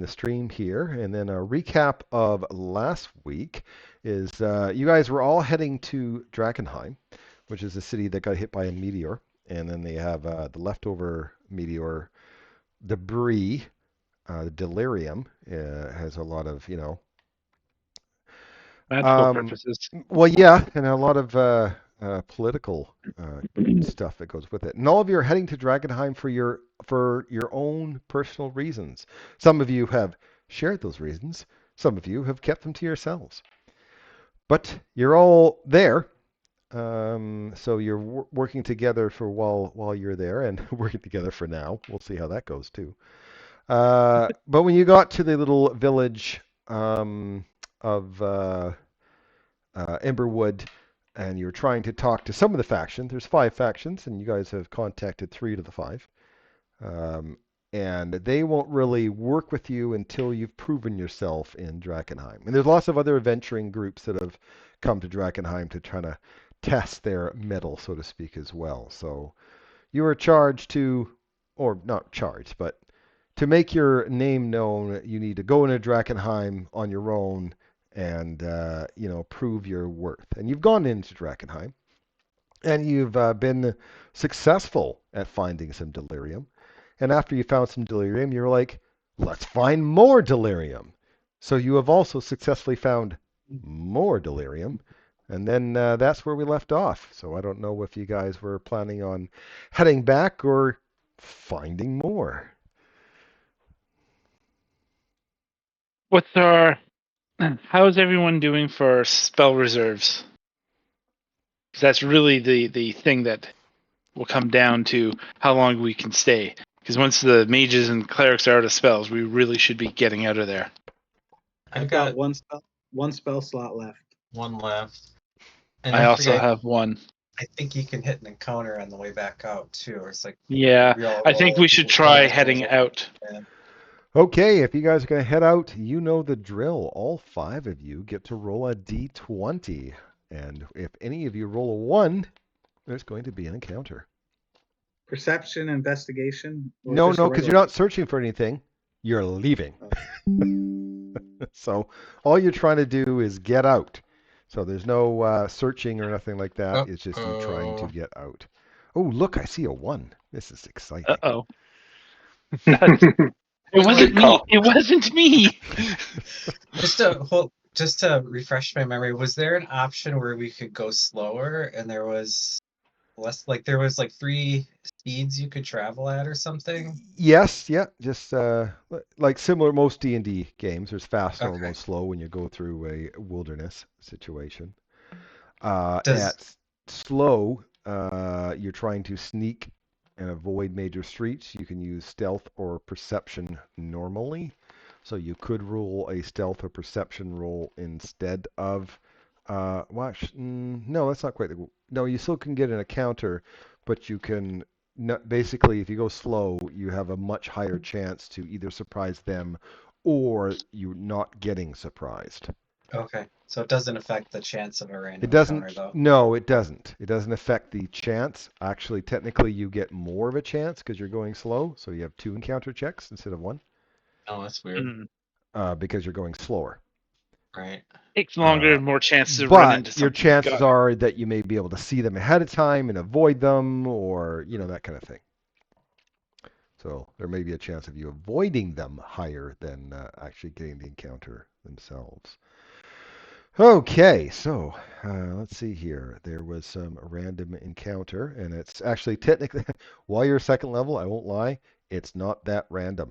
the stream here, and then a recap of last week is you guys were all heading to Drakkenheim, which is a city that got hit by a meteor, and then they have the leftover meteor debris. Delirium has a lot of, Magical um, purposes. well, yeah, and a lot of political stuff that goes with it. And all of you are heading to Dragonheim for your own personal reasons. Some of you have shared those reasons. Some of you have kept them to yourselves. But you're all there, so you're working together for while you're there, and working together for now. We'll see how that goes too. But when you got to the little village of Emberwood, and you're trying to talk to some of the factions. There's 5 factions, and you guys have contacted 3 to the 5. Um, and they won't really work with you until you've proven yourself in Drakkenheim. And there's lots of other adventuring groups that have come to Drakkenheim to try to test their mettle, so to speak, as well. So you are charged to, or not charged, but to make your name known, you need to go into Drakkenheim on your own and prove your worth. And you've gone into Drakkenheim, and you've been successful at finding some delirium. And after you found some delirium, you're like, let's find more delirium. So you have also successfully found more delirium. And then that's where we left off. So I don't know if you guys were planning on heading back or finding more. What's our? How is everyone doing for spell reserves? Because that's really the thing that will come down to how long we can stay. Because once the mages and clerics are out of spells, we really should be getting out of there. I've got one spell slot left. One left. And I also have one. I think you can hit an encounter on the way back out too. Or it's like Yeah, I think we should try heading out. Okay, if you guys are going to head out, you know the drill. All 5 of you get to roll a d20. And if any of you roll a 1, there's going to be an encounter. Perception, investigation? No, because you're not searching for anything. You're leaving. So all you're trying to do is get out. So there's no searching or nothing like that. It's just you trying to get out. Oh, look, I see a 1. This is exciting. Uh-oh. It wasn't me. It wasn't me. Just to refresh my memory, was there an option where we could go slower and there was less, like there was like 3 speeds you could travel at or something? Yes, yeah, just like similar most D&D games. There's fast, normal, slow when you go through a wilderness situation. At slow, you're trying to sneak and avoid major streets. You can use stealth or perception normally. So you could roll a stealth or perception roll instead of no, that's not quite. No, you still can get an encounter, but you can basically, if you go slow, you have a much higher chance to either surprise them or you not getting surprised. Okay, so it doesn't affect the chance of a random encounter, though. No, it doesn't. It doesn't affect the chance. Actually, technically, you get more of a chance because you're going slow. So you have 2 encounter checks instead of 1. Oh, that's weird. Because you're going slower. Right. Takes longer, more chances to run into something. Your chances are that you may be able to see them ahead of time and avoid them, or that kind of thing. So there may be a chance of you avoiding them higher than actually getting the encounter themselves. Okay, so let's see here. There was some random encounter, and it's actually technically, while you're 2nd level, I won't lie, it's not that random.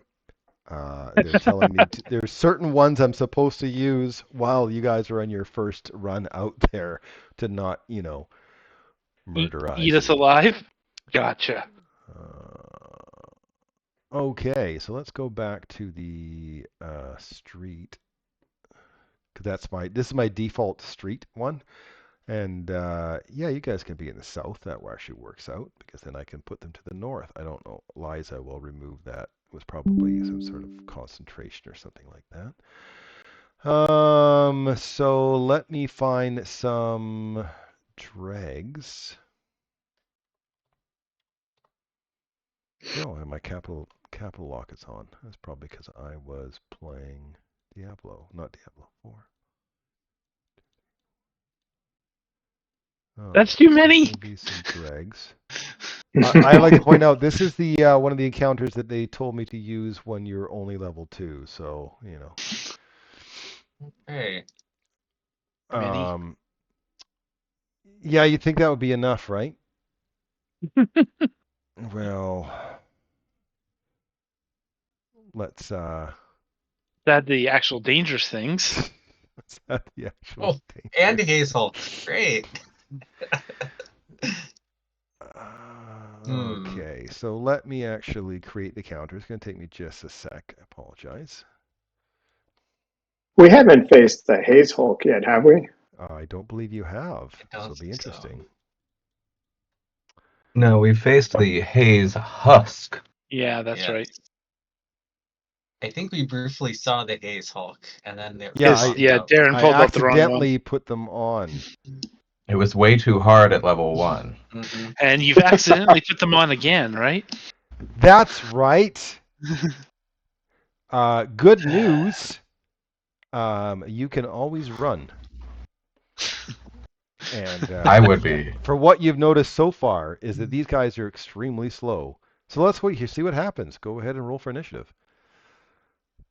They're telling me there's certain ones I'm supposed to use while you guys are on your first run out there to not, murderize Eat us alive? Gotcha. Okay, so let's go back to the street. Because this is my default street one. And yeah, you guys can be in the south. That actually works out because then I can put them to the north. I don't know. Liza will remove that. It was probably some sort of concentration or something like that. So let me find some dregs. Oh, and my capital capital lock is on. That's probably because I was playing Diablo, not Diablo 4. Oh, That's too many. Maybe some dregs. I like to point out this is the one of the encounters that they told me to use when you're only level 2. So you know. Hey, Many. Yeah, you think that would be enough, right? Well, let's That the actual dangerous things. let's have the actual thing. and Haze Hulk. Great. Okay, so let me actually create the counter. It's going to take me just a sec. I apologize. We haven't faced the Haze Hulk yet, have we? I don't believe you have. I This don't will be think so. interesting. No, we faced the Haze Husk. Yeah, that's Yes. right. I think we briefly saw the Haze Hulk, and then they Yeah, Darren I pulled up the wrong one. accidentally put them on. It was way too hard at level 1. Mm-hmm. And you've accidentally put them on again, right? That's right. Good news. You can always run. And I would be. for what you've noticed so far is that these guys are extremely slow. So let's wait here, see what happens. Go ahead and roll for initiative.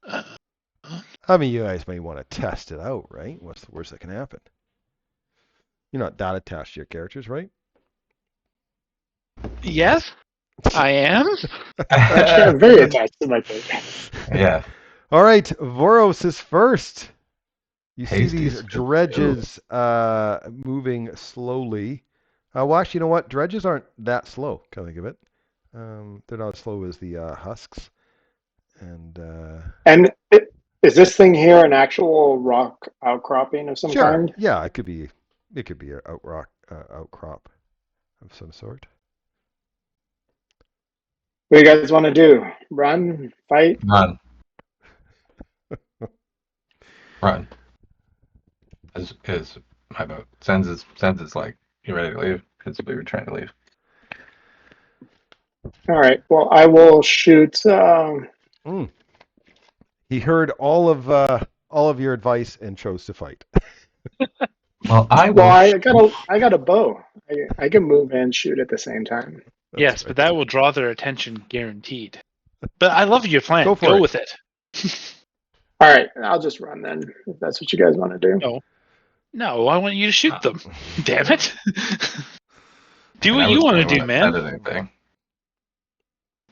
I mean, you guys may want to test it out, right? What's the worst that can happen? You're not that attached to your characters, right? Yes, I am. Actually, I'm very attached to my character. Yeah. All right, Voros is first. You see Hasty these is good dredges moving slowly. Well, actually, you know what? Dredges aren't that slow, can I think of it. They're not as slow as the husks. And Is this thing here an actual rock outcropping of some sure, kind? yeah, it could be an outcrop of some sort. What do you guys want to do? Run? Fight? Run. Run. Is my vote. Sens is like, you ready to leave? Because we were trying to leave. All right. Well, I will shoot. He heard all of your advice and chose to fight. Well, I will. Well, I got a bow. I can move and shoot at the same time. Yes, but that will draw their attention guaranteed. But I love your plan. Go for Go it. with it. All right, I'll just run then, if that's what you guys want to do. No, I want you to shoot them. Damn it. Do I what you was want the to one do, that man. said anything.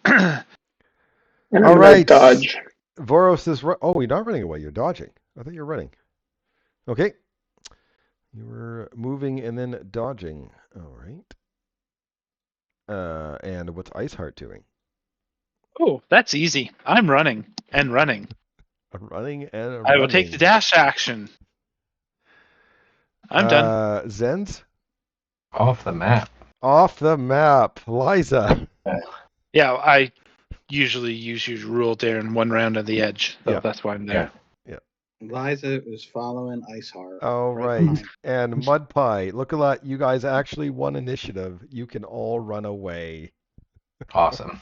And I'm All gonna right. dodge. Voros is oh, you're not running away. You're dodging. I thought you were running. Okay. You were moving and then dodging. All right. And what's Iceheart doing? Oh, that's easy. I'm running and running. Running and I will take the dash action. I'm done. Zens? Off the map. Off the map. Liza. Yeah, I usually use your rule, Darren, one round on the edge. So Yeah. that's why I'm there. Liza is following Iceheart. All right. behind. And Mud Pie. Look at that. You guys actually won initiative. You can all run away. Awesome.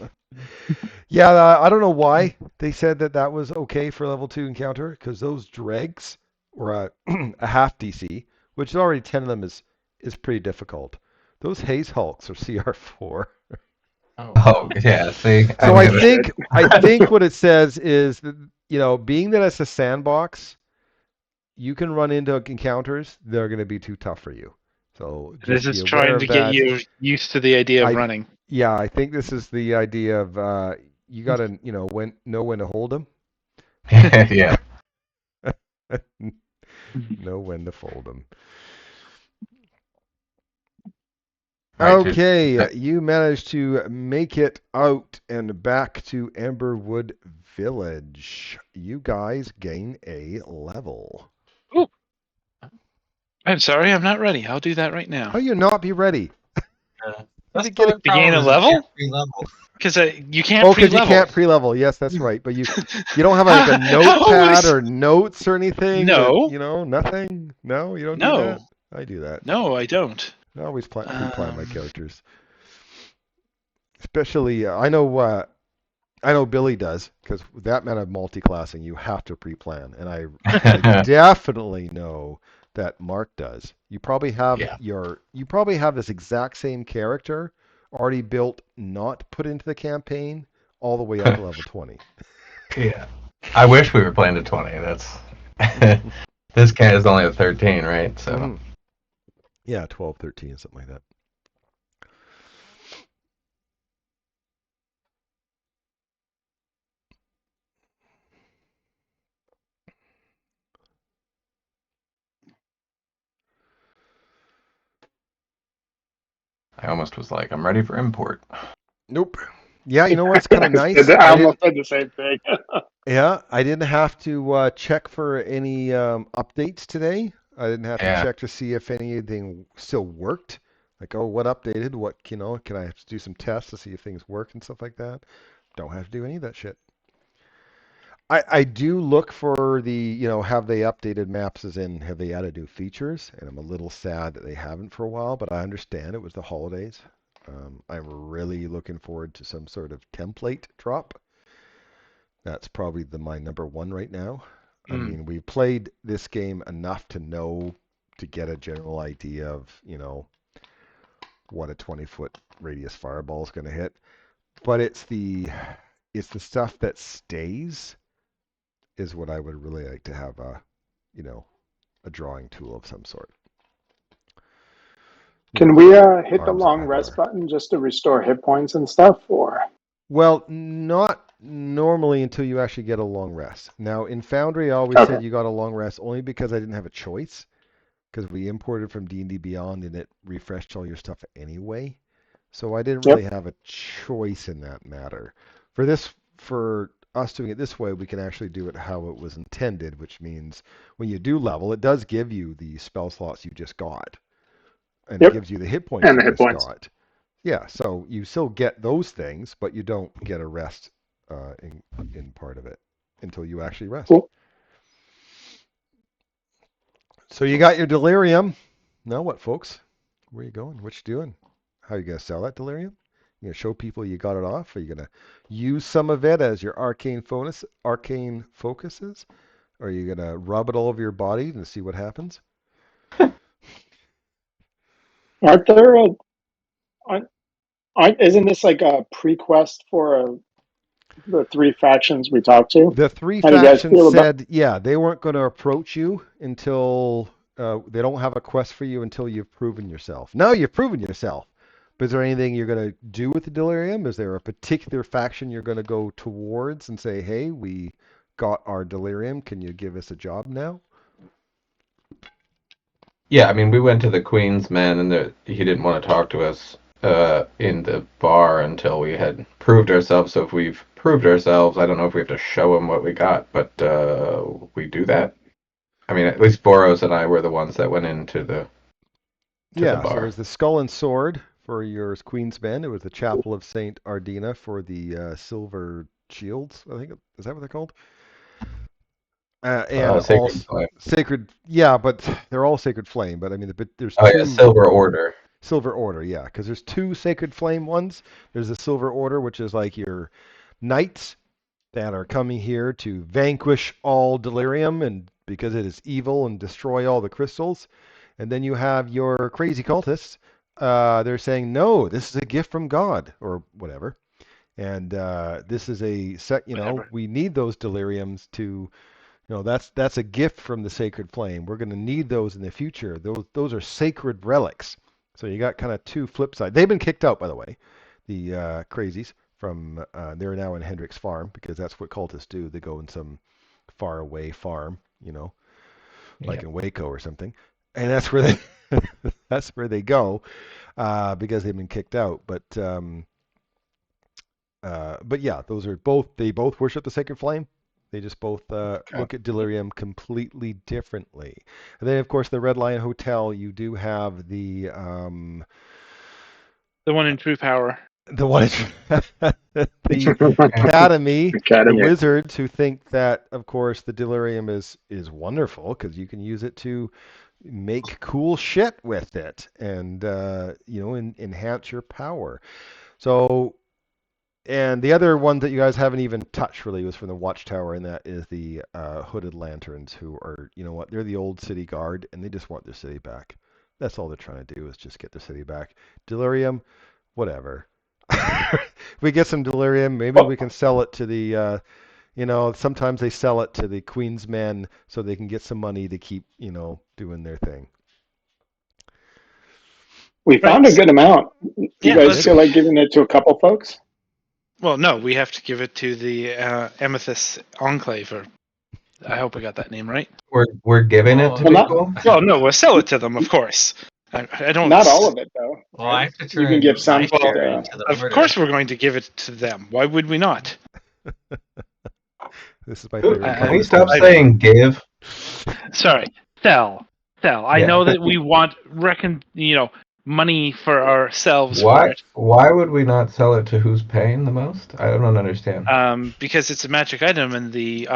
Yeah, I don't know why they said that was okay for level 2 encounter, because those dregs were a half DC, which already 10 of them is pretty difficult. Those Haze Hulks are CR4. Oh yeah. See. So I think what it says is that, being that it's a sandbox, you can run into encounters that are going to be too tough for you. So This just is be aware trying of to that. get you used to the idea of running. Yeah, I think this is the idea of you got to know when to hold them. Yeah. Know when to fold them. Right, Okay, you managed to make it out and back to Amberwood Village. You guys gain a level. Ooh. I'm sorry, I'm not ready. I'll do that right now. How you not be ready? That's get the to gain a problem, is level? you can't pre-level. Because you can't Oh, because pre-level. you can't pre-level. Yes, that's right. But you don't have like a notepad or notes or anything. No. Nothing. No, you don't do No. that. I do that. No, I don't. I always pre-plan my characters. Especially, I know I know Billy does, because with that amount of multi-classing, you have to pre-plan, and I definitely know that Mark does. You probably have Yeah. you probably have this exact same character already built, not put into the campaign, all the way up to level 20. Yeah. I wish we were playing to 20. That's this cat is only a 13, right? So Mhm. Yeah, 12, 13, something like that. I almost was like, I'm ready for import. Nope. Yeah, you know what's kind of nice? I almost did the same thing. I didn't have to check for any updates today. I didn't have to Yeah. check to see if anything still worked. Like, oh, what updated? What, can I have to do some tests to see if things work and stuff like that? Don't have to do any of that shit. I do look for the, have they updated maps as in have they added new features? And I'm a little sad that they haven't for a while, but I understand it was the holidays. I'm really looking forward to some sort of template drop. That's probably my number one right now. I mean, we played this game enough to get a general idea of, what a 20-foot radius fireball is going to hit. But it's the stuff that stays is what I would really like to have a drawing tool of some sort. Can we hit the Arms of long rest Hadar. button just to restore hit points and stuff? Or Well, not normally until you actually get a long rest. Now, in Foundry, I always okay, said you got a long rest only because I didn't have a choice. Because we imported from D&D Beyond and it refreshed all your stuff anyway. So I didn't really yep. have a choice in that matter. For us doing it this way, we can actually do it how it was intended, which means when you do level, it does give you the spell slots you just got. And it Yep. gives you the hit points And you the hit just points. got. Yeah, so you still get those things, but you don't get a rest in part of it until you actually rest. Cool. So you got your delirium. Now what, folks? Where are you going? What you doing? How are you gonna sell that delirium? You gonna show people you got it off? Are you gonna use some of it as your arcane focuses? Or are you gonna rub it all over your body and see what happens? Aren't there? Isn't this like a pre-quest for the three factions we talked to? The three How do you guys factions feel about? said, yeah, they weren't going to approach you until they don't have a quest for you until you've proven yourself. Now you've proven yourself. But is there anything you're going to do with the delirium? Is there a particular faction you're going to go towards and say, hey, we got our delirium. Can you give us a job now? Yeah, I mean, we went to the Queen's Men, and he didn't want to talk to us in the bar until we had proved ourselves. So if we've proved ourselves, I don't know if we have to show him what we got, but we do that. I mean, at least Boros and I were the ones that went into the Yeah, so bar. there's the skull and sword for your Queen's Men. It was the Chapel of St. Ardina for the silver shields, I think. Is that what they're called? And all Sacred Flame. sacred, yeah, but they're all sacred flame. But I mean, there's Oh yeah, two Silver Order. silver order, yeah, because there's two sacred flame ones. There's the silver order, which is like your knights that are coming here to vanquish all delirium and because it is evil and destroy all the crystals. And then you have your crazy cultists. They're saying no, this is a gift from God or whatever. And this is a set. Whatever. We need those deliriums to. That's a gift from the sacred flame. We're going to need those in the future. Those are sacred relics. So you got kind of two flip sides. They've been kicked out, by the way, the crazies from. They're now in Hendrick's farm because that's what cultists do. They go in some far away farm, like Yeah. in Waco or something, and that's where they that's where they go because they've been kicked out. But yeah, they both worship the sacred flame. They just both Okay. look at delirium completely differently. And then, of course, the Red Lion Hotel. You do have the The one in True Power. one the Academy, the Academy. wizards who think that, of course, the delirium is wonderful because you can use it to make cool shit with it and enhance your power. So And the other one that you guys haven't even touched really was from the Watchtower, and that is the Hooded Lanterns, who are, you know what, they're the old city guard, and they just want their city back. That's all they're trying to do is just get their city back. Delirium, whatever. We get some delirium. Maybe we can sell it to the, sometimes they sell it to the Queen's men so they can get some money to keep, doing their thing. We found a good amount. Do Yeah, you guys let's- feel like giving it to a couple folks? Well, no, we have to give it to the Amethyst Enclave. Or I hope I got that name right. We're giving it to Well, not- people. Well, no, we'll sell it to them, of course. I don't. Not all of it, though. Well, I have to turn You can give some my to, share into the Of order. course, we're going to give it to them. Why would we not? This is my favorite. I- Can we concept. stop saying give? Sorry, sell. I Yeah. know that we want money for ourselves for Why? it. Why would we not sell it to who's paying the most? I don't understand. Because it's a magic item, and the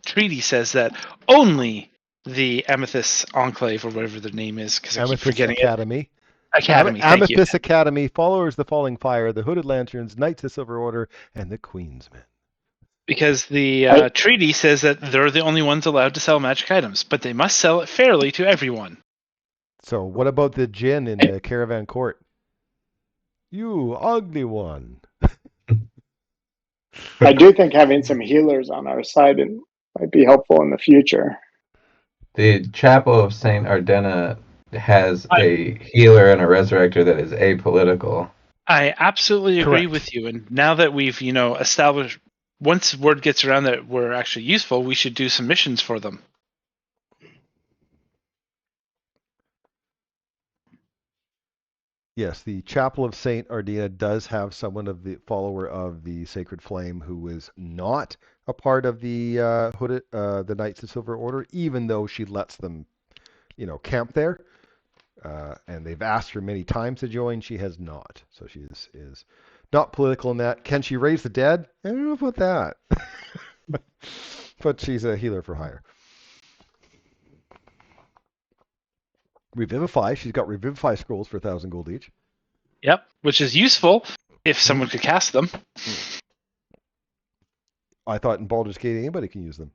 treaty says that only the Amethyst Enclave, or whatever the name is, because I keep Amethyst forgetting Academy. it. Academy. Thank you. Amethyst Academy, Followers of the Falling Fire, the Hooded Lanterns, Knights of the Silver Order, and the Queen's Men. Because the treaty says that they're the only ones allowed to sell magic items, but they must sell it fairly to everyone. So what about the djinn in the caravan court? You ugly one. I do think having some healers on our side might be helpful in the future. The Chapel of Saint Ardena has a healer and a resurrector that is apolitical. I absolutely agree Correct. with you. And now that we've, established, once word gets around that we're actually useful, we should do some missions for them. Yes, the Chapel of Saint Ardena does have someone of the follower of the Sacred Flame who is not a part of the the Knights of Silver Order, even though she lets them, camp there. And they've asked her many times to join. She has not. So she is not political in that. Can she raise the dead? I don't know about that. But she's a healer for hire. Revivify. She's got Revivify scrolls for 1,000 gold each. Yep, which is useful if someone could cast them. I thought in Baldur's Gate anybody can use them.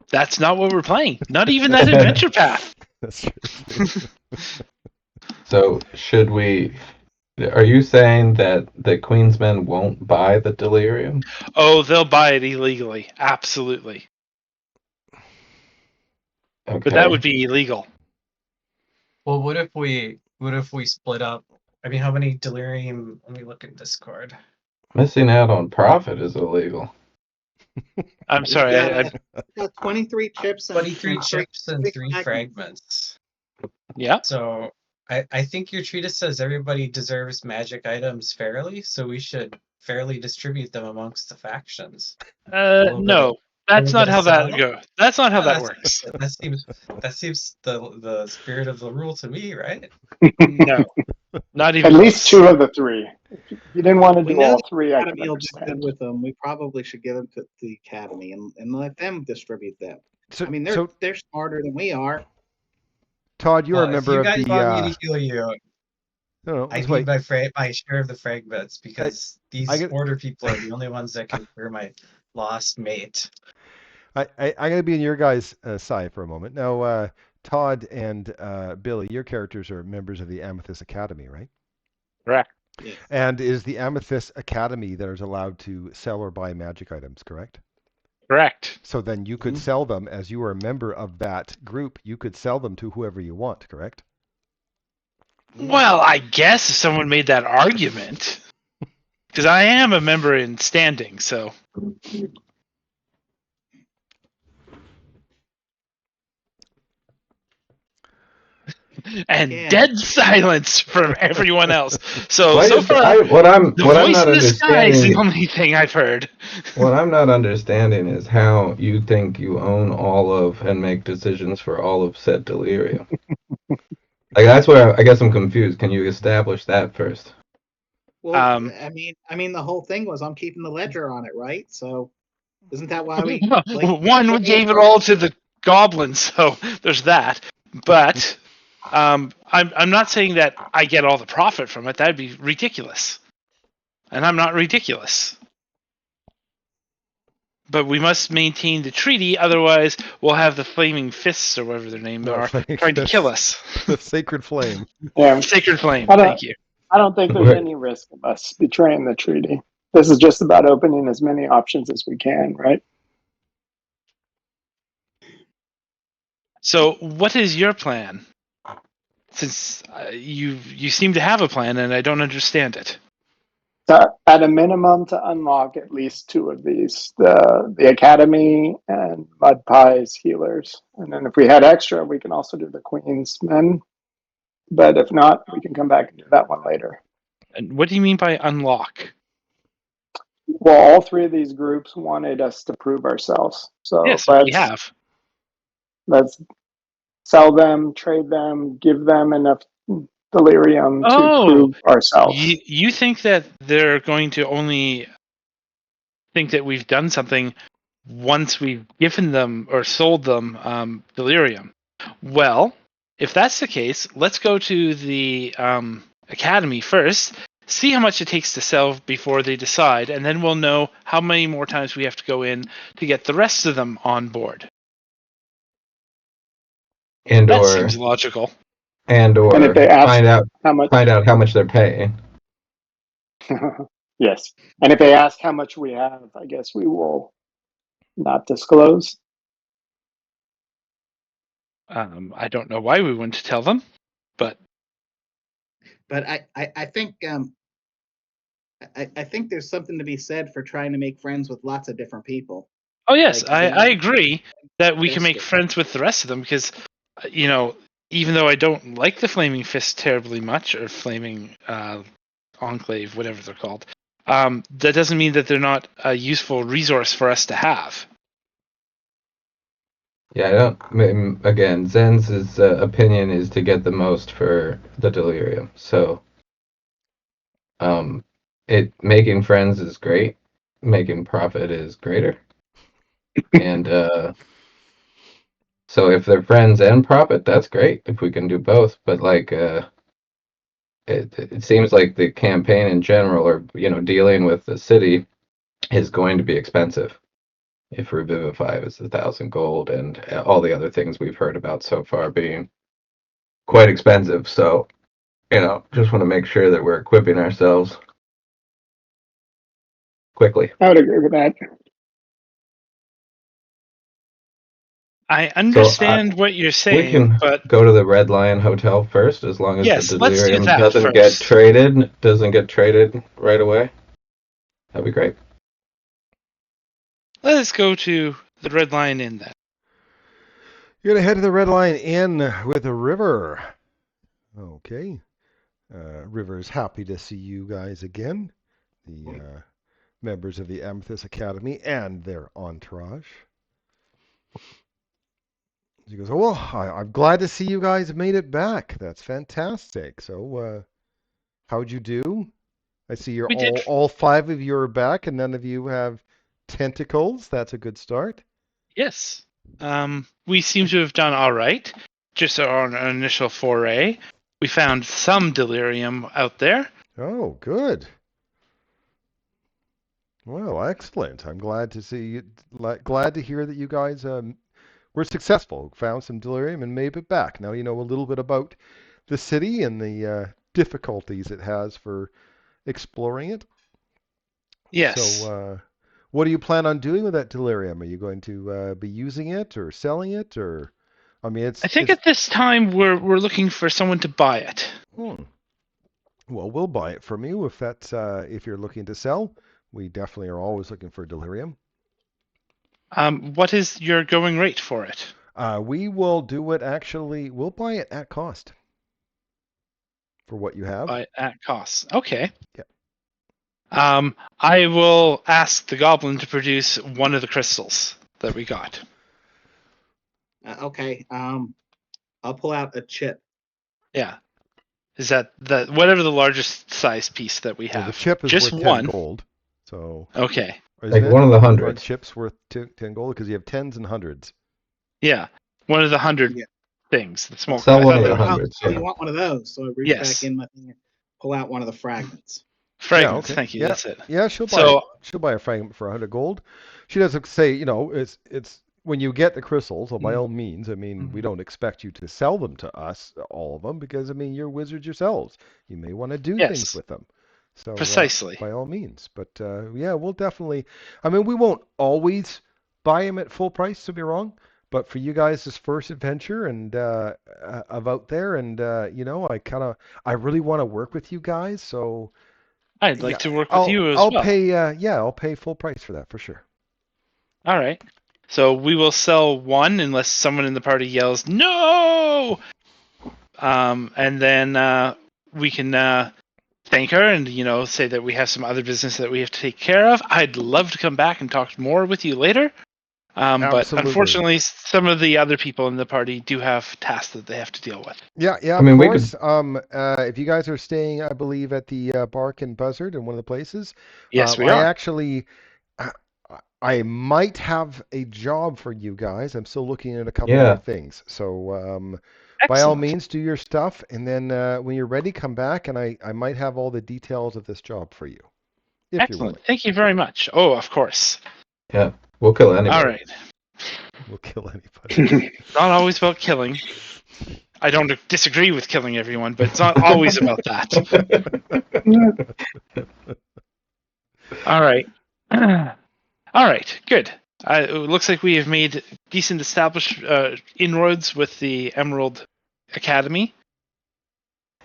That's not what we're playing. Not even that adventure path. That's true. So should we? Are you saying that the Queen's Men won't buy the delirium? Oh, they'll buy it illegally. Absolutely. Okay. But that would be illegal. Well, what if we split up? I mean, how many delirium? Let me look at Discord. Missing out on profit is illegal. I'm sorry. Yeah. 23 chips and 23 chips and 3 fragments. fragments. Yeah. So I think your treatise says everybody deserves magic items fairly, so we should fairly distribute them amongst the factions. No. That's not how that goes. That's not how that That's- works. That seems the spirit of the rule to me, right? No. Not even At least close. 2 of the 3. If you didn't want to We do know all the 3, I can Academy will do good understand. with them. We probably should give them to the Academy and let them distribute them. So, I mean, so they're smarter than we are. Todd, you're a member if you of guys the. want me to heal you, No, I let's need wait. my share of the fragments because these I get- order people are the only ones that can clear my lost mate. I'm going to be in your guys' side for a moment. Now, Todd and Billy, your characters are members of the Amethyst Academy, right? Correct. And is the Amethyst Academy that is allowed to sell or buy magic items, correct? Correct. So then you could sell them, as you are a member of that group, you could sell them to whoever you want, correct? Well, I guess if someone made that argument, because I am a member in standing, so. And Yeah. dead silence from everyone else. So Why so is- far, what I'm the not voice in the sky is the understanding. only thing I've heard. What I'm not understanding is how you think you own all of and make decisions for all of said delirium. Like that's where I guess I'm confused. Can you establish that first? Well, Um, I mean, the whole thing was I'm keeping the ledger on it, right? So, isn't that why we? One, we gave it all to the goblins, so there's that. But I'm not saying that I get all the profit from it. That'd be ridiculous. And I'm not ridiculous. But we must maintain the treaty, otherwise we'll have the flaming fists or whatever their name are trying to kill us. The sacred flame. Yeah, Sacred flame. I don't- Thank you. I don't think there's any risk of us betraying the treaty. This is just about opening as many options as we can, right? So, what is your plan? Since you seem to have a plan, and I don't understand it. So at a minimum, to unlock at least 2 of these, the Academy and Mud Pies healers. And then if we had extra, we can also do the Queen's Men. But if not, we can come back and do that one later. And what do you mean by unlock? Well, all 3 of these groups wanted us to prove ourselves. So Yes, we have. let's sell them, trade them, give them enough delirium to prove ourselves. You think that they're going to only think that we've done something once we've given them or sold them delirium? Well, if that's the case, let's go to the Academy first, see how much it takes to sell before they decide, and then we'll know how many more times we have to go in to get the rest of them on board. That seems logical. And if they ask find out how much they're paying. Yes. And if they ask how much we have, I guess we will not disclose. I don't know why we wouldn't tell them, but I think I think there's something to be said for trying to make friends with lots of different people. oh yes, Like, I agree that we can make Biscuit. friends with the rest of them because, even though I don't like the Flaming Fist terribly much, or Flaming Enclave, whatever they're called, that doesn't mean that they're not a useful resource for us to have. Yeah, again, Zen's opinion is to get the most for the delirium. So, making friends is great. Making profit is greater. And so if they're friends and profit, that's great if we can do both. But it seems like the campaign in general, or dealing with the city, is going to be expensive. If Revivify is 1,000 gold, and all the other things we've heard about so far being quite expensive. So, just want to make sure that we're equipping ourselves quickly. I would agree with that. I understand what you're We saying, can but go to the Red Lion Hotel first, as long as yes, the let's do delirium that doesn't get traded right away. That'd be great. let us go to the Red Lion Inn then. You're going to head to the Red Lion Inn with a River. Okay. River's happy to see you guys again. The members of the Amethyst Academy and their entourage. He goes, oh, well, I'm glad to see you guys made it back. That's fantastic. So, how'd you do? I see all 5 of you are back and none of you have tentacles. That's a good start. Yes. We seem to have done all right. Just on our initial foray. We found some delirium out there. Oh, good. Well, excellent. I'm glad to see you. Glad to hear that you guys were successful. Found some delirium and made it back. Now you know a little bit about the city and the difficulties it has for exploring it. Yes. So, what do you plan on doing with that delirium? Are you going to be using it or selling it, or? I mean, I think at this time we're looking for someone to buy it. Well, we'll buy it from you if you're looking to sell. We definitely are always looking for delirium. What is your going rate for it? We will do it actually. We'll buy it at cost for what you have. Buy it at cost. Okay. Yeah. I will ask the goblin to produce one of the crystals that we got. Okay. I'll pull out a chip. Yeah. Is that whatever the largest size piece that we have? Well, the chip is just worth 1 10 gold. So. Okay. Like one of the hundreds. Aren't chips worth 10 gold because you have tens and hundreds? Yeah. One of the 100 Yeah. things, the smoke. Sell I one thought of they the were hundreds. Oh, Yeah. you want one of those? So I reach Yes. back in my thing and pull out one of the fragments. fragments. Yeah, okay. Thank you. Yeah. That's it. Yeah, she'll buy So she'll buy a fragment for 100 gold. She doesn't say, it's when you get the crystals, so by all means, I mean, we don't expect you to sell them to us, all of them, because I mean, you're wizards yourselves. You may want to do things yes, with them. So precisely. by all means, but yeah, we'll definitely. I mean, we won't always buy them at full price, to be wrong. But for you guys, this first adventure and of out there, and I really want to work with you guys. So I'd yeah, like to work with you as I'll well. pay. I'll pay full price for that for sure. All right. So we will sell one unless someone in the party yells no. And then we can thank her and say that we have some other business that we have to take care of. I'd love to come back and talk more with you later. But Absolutely. unfortunately, some of the other people in the party do have tasks that they have to deal with. Yeah, I of mean, we course. If you guys are staying, I believe, at the Bark and Buzzard in one of the places, Yes, we I are. actually, I I might have a job for you guys. I'm still looking at a couple Yeah. other things. So by all Excellent. means, do your stuff, and then when you're ready, come back, and I might have all the details of this job for you, if you're willing. Excellent. Thank you very much. Oh, of course. Yeah. We'll kill anybody. All right. We'll kill anybody. Not always about killing. I don't disagree with killing everyone, but it's not always about that. All right. All right. Good. It looks like we have made decent established inroads with the Emerald Academy.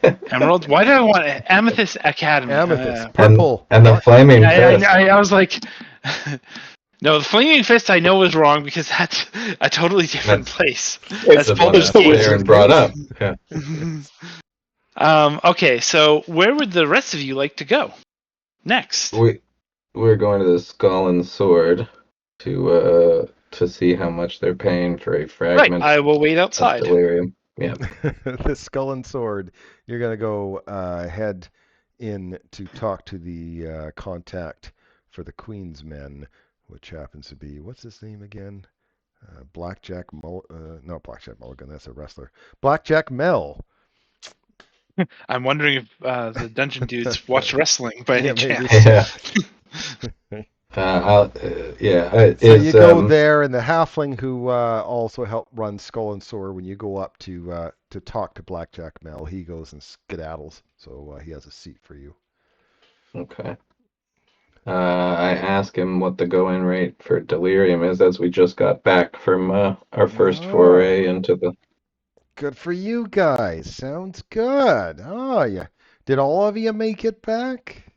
Emerald? Why do I want Amethyst Academy? Amethyst, purple. And the What? flaming fist. I was like, no, the Flaming Fist I know is wrong because that's a totally different That's- place. It's the one Baldur's that Gate. Aaron brought up. Yeah. Okay, so where would the rest of you like to go next? We're going to the Skull and Sword to see how much they're paying for a Right, fragment I will wait of outside. delirium. Yeah. The Skull and Sword. You're gonna go head in to talk to the contact for the Queen's Men, which happens to be, what's his name again? Not Blackjack Mulligan. That's a wrestler. Blackjack Mel. I'm wondering if the dungeon dudes watch wrestling by any Yeah, maybe. chance. Yeah. So you go there, and the halfling who also helped run Skull and Sword. When you go up to talk to Blackjack Mel, he goes and skedaddles. So he has a seat for you. Okay. I ask him what the going rate for delirium is, as we just got back from our first foray into the. Good for you guys. Sounds good. Oh, yeah. Did all of you make it back?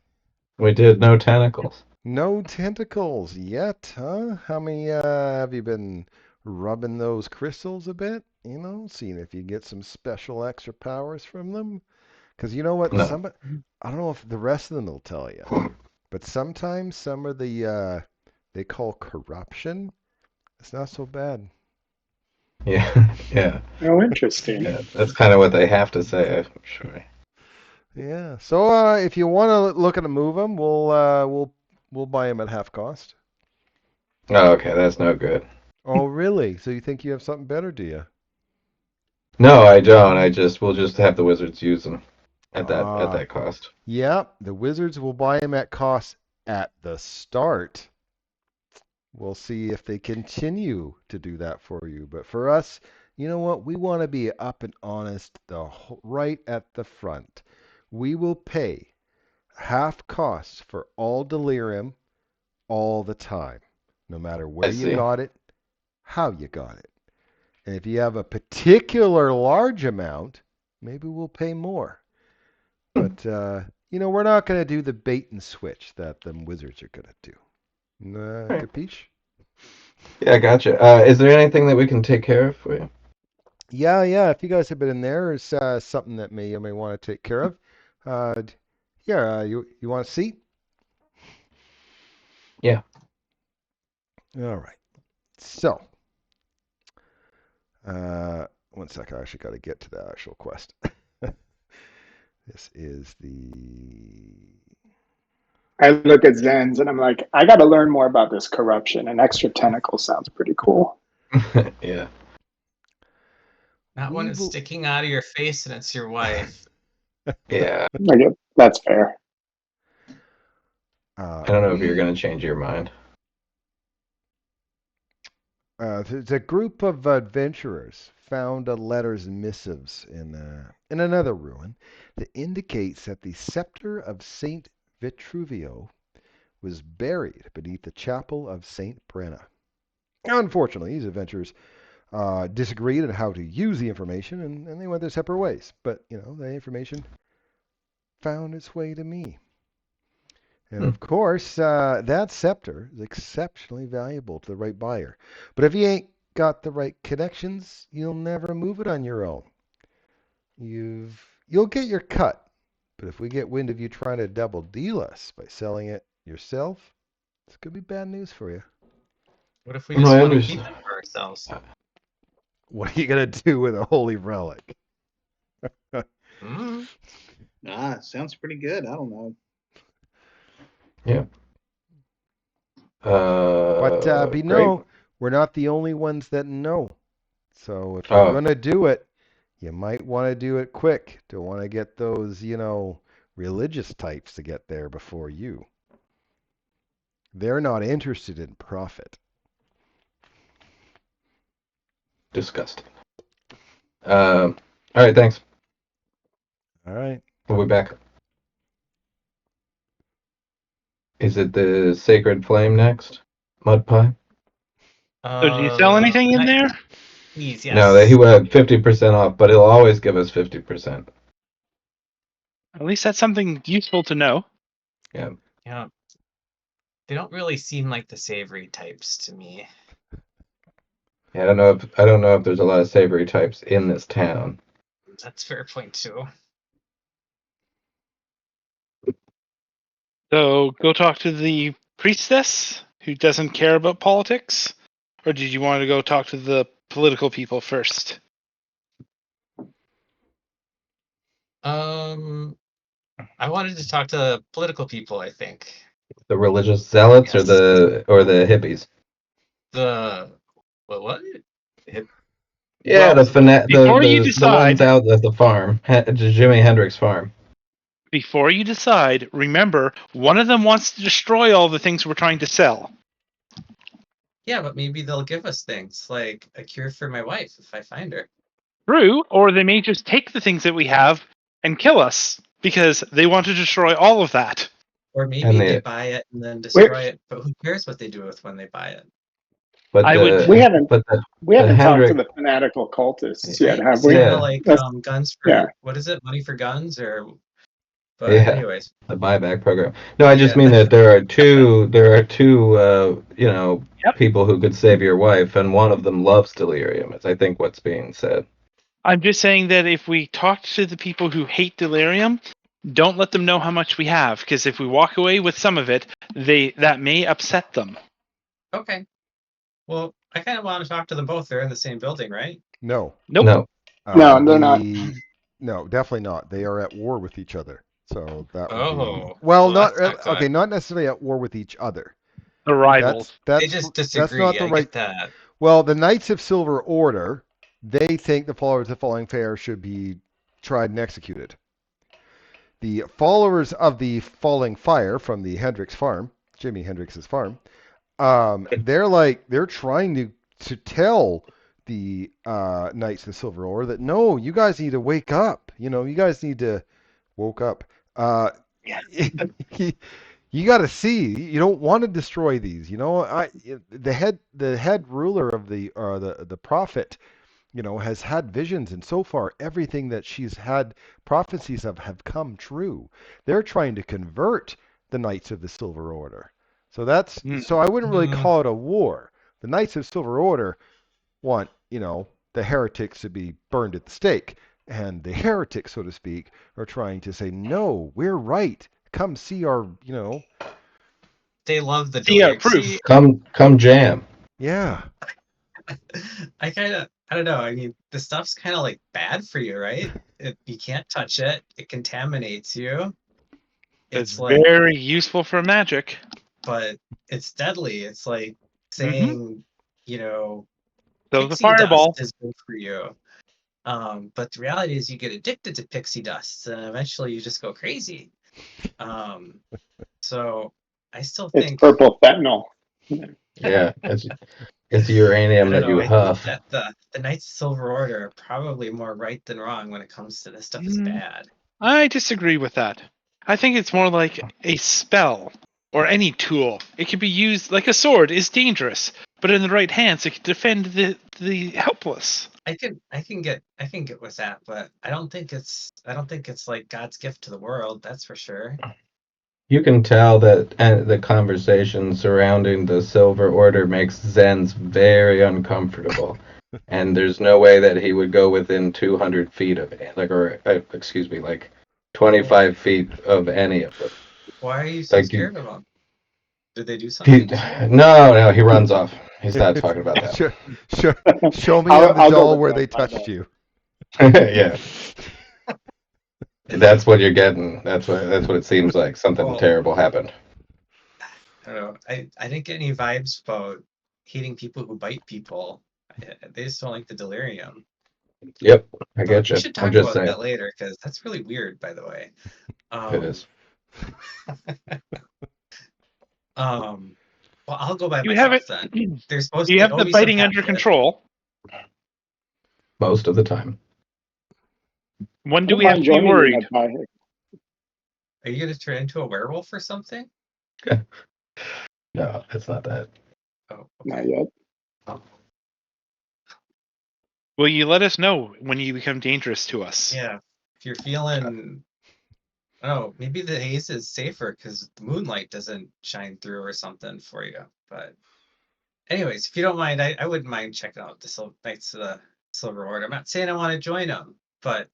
We did no tentacles. No tentacles yet, huh? How many have you been rubbing those crystals a bit? Seeing if you get some special extra powers from them? Because you know what? No. I don't know if the rest of them will tell you, but sometimes some of the they call corruption. It's not so bad. Yeah. Yeah. Oh, interesting. Yeah. That's kind of what they have to say, I'm sure. Yeah. So if you want to look at a move them, we'll buy them at half cost. Oh, okay. That's no good. Oh, really? So you think you have something better, do you? No, I don't. We'll just have the wizards use them at that cost. Yeah, the wizards will buy them at cost at the start. We'll see if they continue to do that for you. But for us, you know what? We want to be up and honest right at the front. We will pay half cost for all delirium all the time, no matter where you got it, how you got it. And if you have a particular large amount, maybe we'll pay more. But, we're not going to do the bait and switch that them wizards are going to do. Capiche? Yeah, gotcha. Is there anything that we can take care of for you? Yeah. If you guys have been in there, it's something that you may want to take care of. You want a seat? Yeah. All right. So, one second. I actually got to get to the actual quest. This is I look at Zen's and I'm like, I got to learn more about this corruption. An extra tentacle sounds pretty cool. Yeah. Not We when it's will- sticking out of your face and it's your wife. Yeah. Okay, that's fair. I don't know if you're we going to change your mind. There's a group of adventurers found letters and missives in another ruin that indicates that the scepter of Saint Vitruvio was buried beneath the chapel of Saint Brenna. Unfortunately, these adventurers disagreed on how to use the information, and they went their separate ways. But the information found its way to me. And of course, that scepter is exceptionally valuable to the right buyer. But if you ain't got the right connections, you'll never move it on your own. You'll get your cut. But if we get wind of you trying to double deal us by selling it yourself, it's gonna be bad news for you. What if we No, just I want to keep understand. it for ourselves? What are you gonna do with a holy relic? Mm. Sounds pretty good. I don't know. Yeah. But Great. we're not the only ones that know. So if you're Oh, gonna do it, you might want to do it quick. Don't want to get those, religious types to get there before you. They're not interested in profit. disgusting. All right, thanks. All right. We'll be back. Is it the Sacred Flame next? Mud Pie? So do you sell anything in there? Please, No, yes. he will have 50% off, but he'll always give us 50%. At least that's something useful to know. Yeah. Yeah. They don't really seem like the savory types to me. I don't know if there's a lot of savory types in this town. That's a fair point too. So go talk to the priestess who doesn't care about politics? Or did you want to go talk to the political people first? I wanted to talk to political people, I think. The religious zealots or Yes. the hippies? The what? Yeah, Well, before you the ones decide, out at the farm, Jimi Hendrix farm. remember, one of them wants to destroy all the things we're trying to sell. Yeah, but maybe they'll give us things like a cure for my wife if I find her. True, or they may just take the things that we have and kill us because they want to destroy all of that. Or maybe And they the buy it and then destroy it, but who cares what they do with when they buy it? but I would- We haven't we the haven't talked to Hendrix, the fanatical cultists yet, Right? have So, we? yeah, like That's, guns for yeah. what is it? Money for guns or but yeah, anyways. the buyback program. No, I just Yeah. mean that there are two Yep. people who could save your wife, and one of them loves delirium. Is I think what's being said. I'm just saying that if we talk to the people who hate delirium, don't let them know how much we have, because if we walk away with some of it, that may upset them. Okay. Well, I kind of want to talk to them both. They're in the same building, right? Nope. No, No, they're not. No, definitely not. They are at war with each other. So that would be Oh. well, Well, not that's not okay, good. not necessarily at war with each other. The rivals. They just disagree. That's not the I right. get that. Well, the Knights of Silver Order, they think the followers of Falling Fair should be tried and executed. The followers of the Falling Fire from the Hendrix farm, Jimi Hendrix's farm, they're trying to tell the Knights of the Silver Order that no, you guys need to wake up. You guys need to woke up. You got to see. You don't want to destroy these. The head ruler of the prophet, has had visions, and so far everything that she's had prophecies of have come true. They're trying to convert the Knights of the Silver Order. So I wouldn't really call it a war. The Knights of Silver Order want, the heretics to be burned at the stake. And the heretics, so to speak, are trying to say, no, we're right. Come see our, They love the See our delirium. proof. See, come jam. yeah. I don't know. I mean, the stuff's kind of like bad for you, right? You can't touch it. It contaminates you. It's like, very useful for magic. but it's deadly. It's like saying, So the pixie fireball. dust is good for you. But the reality is you get addicted to pixie dust and eventually you just go crazy. So I still It's think, purple fentanyl. Yeah, it's uranium I don't that know, you I think huff. that the Knights of Silver Order are probably more right than wrong when it comes to this stuff is bad. I disagree with that. I think it's more like a spell or any tool. It can be used like a sword is dangerous, but in the right hands, it can defend the helpless. I can get with that, but I don't think it's like God's gift to the world, that's for sure. You can tell that the conversation surrounding the Silver Order makes Zen's very uncomfortable. And there's no way that he would go within 200 feet of, excuse me, like 25 feet of any of them. Why are you so Like, scared of them? Did they do he, something to you? no, he runs off. He's not talking about that. Show me on the I'll go doll with where that they by touched that. you. Yeah, that's what you're getting. That's what it seems like. Something Well, terrible happened. I don't know. I didn't get any vibes about hating people who bite people. They just don't like the delirium. Yep, I But get we you. should I'm talk just about saying. that later because that's really weird, by the way. It is. Well, I'll go by You have myself it. then. There's supposed You to have the always some biting under pamphlet. control. Most of the time. When I do don't we have mind to be joining you, worried? Magpie. Are you gonna turn into a werewolf or something? No, it's not that. Oh, Not okay. yet. Will you let us know when you become dangerous to us? Yeah. If you're feeling, I don't know, maybe the haze is safer because the moonlight doesn't shine through or something for you. But anyways, if you don't mind, I wouldn't mind checking out the Knights of the Silver Order. I'm not saying I want to join them, but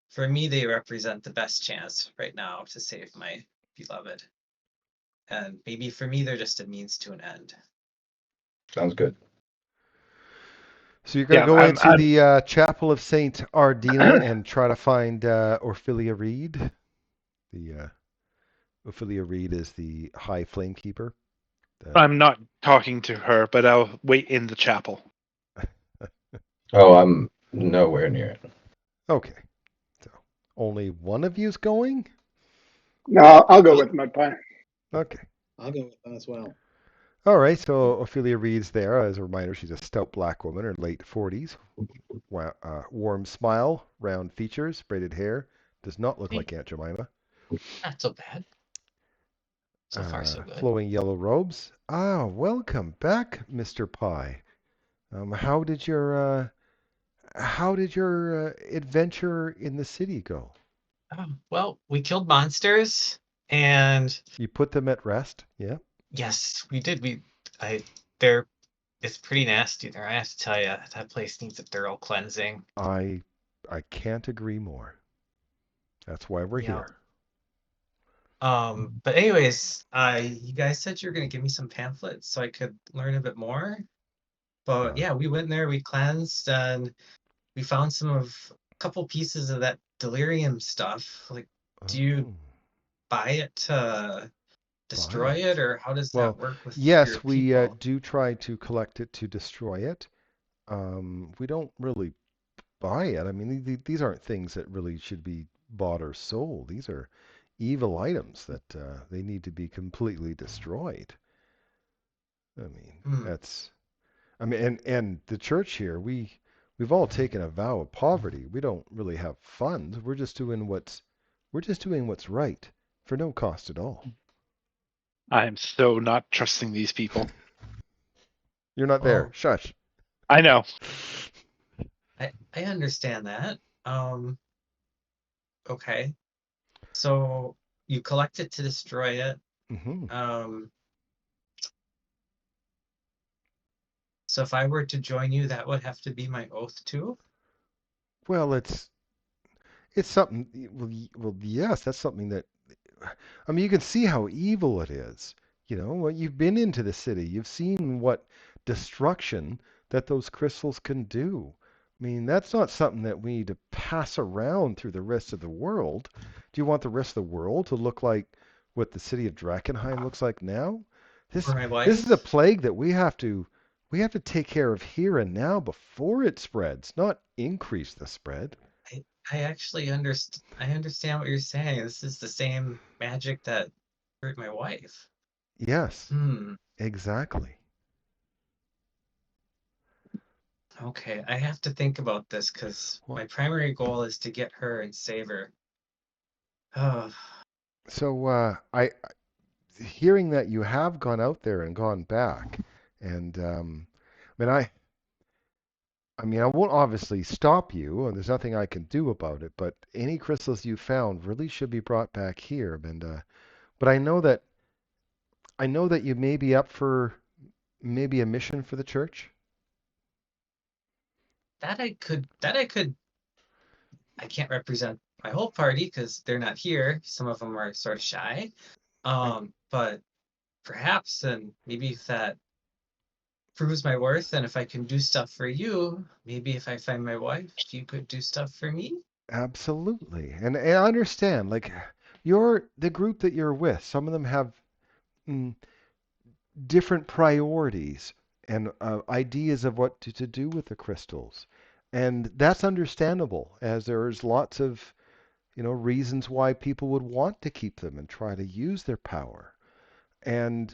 for me, they represent the best chance right now to save my beloved. And maybe for me, they're just a means to an end. Sounds good. So you're going to Yeah, go I'm, into the Chapel of Saint Ardina and try to find Ophelia Reed. The Ophelia Reed is the High Flamekeeper. I'm not talking to her, but I'll wait in the chapel. Oh, I'm nowhere near it. Okay. So only one of you's going? No, I'll go with Magpie. Okay. I'll go with them as well. All right. So Ophelia Reed's there. As a reminder, she's a stout black woman in her late 40s. Warm smile, round features, braided hair. Does not look like Aunt Jemima. Not so bad. So far, so good. Flowing yellow robes. Ah, welcome back, Mr. Pie. How did your adventure in the city go? Well, we killed monsters, and You put them at rest? Yeah. yes, we did. It's pretty nasty there. I have to tell you, that place needs a thorough cleansing. I can't agree more. That's why we're Yeah. here. But anyways, you guys said you were gonna give me some pamphlets so I could learn a bit more. But yeah, we went there, we cleansed, and we found a couple pieces of that delirium stuff. Like, do you Oh. buy it to destroy it, or how does Well, that work with your yes, we people? do try to collect it to destroy it. We don't really buy it. I mean, these aren't things that really should be bought or sold. These are evil items that they need to be completely destroyed. I mean, Hmm. and the church here, we've all taken a vow of poverty. We don't really have funds. We're just doing what's right for no cost at all. I'm so not trusting these people. You're not there. Well, Shush. I know. I understand that. Okay. So you collect it to destroy it. Hmm. So if I were to join you, that would have to be my oath too? Well, it's something. Well, yes, that's something that. I mean, you can see how evil it is. You know, well, you've been into the city. You've seen what destruction that those crystals can do. I mean, that's not something that we need to pass around through the rest of the world. Do you want the rest of the world to look like what the city of Drakkenheim looks like now? For my This is a wife? plague that we We have to take care of here and now before it spreads, not increase the spread. I actually understand what you're saying. This is the same magic that hurt my wife. Yes, Hmm. exactly. Okay, I have to think about this because my primary goal is to get her and save her. Oh, So hearing that you have gone out there and gone back, and I mean, I won't obviously stop you, and there's nothing I can do about it. But any crystals you found really should be brought back here, and but I know that you may be up for maybe a mission for the church. that I could. I can't represent my whole party because they're not here. Some of them are sort of shy. But perhaps, and maybe if that proves my worth, and if I can do stuff for you, maybe if I find my wife, you could do stuff for me. Absolutely, and I understand. Like, you're the group that you're with. Some of them have mm, different priorities and ideas of what to do with the crystals, and that's understandable. As there's lots of reasons why people would want to keep them and try to use their power. And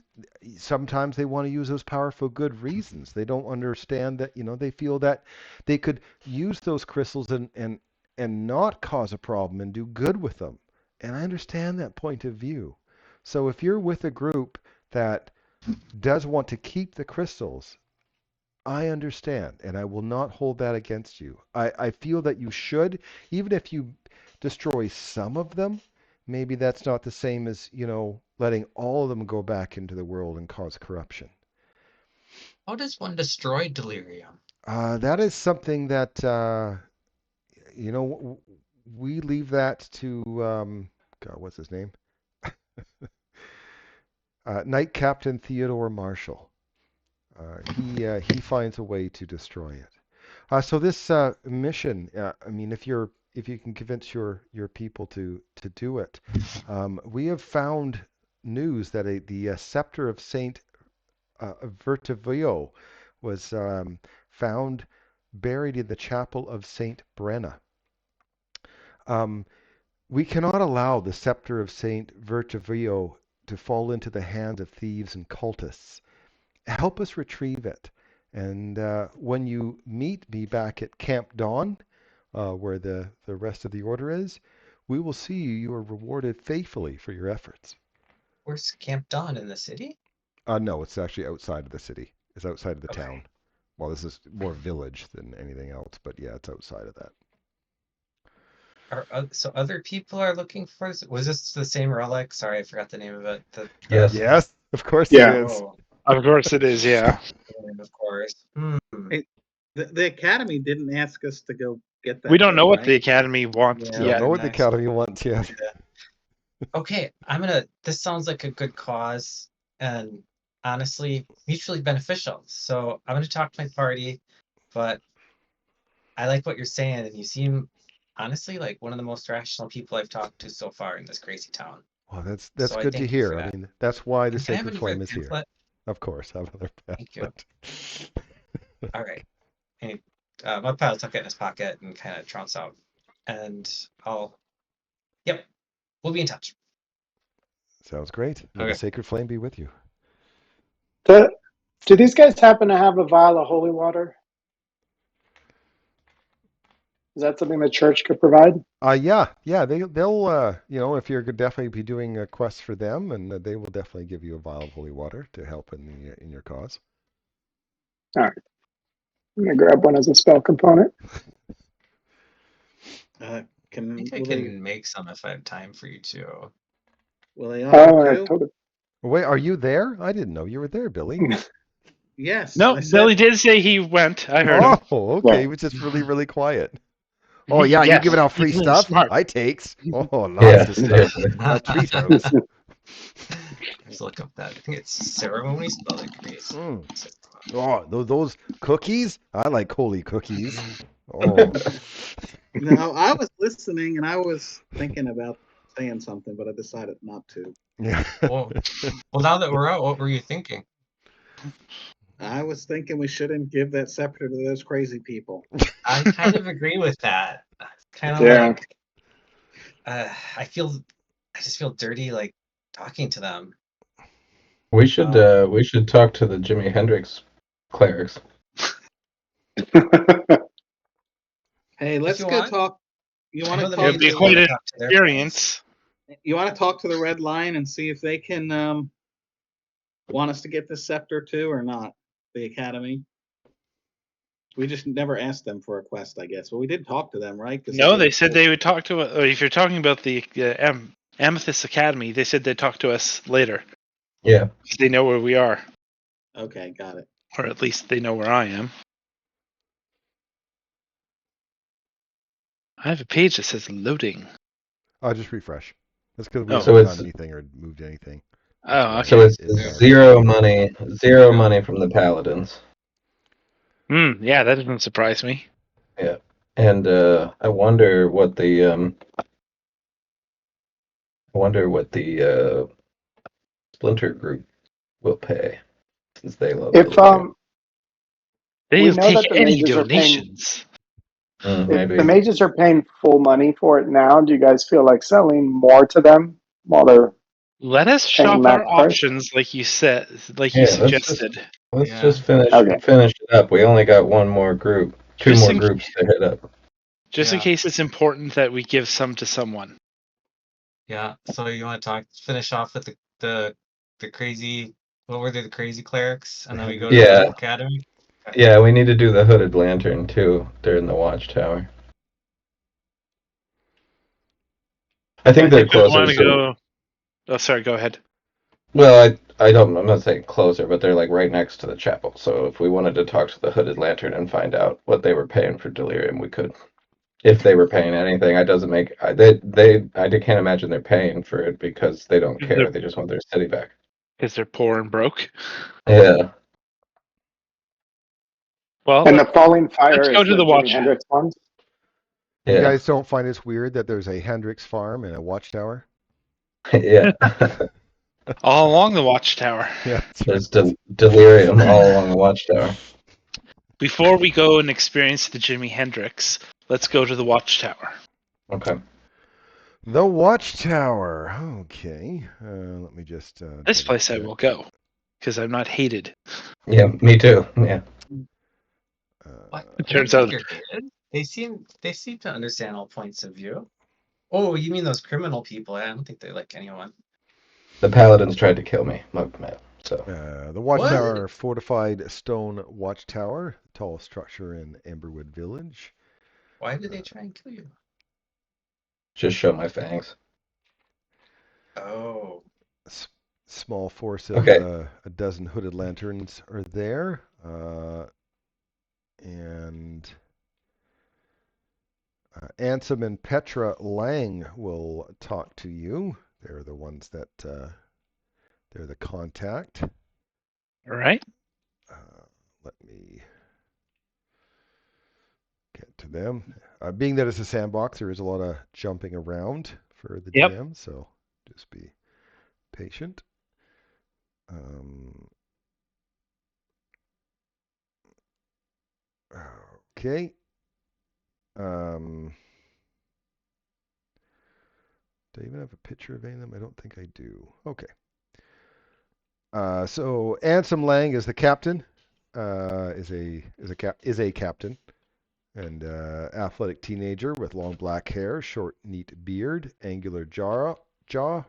sometimes they want to use those power for good reasons. They don't understand that, they feel that they could use those crystals and not cause a problem and do good with them. And I understand that point of view. So if you're with a group that does want to keep the crystals, I understand, and I will not hold that against you. I feel that you should, even if you destroy some of them, maybe that's not the same as, letting all of them go back into the world and cause corruption. How does one destroy delirium? That is something that, we leave that to, God, what's his name? Knight Captain Theodore Marshall. He finds a way to destroy it. So this mission, I mean, if you can convince your people to do it, we have found news that the scepter of Saint Vertivio was found buried in the chapel of Saint Brenna. We cannot allow the scepter of Saint Vertivio to fall into the hands of thieves and cultists. Help us retrieve it. And when you meet me back at Camp Dawn, where the rest of the order is, we will see you are rewarded faithfully for your efforts. Where's Camp Dawn, in the city? No, it's actually outside of the city. It's outside of the Okay. town. Well, this is more village than anything else, but yeah, it's outside of that. So other people are looking for this? Was this the same relic? Sorry, I forgot the name of it. Yes. Yes, of course Yeah. it is. Oh, Of course it is, yeah. of course. Hey, the Academy didn't ask us to go get that. We don't know what right? the Academy wants Yeah. We don't yet. know what the Next. Academy wants yet. Okay, this sounds like a good cause and honestly mutually beneficial. So I'm gonna talk to my party, but I like what you're saying, and you seem honestly like one of the most rational people I've talked to so far in this crazy town. Well, that's So I good to thank you for hear. I that. mean, that's why the And can I have Sacred another Flame is here. pamphlet? Of course, have another Thank you. pamphlet. All right. And Mudpie will tuck it in his pocket and kind of trounce out. And yep, we'll be in touch. Sounds great. May the Okay. Sacred Flame be with you. Do these guys happen to have a vial of holy water? Is that something the church could provide? Yeah, they'll if you're definitely be doing a quest for them, and they will definitely give you a vial of holy water to help in your cause. All right. I'm going to grab one as a spell component. I think I can make some if I have time for you to. Will they offer two? Totally. Wait, are you there? I didn't know you were there, Billy. Yes. No, I said, Billy did say he went. I heard him. Oh, okay. Yeah. He was just really, really quiet. Oh yeah, you Yes, giving out free he's stuff? smart. I takes. Oh, Yeah, lots of stuff. Treacherous. Let's look up that. I think it's ceremony spell degrees. Oh, those cookies? I like holy cookies. Oh. no, I was listening and I was thinking about saying something, but I decided not to. Yeah. Well, now that we're out, what were you thinking? I was thinking we shouldn't give that scepter to those crazy people. I kind of agree with that. It's kind of Yeah. like I just feel dirty like talking to them. We should talk to the Jimi Hendrix clerics. Hey, let's you go want. talk. You I want know to the It talk would be mages to quite want the, to an talk to their friends. experience. you want to talk to the Red Lion and see if they can want us to get this scepter too or not. The Academy. We just never asked them for a quest, I guess. But we did talk to them, right? 'Cause No, gave they us said the- they would talk to us. If you're talking about the Amethyst Academy, they said they'd talk to us later. Yeah. Because they know where we are. Okay, got it. Or at least they know where I am. I have a page that says loading. I'll just refresh. That's because we Oh. haven't So done it's anything or moved anything. Oh, That's why okay. so it's it's zero money from the paladins. Yeah, that doesn't surprise me. Yeah. And I wonder what the splinter group will pay, since they love If delirium. They'll know take that the any mages are paying- donations. if Maybe. the mages are paying full money for it now, do you guys feel like selling more to them while they're Let us paying shop max our price? options, like you said, like you Yeah, let's just suggested. Yeah. just finish Okay. it up. We only got one more group, two Just more in- groups to hit up. Just in Yeah. case it's important that we give some to someone. Yeah. So you want to finish off with the crazy. What were they? The crazy clerics, and then we go to Yeah. the academy. Yeah, we need to do the hooded lantern too during the watchtower. I think they're If you closer. want to So, go. Oh, sorry. Go ahead. well, I'm not saying closer, but they're like right next to the chapel. So if we wanted to talk to the hooded lantern and find out what they were paying for delirium, we could. If they were paying anything, I can't imagine they're paying for it because they don't care. They just want their city back. Because they're poor and broke. Yeah. Well, And the Falling Fire let's is go to the the Jimi watch. Hendrix ones? You Yeah. guys don't find this weird that there's a Hendrix farm and a watchtower? Yeah. All along the watchtower. Yeah. There's delirium all along the watchtower. Before we go and experience the Jimi Hendrix, let's go to the watchtower. Okay. The watchtower. Okay. Let me just. This double place I check. will go. Because I'm not hated. Yeah, me too. Yeah. What? It I don't turns think out- you're hated. They seem to understand all points of view. Oh, you mean those criminal people? I don't think they like anyone. The paladins tried to kill me. So. The watchtower, fortified stone watchtower, tallest structure in Amberwood Village. Why did they try and kill you? Just show my fangs. Oh. Small force of Okay. a dozen hooded lanterns are there. And Ansem and Petra Lang will talk to you. They're the ones that they're the contact. All right. Let me get to them. Being that it's a sandbox, there is a lot of jumping around for the Yep. DM, so just be patient. Okay. Do I even have a picture of any of them? I don't think I do. Okay. So Ansem Lang is the captain. Is a captain, and athletic teenager with long black hair, short, neat beard, angular jaw,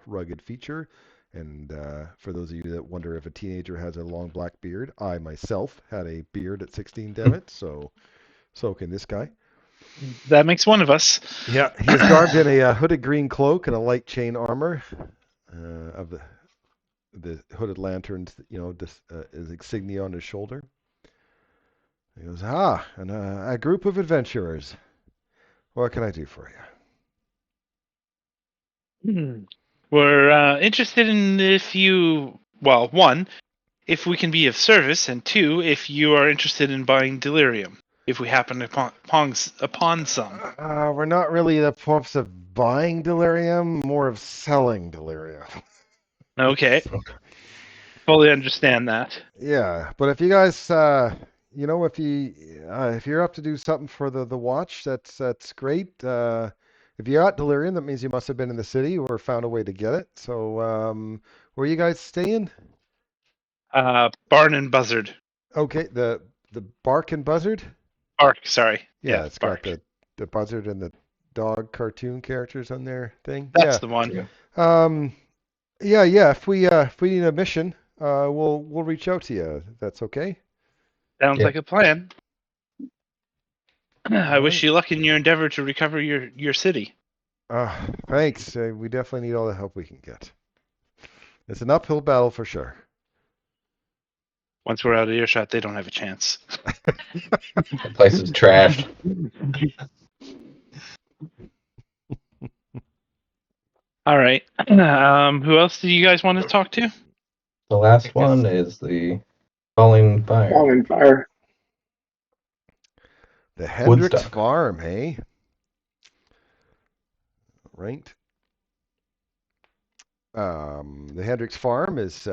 rugged feature. And for those of you that wonder if a teenager has a long black beard, I myself had a beard at 16, damn it. So can this guy. That makes one of us. Yeah, he is garbed in a hooded green cloak and a light chain armor of the hooded lanterns, his insignia on his shoulder. He goes, and a group of adventurers. What can I do for you? We're interested in one, if we can be of service, and two, if you are interested in buying delirium, if we happen upon some. We're not really in the purpose of buying delirium, more of selling delirium. Okay. fully understand that. Yeah, but if you guys, if you're up to do something for the watch, that's great. If you're at Delirium, that means you must have been in the city or found a way to get it. So, where are you guys staying? Barn and Buzzard. Okay, the Bark and Buzzard. Bark, sorry. Yeah, Yeah, it's got Bark. the buzzard and the dog cartoon characters on their thing. That's Yeah. the one. Yeah. Yeah. If we need a mission, we'll reach out to you. That's okay. Sounds Yeah. like a plan. I All wish right. you luck in your endeavor to recover your city. Thanks. We definitely need all the help we can get. It's an uphill battle for sure. Once we're out of earshot, they don't have a chance. The place is trashed. All right. Who else do you guys want to talk to? The last one is the falling fire. Falling fire. The Hendricks Woodstock. Farm, hey? Right. The Hendricks Farm is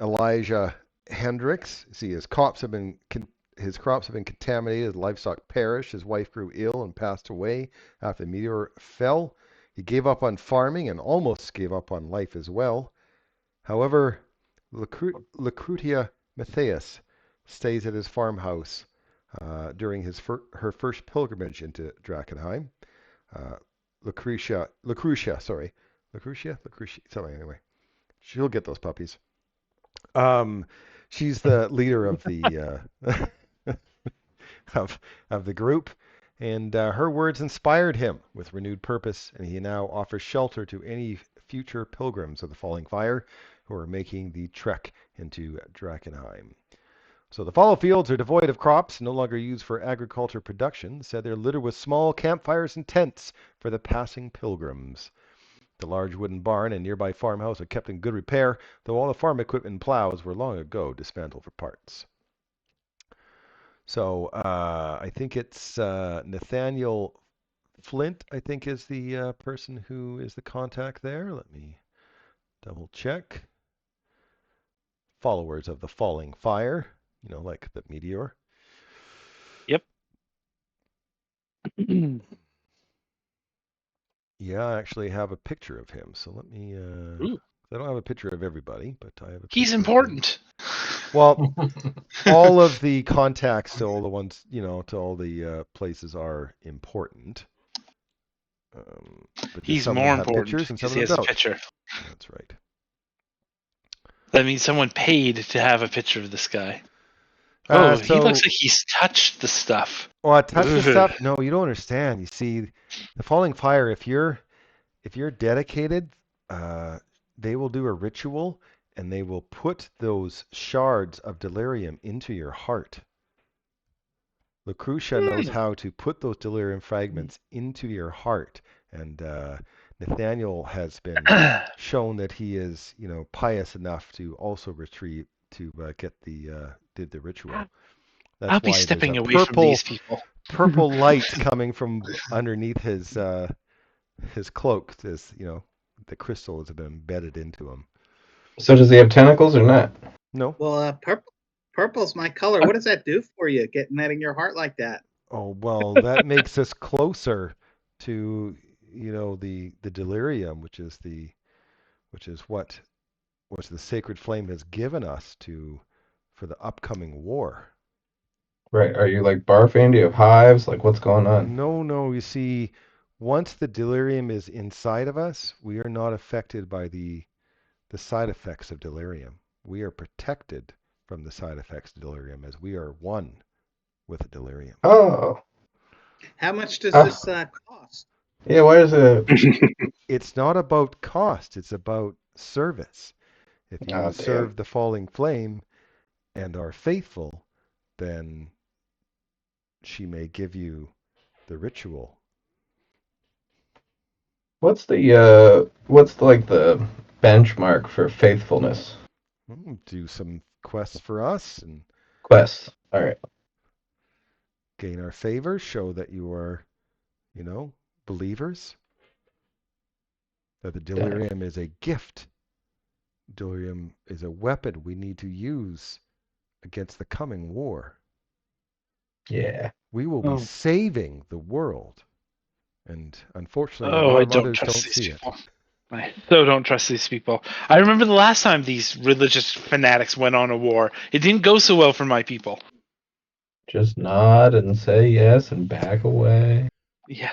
Elijah Hendricks. See, his crops have been contaminated. His livestock perished. His wife grew ill and passed away after the meteor fell. He gave up on farming and almost gave up on life as well. However, Lucrutia Matthias stays at his farmhouse during her first pilgrimage into Drakkenheim. Lucretia, sorry. Lucretia, something anyway. She'll get those puppies. She's the leader of the of the group, and her words inspired him with renewed purpose, and he now offers shelter to any future pilgrims of the Falling Fire who are making the trek into Drakkenheim. So the fallow fields are devoid of crops, no longer used for agriculture production. Said they're littered with small campfires and tents for the passing pilgrims. The large wooden barn and nearby farmhouse are kept in good repair, though all the farm equipment and plows were long ago dismantled for parts. So I think it's Nathaniel Flint, I think, is the person who is the contact there. Let me double check. Followers of the Falling Fire, like the meteor. Yep. Yeah, I actually have a picture of him. So let me. I don't have a picture of everybody, but I have a. He's picture of him. important. Well, all of the contacts to all the ones, to all the places are important. But He's some of more them have important pictures and some because of he them has a don't. picture. That's right. That means someone paid to have a picture of this guy. He looks like he's touched the stuff. Oh, touch the stuff? No, you don't understand. You see, the Falling Fire, if you're dedicated, they will do a ritual and they will put those shards of delirium into your heart. Lucretia knows how to put those delirium fragments into your heart, and Nathaniel has been shown that he is, pious enough to also did the ritual. That's I'll be why stepping there's a away from these people. purple light coming from underneath his cloak. The crystal has been embedded into him. So does he have tentacles or not? No. Well, purple's my color. What does that do for you, getting that in your heart like that? Oh, well, that makes us closer to, the delirium, which is what the sacred flame has given us for the upcoming war. Right. Are you like barfing? Do you have hives? Like what's going on? No. You see, once the delirium is inside of us, we are not affected by the side effects of delirium. We are protected from the side effects of delirium as we are one with the delirium. Oh. How much does this cost? Yeah, why is it? It's not about cost, it's about service. If you serve the falling flame and are faithful, then she may give you the ritual. What's the benchmark for faithfulness? Do some quests for us and Quests. All right. gain our favor, show that you are, believers. That the delirium is a gift delirium is a weapon we need to use against the coming war. Yeah. We will be saving the world. And unfortunately, a Oh, lot I of don't others trust don't these see it. people. I so don't trust these people. I remember the last time these religious fanatics went on a war. It didn't go so well for my people. Just nod and say yes and back away. Yeah.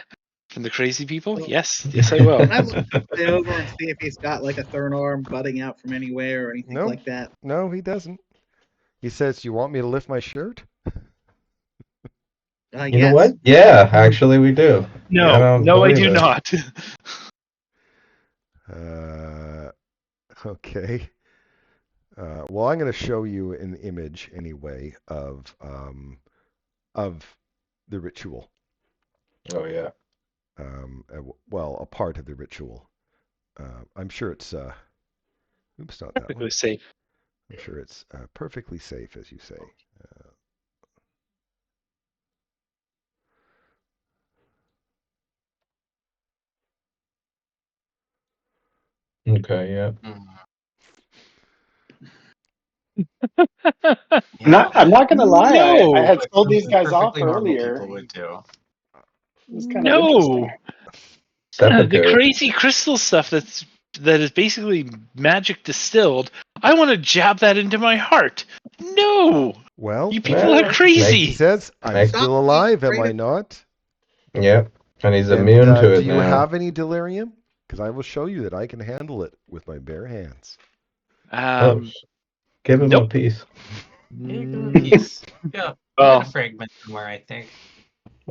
From the crazy people? Well, Yes. Yes, I will. I look over and see if he's got like a third arm butting out from anywhere or anything No, like that. no, he doesn't. He says, "You want me to lift my shirt?" You know Yes. what? Yeah, actually we do. No. I don't No, I believe do it. not. Okay. Well, I'm going to show you an image anyway of the ritual. Oh yeah. Well, a part of the ritual. I'm sure it's oops, not that It one. was safe. I'm sure it's perfectly safe, as you say. Okay, yeah. I'm not gonna lie. I No. had sold these Something guys off perfectly normal earlier. people would do. It was kind of interesting. No. The Seppuku. crazy crystal stuff that is basically magic distilled. I want to jab that into my heart. No. Well, You people are Well, he crazy. says, "I'm Make- still alive, am I not?" Yep. And he's And immune to do it you now. have any delirium? Because I will show you that I can handle it with my bare hands. Give him a Nope. piece. Yeah, give him a piece. Yeah, Well, got a fragment somewhere, I think.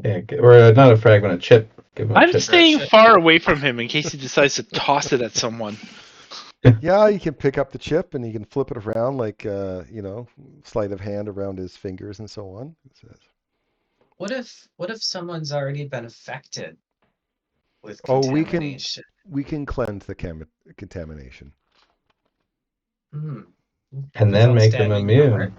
Yeah, or not a fragment, a chip. Give him a I'm chip. staying shit. far away from him in case he decides to toss it at someone. Yeah, you can pick up the chip and you can flip it around like, sleight of hand around his fingers and so on. What if someone's already been affected with Oh, contamination? we can cleanse the contamination. Hmm. And then Without make them stabbing their heart? immune.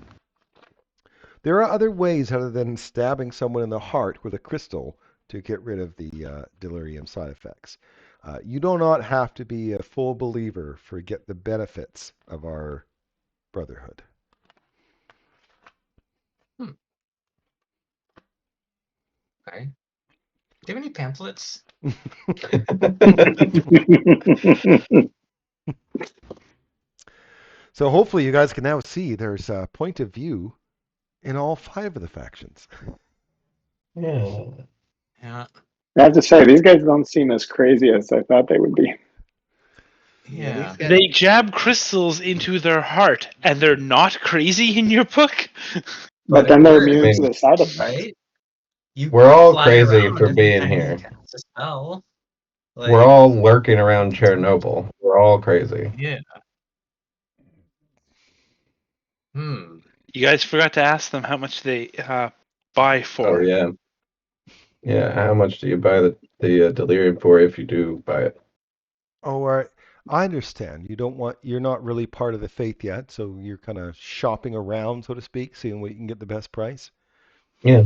There are other ways other than stabbing someone in the heart with a crystal to get rid of the delirium side effects. You do not have to be a full believer for get the benefits of our brotherhood. Okay. Do you have any pamphlets? So hopefully you guys can now see there's a point of view in all 5 of the factions. Yeah. Yeah. I have to say, these guys don't seem as crazy as I thought they would be. Yeah. these guys- They jab crystals into their heart, and they're not crazy in your book? But it then they're works, immune to mean, the side effects. right? You We're all fly crazy around for every being time you here. cast a spell. We're all lurking around Chernobyl. We're all crazy. Yeah. Hmm. You guys forgot to ask them how much they buy for. Oh yeah. Yeah. How much do you buy the delirium for if you do buy it? Oh, all right. I understand. You're not really part of the faith yet, so you're kind of shopping around, so to speak, seeing what you can get the best price. Yeah.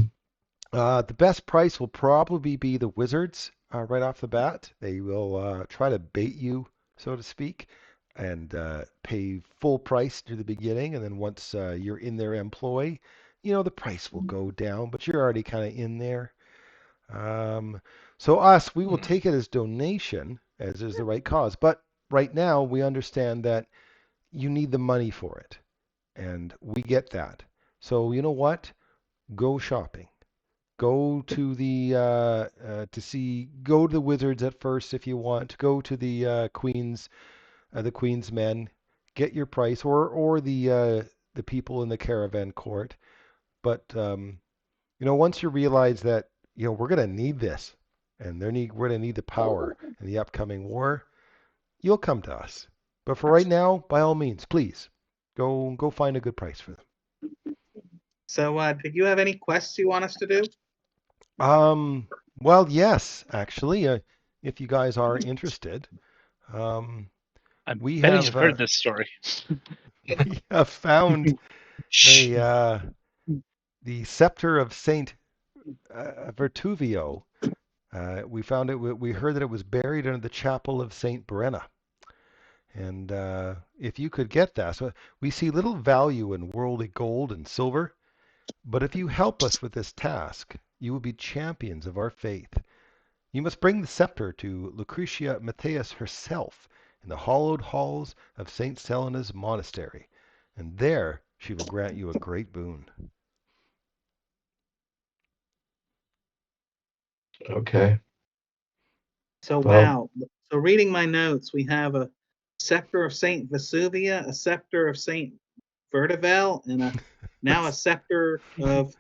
The best price will probably be the wizards right off the bat. They will try to bait you, so to speak, and pay full price near the beginning, and then once you're in their employ, the price will go down, but you're already kind of in there. So we will take it as donation, as is the right cause. But right now, we understand that you need the money for it, and we get that. So you know what? Go shopping. Go to go to the wizards at first if you want. Go to the queen's men. Get your price, or the people in the caravan court. But once you realize that we're going to need this, and we're going to need the power in the upcoming war, you'll come to us. But for right now, by all means, please go find a good price for them. So, did you have any quests you want us to do? Well, yes, actually, if you guys are interested, I'm we betting have you've heard this story. we have found the scepter of Saint Vertuvio. We found it. We heard that it was buried under the chapel of Saint Brenna, And if you could get that, so we see little value in worldly gold and silver, but if you help us with this task, you will be champions of our faith. You must bring the scepter to Lucretia Matthäus herself in the hallowed halls of St. Selena's monastery, and there she will grant you a great boon. Okay. So Well- wow. So reading my notes, we have a scepter of Saint Vesuvia, a scepter of Saint Vertivel, and now a scepter of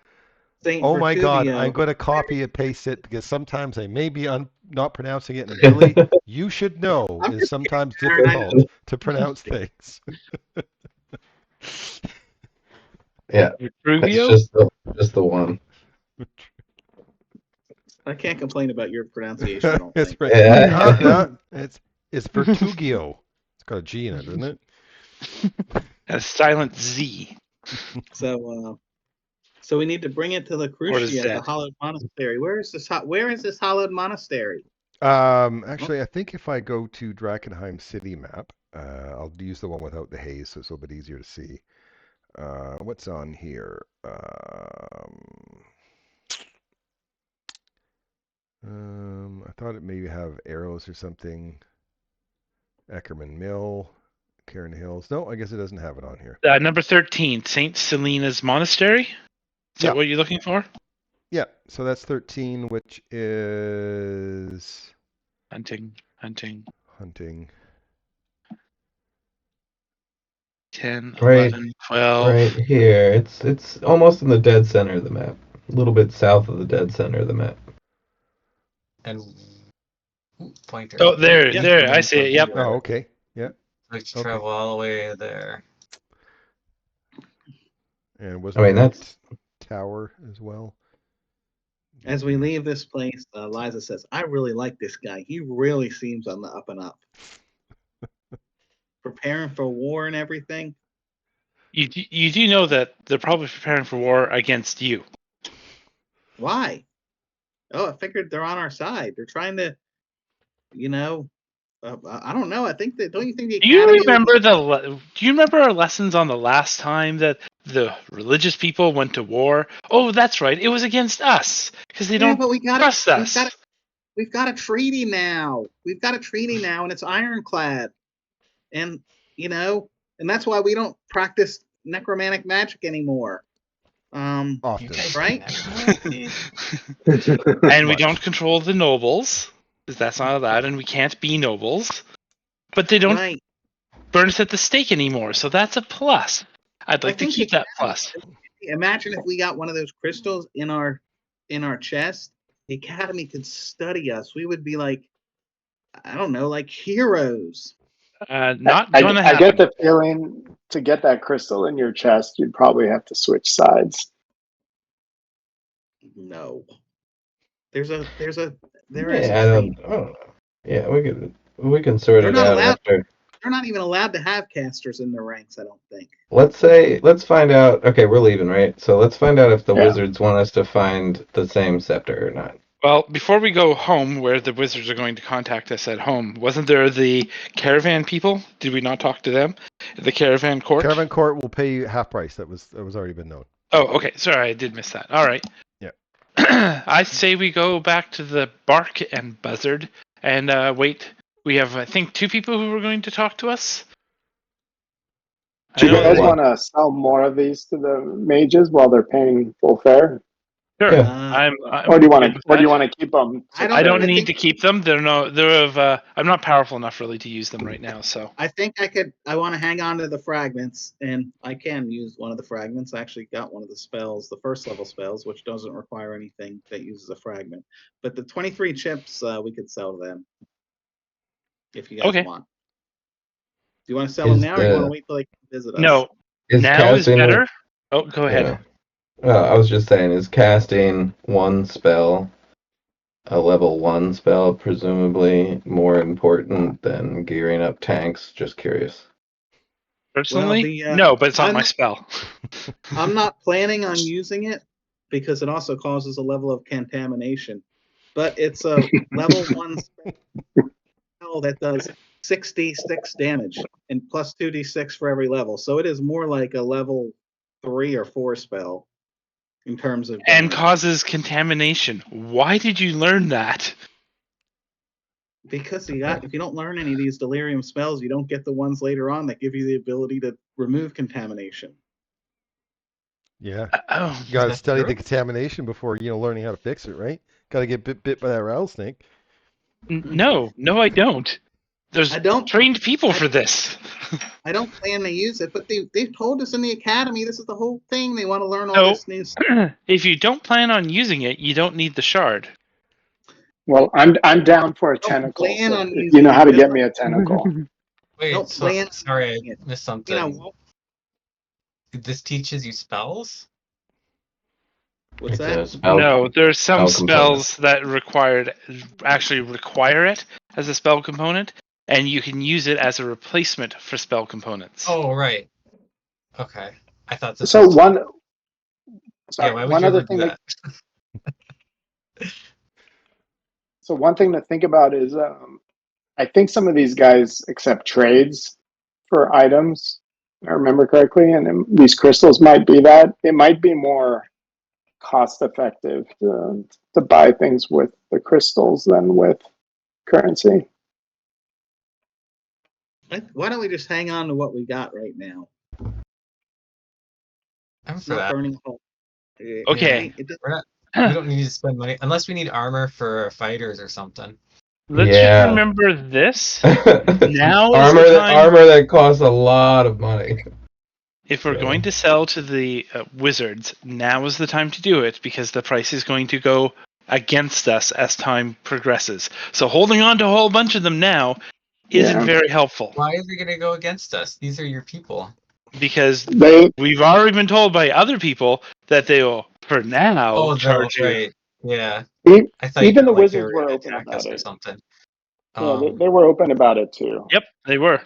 Saint Oh my God, Vertuvio. I'm going to copy and paste it because sometimes I may be not pronouncing it. And Billy, you should know I'm it's just sometimes kidding, Aaron, I difficult to pronounce things. Yeah, it's Rubio? just the one. I can't complain about your pronunciation, I don't It's think. right. Yeah. It's Vertugio. It's got a G in it, doesn't it? A silent Z. So so we need to bring it to Lucretia at the Z. hallowed monastery. Where is this hallowed monastery? Actually, I think if I go to Drakkenheim city map, I'll use the one without the haze, so it's a little bit easier to see. What's on here? I thought it maybe have arrows or something. Eckerman Mill, Cairn Hills. No, I guess it doesn't have it on here. Number 13, St. Selena's Monastery. Is Yeah. that what you're looking for? Yeah, so that's 13, which is Hunting. hunting. 10, Right. 11, 12. Right here. It's almost in the dead center of the map. A little bit south of the dead center of the map. And pointer. Oh, there, Yeah. there. I see it. Yep. Oh, okay. Yeah. Like to Okay. travel all the way there. And was I mean, there that's tower as well? As we leave this place, Liza says, I really like this guy. He really seems on the up and up. Preparing for war and everything. You do know that they're probably preparing for war against you. Why? Oh, I figured they're on our side. They're trying to, I don't know. I think that, don't you think the Do you Academy would remember be- Do you remember our lessons on the last time that the religious people went to war? Oh, that's right. It was against us because they Yeah, don't but we got trust us. We've got a treaty now. We've got a treaty now, and it's ironclad. And and that's why we don't practice necromantic magic anymore. Often. Right? And we Much. don't control the nobles because that's not allowed, and we can't be nobles. But they don't Right. burn us at the stake anymore, so that's a plus. I'd like to think keep that plus. Imagine if we got one of those crystals in our chest. The Academy could study us. We would be like, I don't know, like heroes. Not I gonna I happen. get the feeling to get that crystal in your chest, you'd probably have to switch sides. No. There is a yeah, I treaty. don't know. Yeah, we can sort They're it not out allowed- after. They're not even allowed to have casters in their ranks, I don't think. Let's find out. Okay, we're leaving, right? So let's find out if the Yeah. wizards want us to find the same scepter or not. Well, before we go home, where the wizards are going to contact us at home, wasn't there the caravan people? Did we not talk to them? The caravan court? Caravan Court will pay you half price. That was already been known. Oh, okay. Sorry, I did miss that. All right. Yeah. I say we go back to the Bark and Buzzard and wait. We have, I think, 2 people who are going to talk to us. Do you I know guys what? want to sell more of these to the mages while they're paying full fare, Sure. Yeah. I'm or do you want good to? with Or do you that. want to keep them? I don't I need think- to keep them. I'm not powerful enough really to use them right now. So I think I want to hang on to the fragments, and I can use one of the fragments. I actually got one of the spells, the first level spells, which doesn't require anything that uses a fragment. But the 23 chips, we could sell them if you guys Okay. want. Do you want to sell them Is now, or you want to the- wait till they visit us? no, Is now is casting- better. Oh, go ahead. Yeah. Well, I was just saying, is casting one spell, a level 1 spell, presumably more important than gearing up tanks? Just curious. Personally, Well, no, but it's not I'm- my spell. I'm not planning on using it because it also causes a level of contamination. But it's a level 1 spell that does 6d6 damage and plus 2d6 for every level. So it is more like a level 3 or 4 spell in terms of And damage. causes contamination. Why did you learn that? Because if you don't learn any of these delirium spells, you don't get the ones later on that give you the ability to remove contamination. Yeah. Oh, You got to that study true? the contamination before, learning how to fix it, right? Got to get bit by that rattlesnake. no, I don't. There's I don't- trained people for this. I don't plan to use it, but they've told us in the academy this is the whole thing. They want to learn all So, this new stuff. if you don't plan on using it, you don't need the shard. Well, I'm down for a Don't tentacle. plan So on if you using know how to it, get just me a tentacle. Wait, don't so plan on sorry, I using it. missed You something. know This teaches you spells? what's It's that? a spell. No, there's some spell component. spells that actually require it as a spell component, and you can use it as a replacement for spell components. Oh, right. Okay. I thought this So was. one, Yeah, sorry, why would one you other ever do thing that? so one thing to think about is, I think some of these guys accept trades for items. If I remember correctly, and these crystals might be that. It might be more cost effective to buy things with the crystals than with currency. Why don't we just hang on to what we got right now? I'm for Not that. burning a hole. Okay. We don't need to spend money unless we need armor for fighters or something. Let's Yeah. just remember this. Now is armor the time. armor that costs a lot of money. If we're Yeah. going to sell to the wizards, now is the time to do it because the price is going to go against us as time progresses. So holding on to a whole bunch of them now isn't Yeah. very helpful Why is it going to go against us? These are your people. because They we've already been told by other people that they will, for now, Oh, charge you. right. Yeah. e- I thought you even meant the like they wizards were were going to open attack about us or it. something. Yeah, they were open about it too. Yep, they were.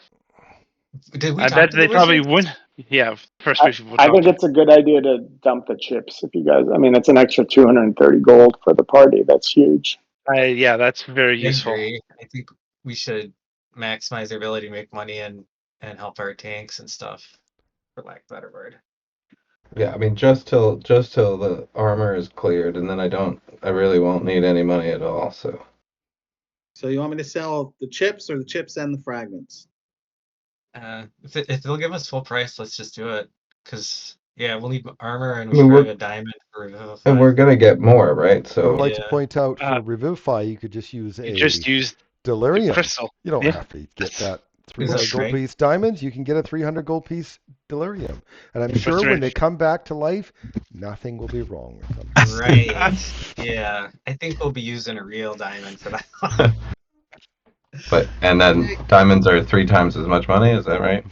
Did we I talk bet to they the probably wizards? wouldn't. Yeah, first I, people would I talk think to. it's a good idea to dump the chips if you guys. I mean, it's an extra 230 gold for the party. That's huge. Yeah, that's very I useful. agree. I think we should maximize their ability to make money and help our tanks and stuff, for lack of a better word. Yeah, I mean just till the armor is cleared, and then I really won't need any money at all. So So you want me to sell the chips or the chips and the fragments? If they'll give us full price, let's just do it. Because yeah, we'll need armor and I we mean, should we're- have a diamond for Revivify. and we're gonna get more, right? I So would like to Yeah. point out for Uh, Revivify, you could just use You a just use the delirium. crystal. You don't Yeah. have to get that Is that 300 gold right? piece diamonds. You can get a 300 gold piece delirium. And I'm That's sure when right. they come back to life, nothing will be wrong with them. Right. Yeah. I think we'll be using a real diamond for that one. and then diamonds are 3 times as much money. Is that right?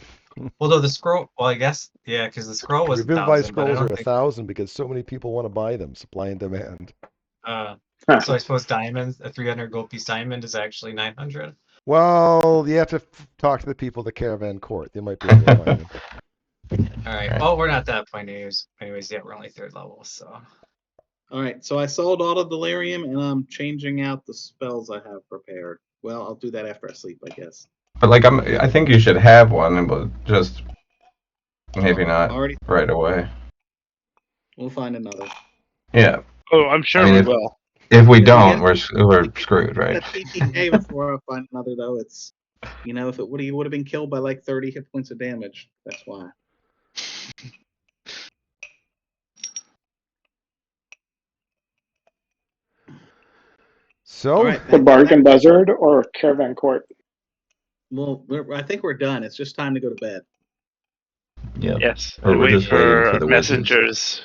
Although the scroll, well, I guess, yeah, because the scroll was Revivify 1,000, but I scrolls are don't think. 1,000 because so many people want to buy them. Supply and demand. So I suppose diamonds, a 300 gold piece diamond is actually 900. Well, you have to talk to the people at the caravan court. They might be able to find them. All right. Right. Well, we're not that point anyways. Yeah, we're only 3rd level, so. All right, so I sold all the delirium and I'm changing out the spells I have prepared. Well, I'll do that after I sleep, I guess. But like I think you should have one, but just maybe not Already, right away. we'll find another. Yeah. Oh, I'm sure I mean, we if- will. If we If we don't, get- we're screwed, right? That PPK before I find another though. It's if it would have been killed by like 30 hit points of damage. That's why. So, All right, The bargain buzzard or caravan court. well, I think we're done. It's just time to go to bed. Yeah. Yes. Or And we're wait just waiting for for the wizards. messengers.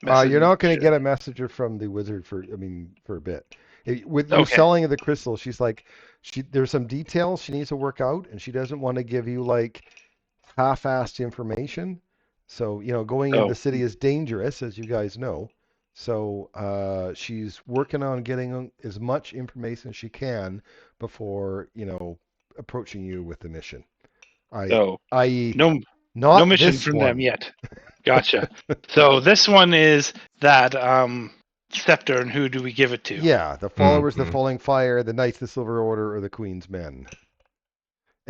you're not going to Messenger. get a messenger from the wizard for a bit. With you Okay. selling the crystal, she's like, there's some details she needs to work out, and she doesn't want to give you like half-assed information. So, going into Oh. the city is dangerous, as you guys know. So she's working on getting as much information as she can before, approaching you with the mission. I.e., No, not no mission this from one. them yet. Gotcha. So this one is that scepter, and who do we give it to? Yeah, the followers of Mhm. the Falling Fire, the Knights of the Silver Order, or the Queen's Men.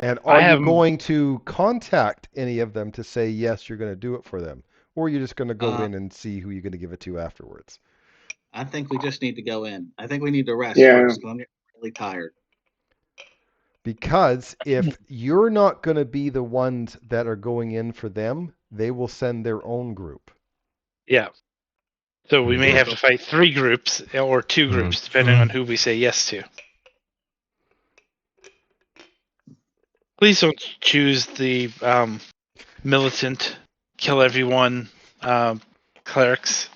And I are you have- going to contact any of them to say, yes, you're going to do it for them? Or are you just going to go in and see who you're going to give it to afterwards? I think we just need to go in. I think we need to rest Yeah. first, 'cause I'm getting really tired. Because if you're not going to be the ones that are going in for them, they will send their own group. Yeah. So we may Mhm. have to fight 3 groups or 2 groups, depending on who we say yes to. Please don't choose the militant, kill everyone clerics,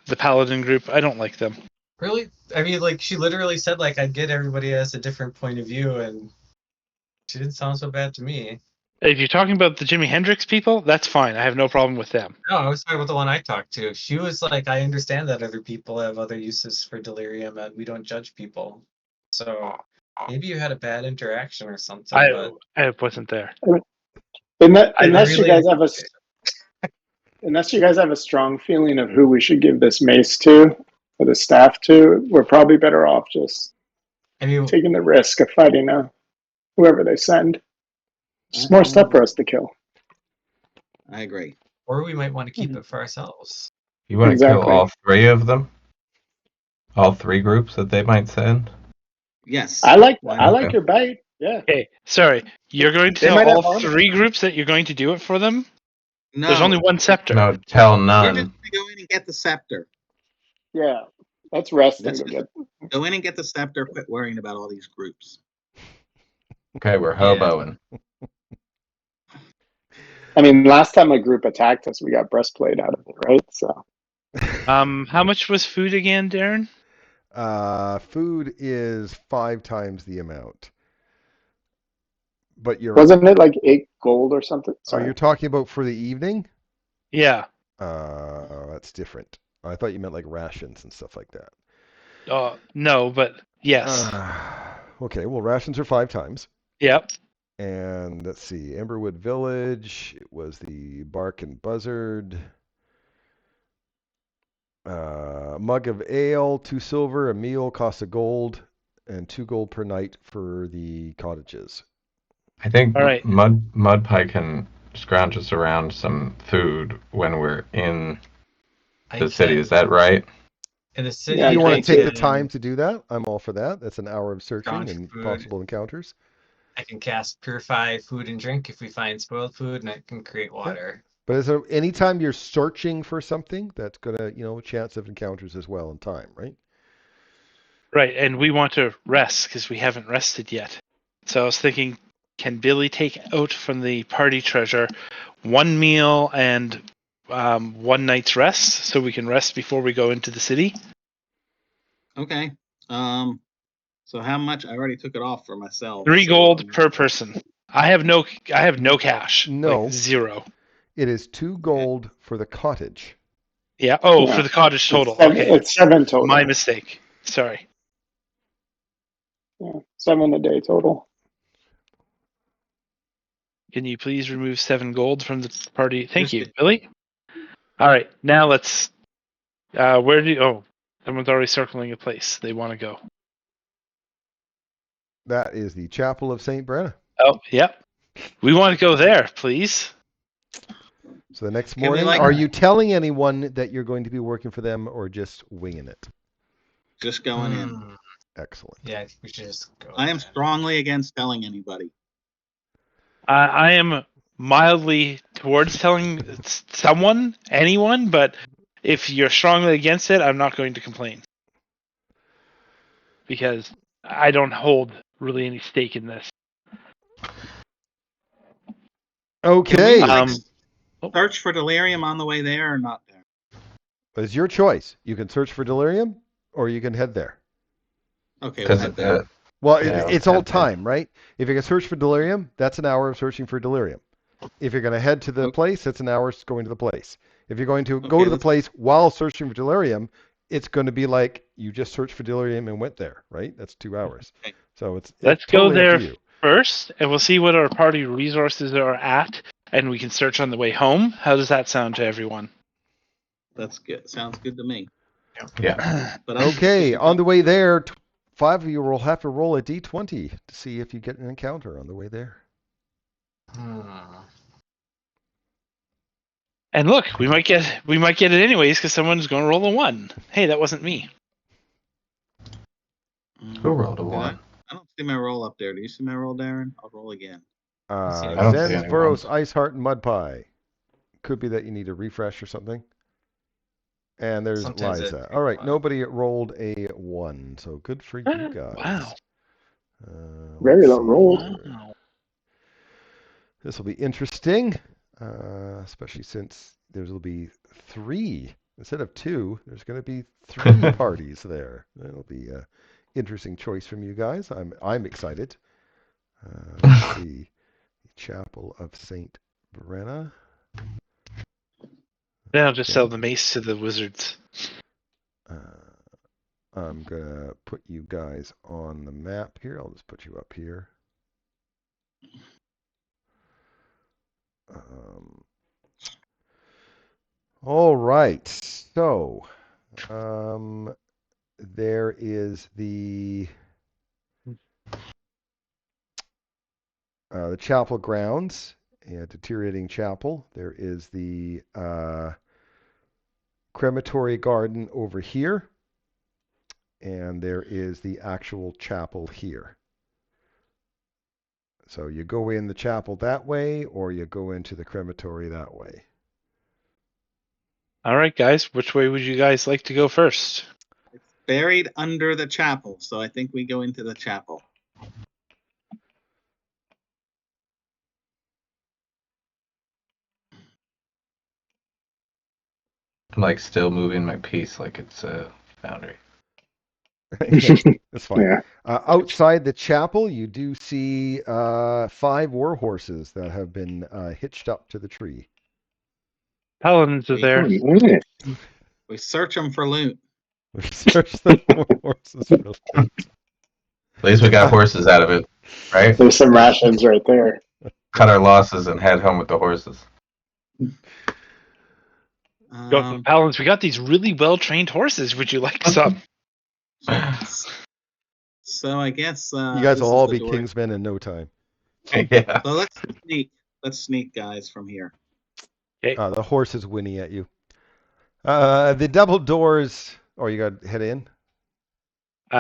the paladin group. I don't like them. Really? I mean, like, she literally said, like, I'd get everybody as a different point of view, and she didn't sound so bad to me. If you're talking about the Jimi Hendrix people, that's fine. I have no problem with them. No, I was talking about the one I talked to. She was like, I understand that other people have other uses for delirium, and we don't judge people. So maybe you had a bad interaction or something, but I wasn't there. Unless you really guys have unless you guys have a strong feeling of who we should give this mace to, or the staff to, we're probably better off just I mean, taking the risk of fighting whoever they send. Just more stuff for us to kill. I agree. or we might want to keep it for ourselves. You want to kill Exactly. all 3 of them? All 3 groups that they might send? Yes. I like Why not? your bite. Yeah. Okay, sorry. You're going to They tell might have all armor. 3 groups that you're going to do it for them? No. There's only one scepter. No, tell We're just none. going to go in and get the scepter. Yeah. Let's rest Let's and go just get. go in and get the scepter. Quit worrying about all these groups. Okay, we're Yeah. hoboing. I mean, last time a group attacked us, we got breastplate out of it, right? So How much was food again, Darren? Food is 5 times the amount. But you're wasn't it like 8 gold or something? Are Sorry. you talking about for the evening? Yeah. That's different. I thought you meant like rations and stuff like that. No, but yes. Okay, well, rations are 5 times. Yep. And let's see, Emberwood Village, it was the Bark and Buzzard. Mug of ale, 2 silver, a meal costs a gold, and 2 gold per night for the cottages. I think All right. Mudpie can scrounge us around some food when we're in the city. Is that right? In the city? Yeah, If you want I to take the can- time to do that, I'm all for that. That's an hour of searching Scrounge and food. possible encounters. I can cast Purify Food and Drink if we find spoiled food, and I can create water. But is there anytime you're searching for something, that's gonna, chance of encounters as well in time, right? Right, and we want to rest because we haven't rested yet. So I was thinking, can Billy take out from the party treasure 1 meal and 1 night's rest, so we can rest before we go into the city? Okay. So how much? I already took it off for myself. 3 so, gold per person. I have no cash. No. Like 0. It is 2 gold for the cottage. Yeah. Oh, Yeah. for the cottage total. It's 7, Okay. it's 7 total. My mistake. Sorry. Yeah, 7 a day total. Can you please remove 7 gold from the party? Thank Just you, did. Billy. All right, now let's. Where do you? Oh, someone's already circling a place they want to go. That is the Chapel of St. Brenna. Oh, yep. We want to go there, please. So the next Can we, morning, like- are you telling anyone that you're going to be working for them or just winging it? Just going in. Hmm. Excellent. Yeah, I think we should just go. I am with that. strongly against telling anybody. I am mildly towards telling anyone, but if you're strongly against it, I'm not going to complain. Because I don't hold really any stake in this. Okay. Can we, search for delirium on the way there or not there? It's your choice. You can search for delirium or you can head there. Okay, we'll Because head there. Well, Yeah, it's all head there. time, right? If you can search for delirium, that's an hour of searching for delirium. If you're going to head to the Okay. place, that's an hour going to the place. If you're going to go Okay, to the let's- place while searching for delirium, it's going to be like you just searched for delirium and went there, right? That's 2 hours. Okay. So it's Let's totally go up there to you. first, and we'll see what our party resources are at, and we can search on the way home. How does that sound to everyone? That's good. Sounds good to me. Yeah. But I'm Okay, just- on the way there, 5 of you will have to roll a d20 to see if you get an encounter on the way there. And look, we might get it anyways because someone's going to roll a 1. Hey, that wasn't me. Who rolled a Did 1? I don't see my roll up there. Do you see my roll, Darren? I'll roll again. I don't see Zen's, any Burrows, ones. Ice Heart, and Mud Pie. Could be that you need a refresh or something. And there's Sometimes it Liza. takes All a right, while. nobody rolled a 1, so good for you guys. Wow. Very Let's low see roll. here. Wow. This will be interesting, especially since there'll be 3 instead of 2. There's going to be 3 parties there. That'll be an interesting choice from you guys. I'm excited. Let's see, the Chapel of Saint Brenna. Then I'll just Okay. sell the mace to the wizards. I'm gonna put you guys on the map here. I'll just put you up here. All right. So, there is the chapel grounds, deteriorating chapel. There is the crematory garden over here, and there is the actual chapel here. So you go in the chapel that way, or you go into the crematory that way. All right, guys. Which way would you guys like to go first? It's buried under the chapel, so I think we go into the chapel. I'm like still moving my piece like it's a foundry. Yeah, that's fine. Yeah. Outside the chapel, you do see 5 war horses that have been hitched up to the tree. Paladins are We, there. Nice. we search them for loot. We search the war horses for loot. At least we got horses out of it, right? There's some rations right there. Cut our losses and head home with the horses. Paladins, we got these really well-trained horses. Would you like some? So I guess You guys this will is all the be door. Kingsmen in no time. Yeah. So let's sneak. Let's sneak, guys, from here. The horse is whinny at you. The double doors. Oh, you got to head in?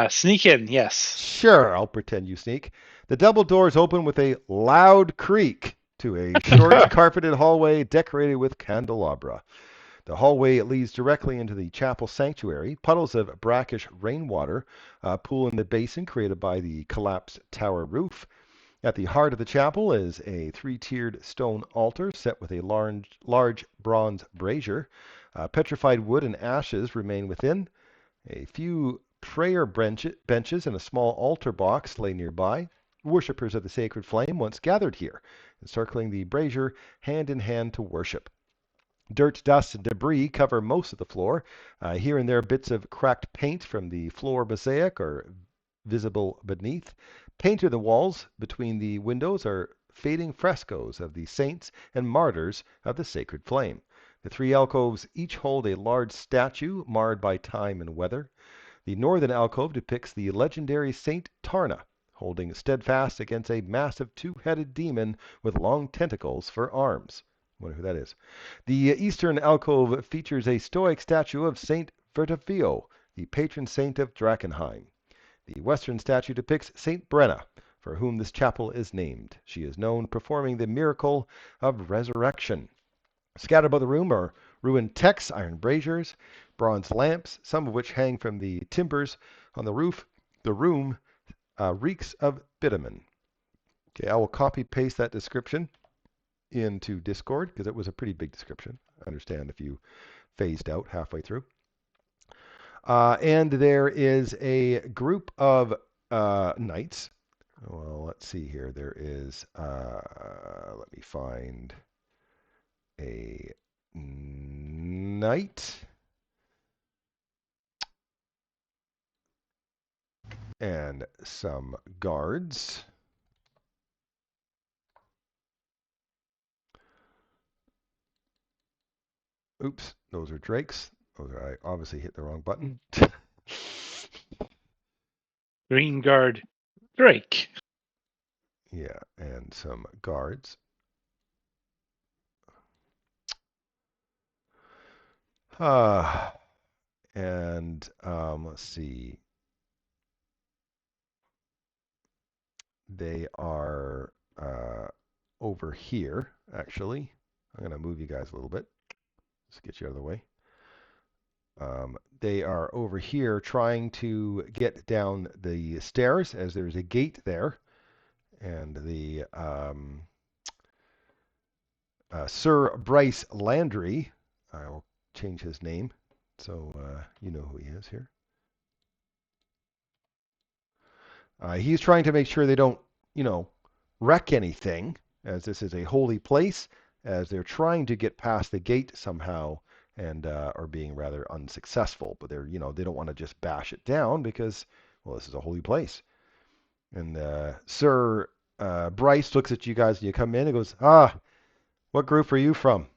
Sneak in, yes. Sure, I'll pretend you sneak. The double doors open with a loud creak to a short carpeted hallway decorated with candelabra. The hallway leads directly into the chapel sanctuary. Puddles of brackish rainwater pool in the basin created by the collapsed tower roof. At the heart of the chapel is a 3-tiered stone altar set with a large bronze brazier. Petrified wood and ashes remain within. A few prayer benches and a small altar box lay nearby. Worshippers of the sacred flame once gathered here, encircling the brazier hand in hand to worship. Dirt, dust, and debris cover most of the floor. Here and there, bits of cracked paint from the floor mosaic are visible beneath. Painted the walls between the windows are fading frescoes of the saints and martyrs of the sacred flame. The 3 alcoves each hold a large statue marred by time and weather. The northern alcove depicts the legendary Saint Tarna, holding steadfast against a massive 2-headed demon with long tentacles for arms. I wonder who that is. The eastern alcove features a stoic statue of Saint Vertofio, the patron saint of Drakkenheim. The western statue depicts Saint Brenna, for whom this chapel is named. She is known performing the miracle of resurrection. Scattered about the room are ruined texts, iron braziers, bronze lamps, some of which hang from the timbers on the roof. The room reeks of bitumen. Okay, I will copy paste that description into Discord because it was a pretty big description. I understand if you phased out halfway through. And there is a group of knights. Well, let's see here. There is, let me find a knight and some guards. Oops, those are Drakes. I obviously hit the wrong button. Green Guard Drake. Yeah, and some guards. And let's see. They are over here, actually. I'm going to move you guys a little bit. Just get you out of the way. They are over here trying to get down the stairs as there's a gate there. And the Sir Bryce Landry, I'll change his name so you know who he is here. He's trying to make sure they don't, wreck anything, as this is a holy place, as they're trying to get past the gate somehow and are being rather unsuccessful. But they're, they don't want to just bash it down because, well, this is a holy place. And Sir Bryce looks at you guys and you come in and goes, what group are you from?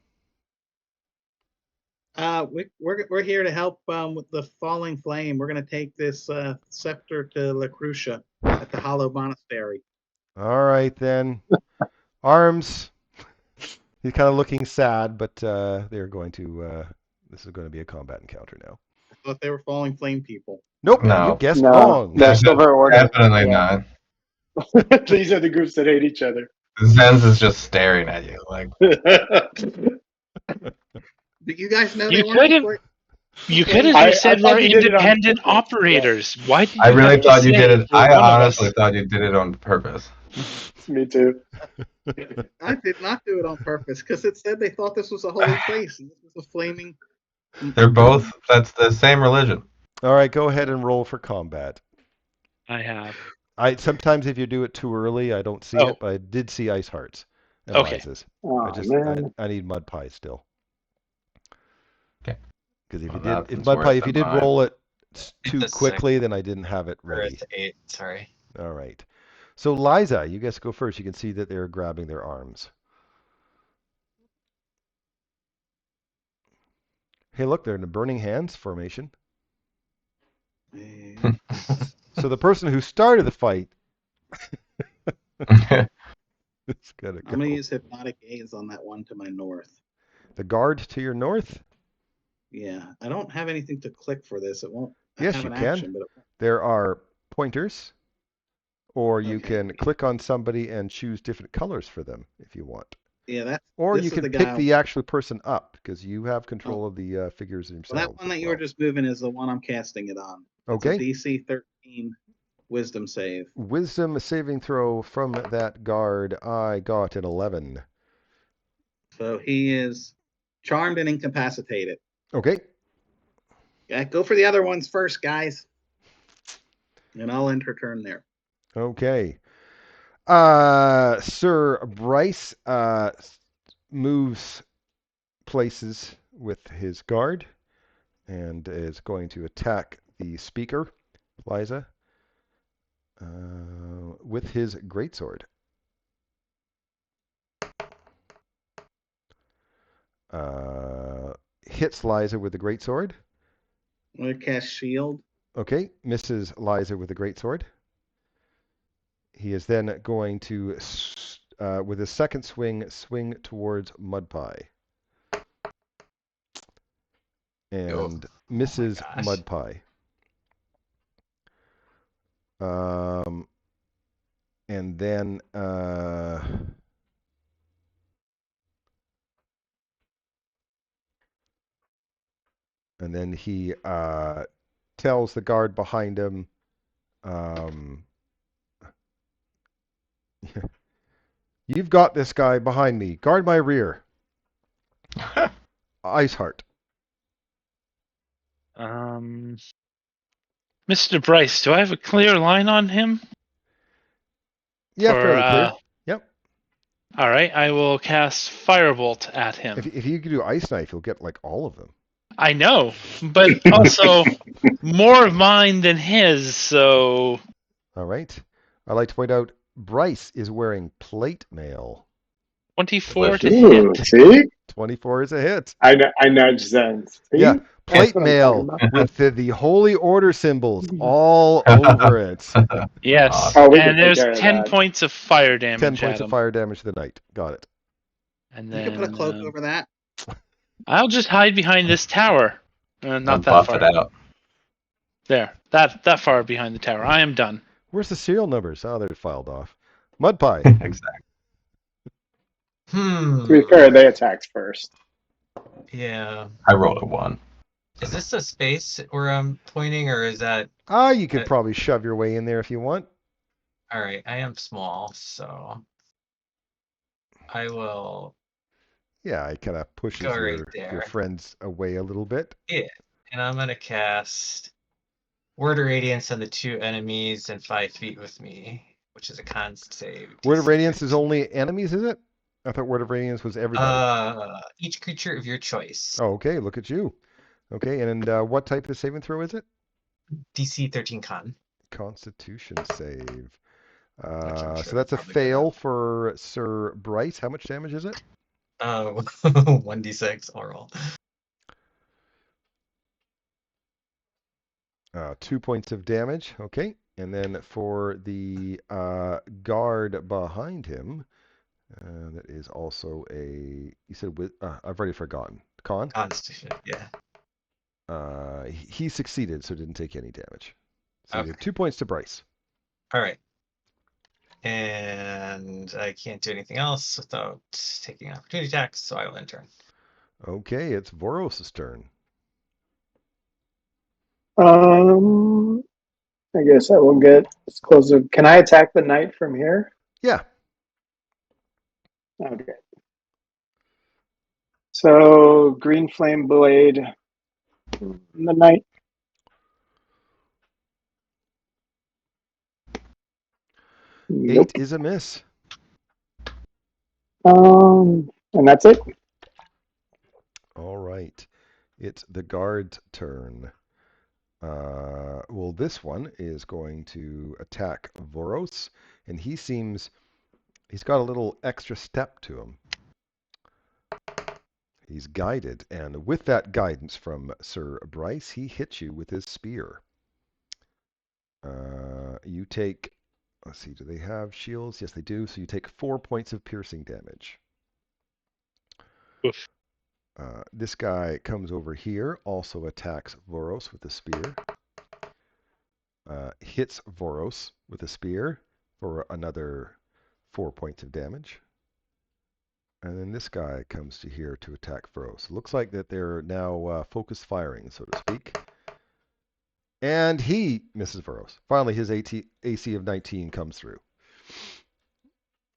We're here to help with the falling flame. We're going to take this scepter to La Crucia at the Hollow Monastery. All right, then. Arms. He's kind of looking sad, but they're going to, this is going to be a combat encounter now. I thought they were falling flame people. Nope, No. you guessed No, wrong. they're Silver Order. Definitely Yeah. not. These are the groups that hate each other. Zenz is just staring at you like. Did you guys know You they could weren't have- before? You could have I just said thought we're you did it on independent purpose. operators. Why did you I really have to thought you say did it. we're I one of honestly us? thought you did it on purpose. Me too. I did not do it on purpose because it said they thought this was a holy place and this was a flaming. They're both. That's the same religion. All right, go ahead and roll for combat. I have. Sometimes if you do it too early, I don't see it, but I did see ice hearts and Okay. Liza's. Oh, man. I need mud pie still. Okay. Because Well, if that's worse you than did mine. roll it too It's a quickly, then I didn't have it Or ready. it's 8, sorry. All right. So Liza, you guys go first. You can see that they're grabbing their arms. Hey, look, they're in a burning hands formation. So the person who started the fight is gonna I'm gonna go. use hypnotic gaze on that one to my north. The guard to your north. Yeah, I don't have anything to click for this. It won't. Yes, have you an can. action, but it won't. There are pointers, or you Okay. can click on somebody and choose different colors for them if you want. Yeah, Or this you is can the pick guy. the actual person up because you have control of the figures Well, themselves. that one that as you were well. just moving is the one I'm casting it on. It's a Okay. DC 13 Wisdom save. Wisdom saving throw from that guard. I got an 11. So he is charmed and incapacitated. Okay. Yeah, go for the other ones first, guys. And I'll end her turn there. Okay. Sir Bryce moves places with his guard and is going to attack the speaker, Liza, with his greatsword. Hits Liza with the greatsword. I'm going to cast Shield. Okay, misses Liza with the greatsword. He is then going to, with his second swing towards Mudpie. And misses gosh. Mudpie. And then he tells the guard behind him, you've got this guy behind me. Guard my rear. Ice Heart. Mr. Bryce, do I have a clear line on him? Yeah, For, fairly clear. Yep. All right, I will cast Firebolt at him. If you could do Ice Knife, you'll get like all of them. I know, but also more of mine than his, so... All right. I'd like to point out Bryce is wearing plate mail. 24 to Ooh, hit. see? 24 is a hit. I nudge Zen. See? Yeah, plate That's what I'm mail talking about. with the holy order symbols all over it. Yes, Oh, we can and take there's care of 10 that. points of fire damage 10 points at of him. fire damage to the knight. Got it. And You then, can put a cloak over that. I'll just hide behind this tower. I'll Not that buff far. it out. There. That far behind the tower. I am done. Where's the serial numbers? Oh, they're filed off. Mud pie. Exactly. To be fair, they attacked first. Yeah. I rolled a 1. Is this a space where I'm pointing, or is that... You could probably shove your way in there if you want. Alright, I am small, so... I will... Yeah, it kind of pushes Go right your there. friends away a little bit. Yeah, and I'm gonna cast Word of Radiance on the 2 enemies and 5 feet with me, which is a con save. Word of DC Radiance is 13. only enemies, is it? I thought Word of Radiance was everybody. Each creature of your choice. Oh, okay, look at you. Okay, and what type of saving throw is it? DC 13 con. Constitution save. Which I'm sure So that's a probably fail for Sir Bryce. How much damage is it? 1d6 I'll roll. 2 points of damage. Okay, and then for the guard behind him, that is also a. You said with. I've already forgotten. Con. Constitution, yeah. He succeeded, so didn't take any damage. So you Okay. did 2 points to Bryce. Alright. And I can't do anything else without taking opportunity attacks, so I will end turn. Okay, it's Voros' turn. I guess I will get as close as... Can I attack the knight from here? Yeah. Okay. So green flame blade, the knight. Nope. 8 is a miss. And that's it. All right. It's the guard's turn. Well, this one is going to attack Voros, and he's got a little extra step to him. He's guided, and with that guidance from Sir Bryce, he hits you with his spear. You take, let's see, do they have shields? Yes, they do. So you take 4 points of piercing damage. Oof. This guy comes over here, also attacks Voros with a spear. Hits Voros with a spear for another 4 points of damage. And then this guy comes to here to attack Voros. Looks like that they're now focus firing, so to speak. And he misses Voros. Finally, his AC of 19 comes through.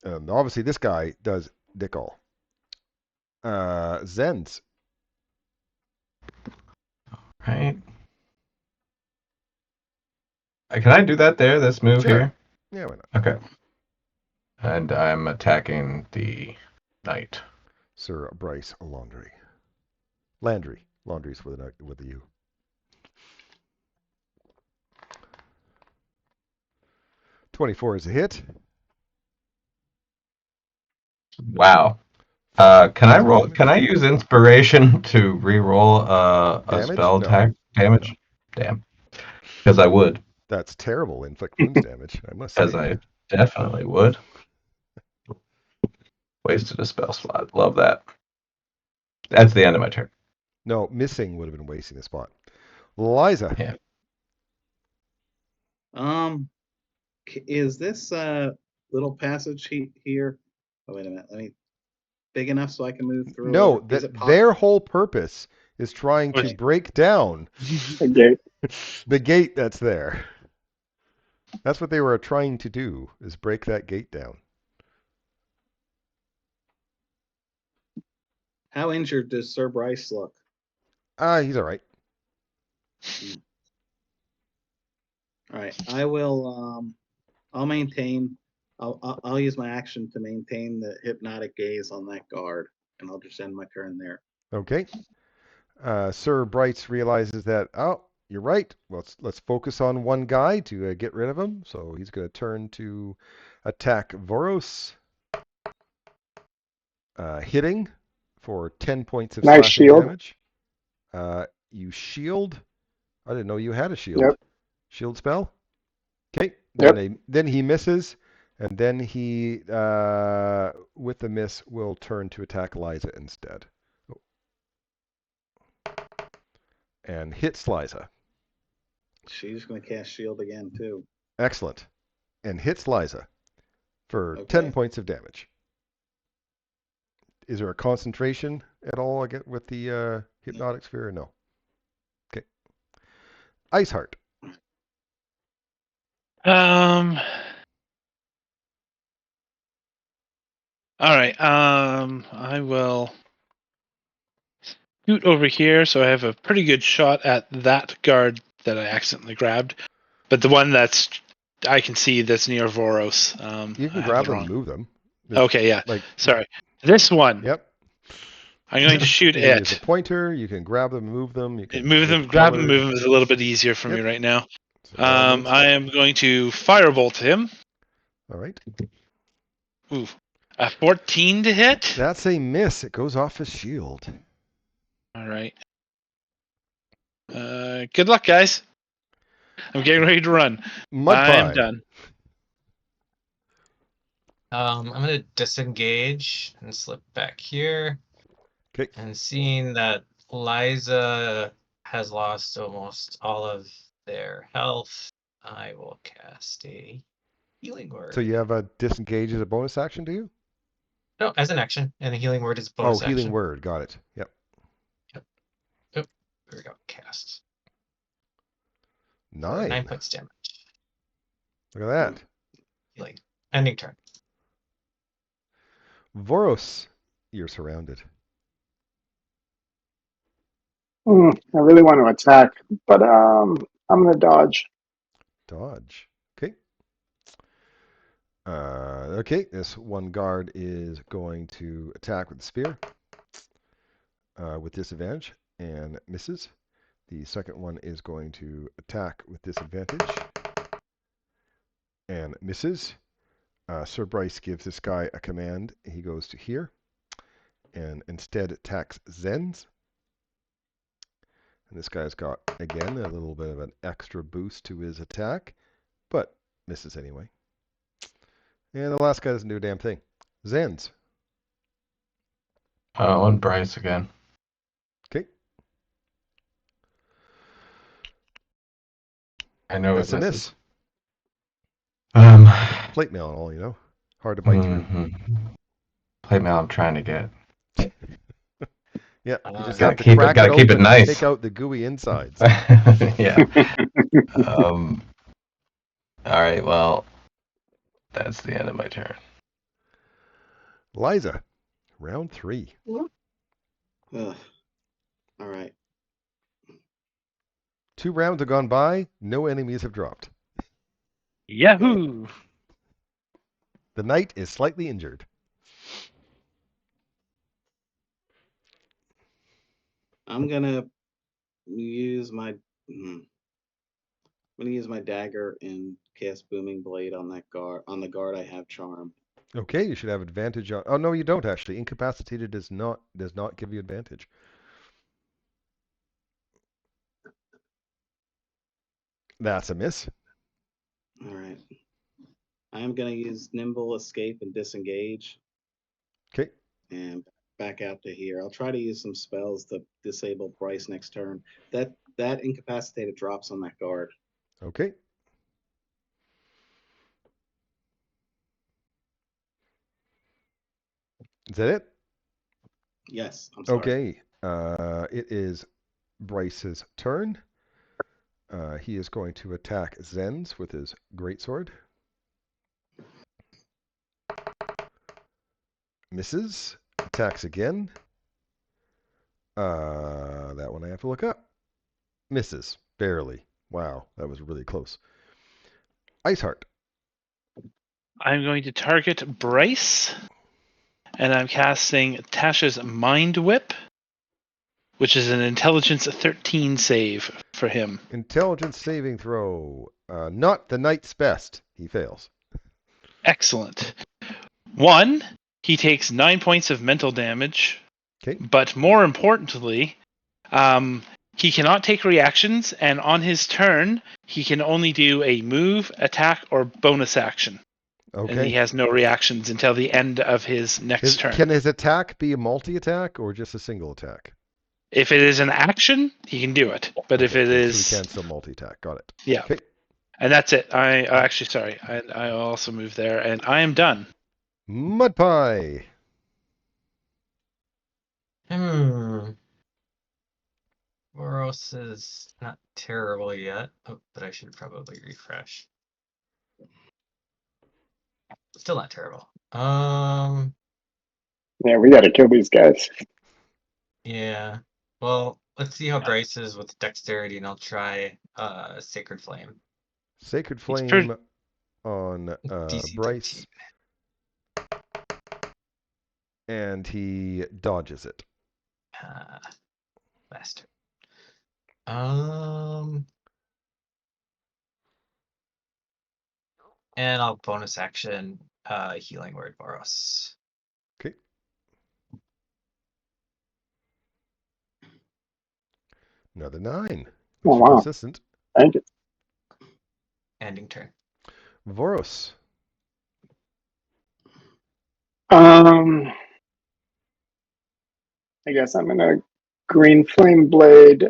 Obviously, this guy does dick all. Zen's. Right. Can I do that there, this move Sure. here? Yeah, why not? Okay. And I'm attacking the knight. Sir Bryce Landry. Landry's with a U. .24 is a hit. Wow. Can I roll? Can I use inspiration to re-roll a Damage? spell No. attack damage? Damn. Because I would. That's terrible. Inflict wounds damage, I must As say. I definitely would. Wasted a spell slot. Love that. That's the end of my turn. No, missing would have been wasting a spot. Liza. Yeah. Is this little passage here? Oh, wait a minute. Big enough so I can move through? No, Is it their whole purpose is trying to break down The gate. the gate that's there. That's what they were trying to do, is break that gate down. How injured does Sir Bryce look? He's all right. All right, I will. I'll maintain. I'll use my action to maintain the hypnotic gaze on that guard, and I'll just end my turn there. Okay. Sir Bryce realizes that, oh, you're right. Let's focus on one guy to get rid of him. So he's going to turn to attack Voros. Hitting for 10 points of Nice slashing shield. damage. You shield. I didn't know you had a shield. Yep. Shield spell. Okay. Yep. Then he misses, and then he, with the miss, will turn to attack Liza instead. and hits Liza. She's going to cast shield again too. Excellent. And hits Liza for Okay. 10 points of damage. Is there a concentration at all with the hypnotic sphere or no? Okay. Iceheart. All right. I will scoot over here, so I have a pretty good shot at that guard that I accidentally grabbed, but the one that's I can see that's near Voros. You can I have grab it them wrong. and move them. Okay, yeah. Like, Sorry. This one. yep. I'm going to shoot You can use a it. pointer. You can grab them, move them. You can Move make them, it grab them, colored. move them is a little bit easier for me Yep. right now. So by all means. I am going to firebolt him. All right. Ooh, a 14 to hit. That's a miss. It goes off his shield. All right. Good luck, guys. I'm getting ready to run. Mud I am pie. done. I'm gonna disengage and slip back here. Okay. And seeing that Liza has lost almost all of their health, I will cast a healing word. So you have a disengage as a bonus action, do you? No, as an action, and a healing word is a bonus healing action. word. Got it. Yep. There we go. Cast. 9. 9 points damage. Look at that. Healing. Ending turn. Voros, you're surrounded. I really want to attack, but I'm going to dodge. Dodge. Okay. Okay, this one guard is going to attack with the spear with disadvantage and misses. The second one is going to attack with disadvantage and misses. Sir Bryce gives this guy a command. He goes to here and instead attacks Zens. And this guy's got, again, a little bit of an extra boost to his attack, but misses anyway. And the last guy doesn't do a damn thing. Zens. On Bryce again. Okay. I know That's it a misses. miss. Plate mail and all, you know. Hard to bite through. Plate mail I'm trying to get. Yeah, you just Gotta have to keep it- crack gotta it keep it open nice. and take out the gooey insides. Yeah. All right, well, that's the end of my turn. Liza, round 3. Ugh. All right. 2 rounds have gone by. No enemies have dropped. Yahoo! The knight is slightly injured. I'm gonna use my dagger and cast booming blade on that guard. On the guard, I have charm. Okay, you should have advantage on. Oh no, you don't actually. Incapacitated does not give you advantage. That's a miss. All right. I am gonna use nimble escape and disengage. Okay. And back out to here. I'll try to use some spells to disable Bryce next turn. That incapacitated drops on that guard. Okay. Is that it? Yes. I'm sorry. Okay. It is Bryce's turn. He is going to attack Zens with his greatsword. Misses. Attacks again. That one I have to look up. Misses. Barely. Wow, that was really close. Iceheart. I'm going to target Bryce, and I'm casting Tasha's Mind Whip, which is an intelligence 13 save for him. Intelligence saving throw. Not the knight's best. He fails. Excellent. 1, he takes 9 points of mental damage. Okay. But more importantly, he cannot take reactions, and on his turn, he can only do a move, attack, or bonus action. Okay. And he has no reactions until the end of his next turn. Can his attack be a multi-attack or just a single attack? If it is an action, he can do it. But if it So is, he can still multi-attack. Got it. yeah, Okay. and that's it. I actually, sorry, I also move there, and I am done. Mud pie. Boros is not terrible yet, but I should probably refresh. Still not terrible. Yeah, we got to kill these guys. Yeah. Well, let's see how Bryce is with dexterity, and I'll try Sacred Flame. Sacred It's Flame on DC Bryce, 13. and he dodges it. Bastard. And I'll bonus action Healing Word Boros. Okay. Another 9. Oh, Which is wow. persistent. Thank you. Ending turn. Voros. I guess I'm gonna green flame blade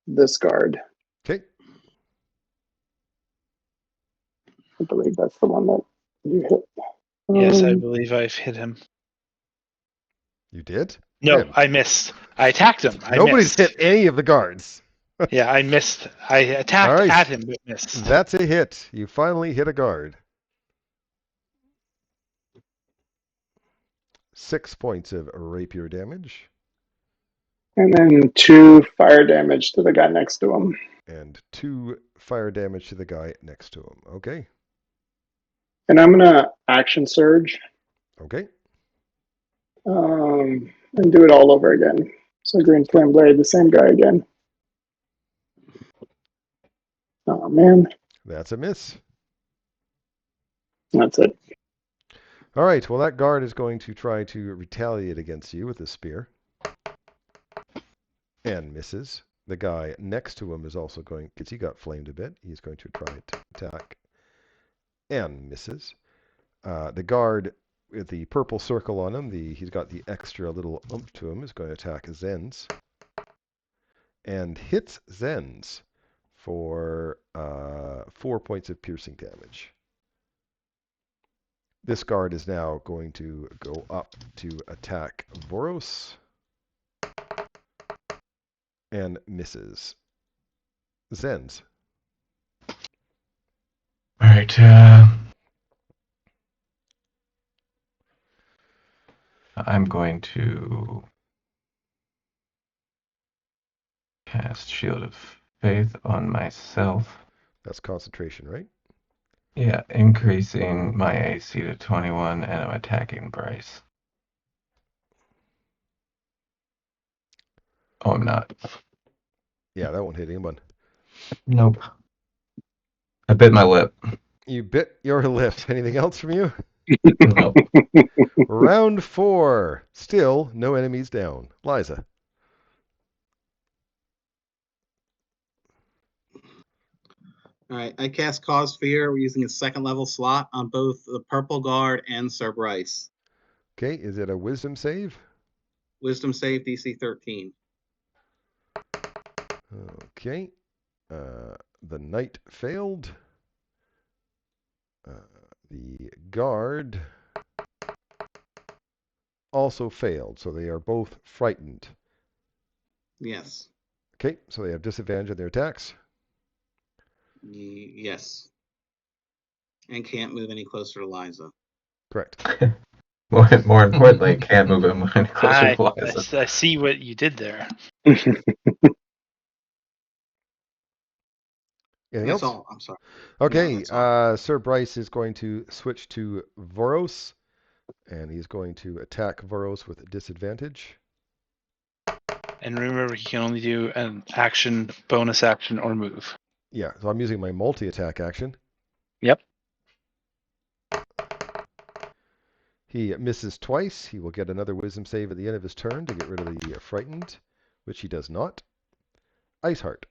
this guard. Okay. I believe that's the one that you hit. Yes, I believe I've hit him. You did? No, Man, I missed. I attacked him. I nobody's missed. hit any of the guards. Yeah, I missed. I attacked All right. at him, but missed. That's a hit. You finally hit a guard. 6 points of rapier damage. And then 2 fire damage to the guy next to him. And 2 fire damage to the guy next to him. Okay. And I'm gonna action surge Okay. and do it all over again. So green flame blade, the same guy again. Oh man, That's a miss. that's it. All right. Well, that guard is going to try to retaliate against you with a spear. And misses. The guy next to him is also going, because he got flamed a bit, he's going to try to attack. And misses. The guard with the purple circle on him, he's got the extra little oomph to him, is going to attack Zenz. And hits Zenz for 4 points of piercing damage. This guard is now going to go up to attack Voros. And misses. Zenz. All right. I'm going to cast Shield of Faith on myself. That's concentration, right? Yeah, increasing my AC to 21, and I'm attacking Bryce. Oh, I'm not. Yeah, that won't hit anyone. Nope. I bit my lip. You bit your lip. Anything else from you? Nope. Round 4. Still no enemies down. Liza. All right, I cast Cause Fear. We're using a second level slot on both the Purple Guard and Sir Bryce. Okay, is it a wisdom save? Wisdom save DC 13. Okay. The knight failed. The guard also failed, so they are both frightened. Yes. Okay, so they have disadvantage on their attacks. Yes. And can't move any closer to Liza. Correct. More importantly, can't move him any closer to Liza. I see what you did there. Anything That's else? all. I'm sorry. Okay, No, that's all. Sir Bryce is going to switch to Voros, and he's going to attack Voros with disadvantage. And remember, he can only do an action, bonus action, or move. Yeah, so I'm using my multi-attack action. Yep. He misses twice. He will get another wisdom save at the end of his turn to get rid of the frightened, which he does not. Ice Heart.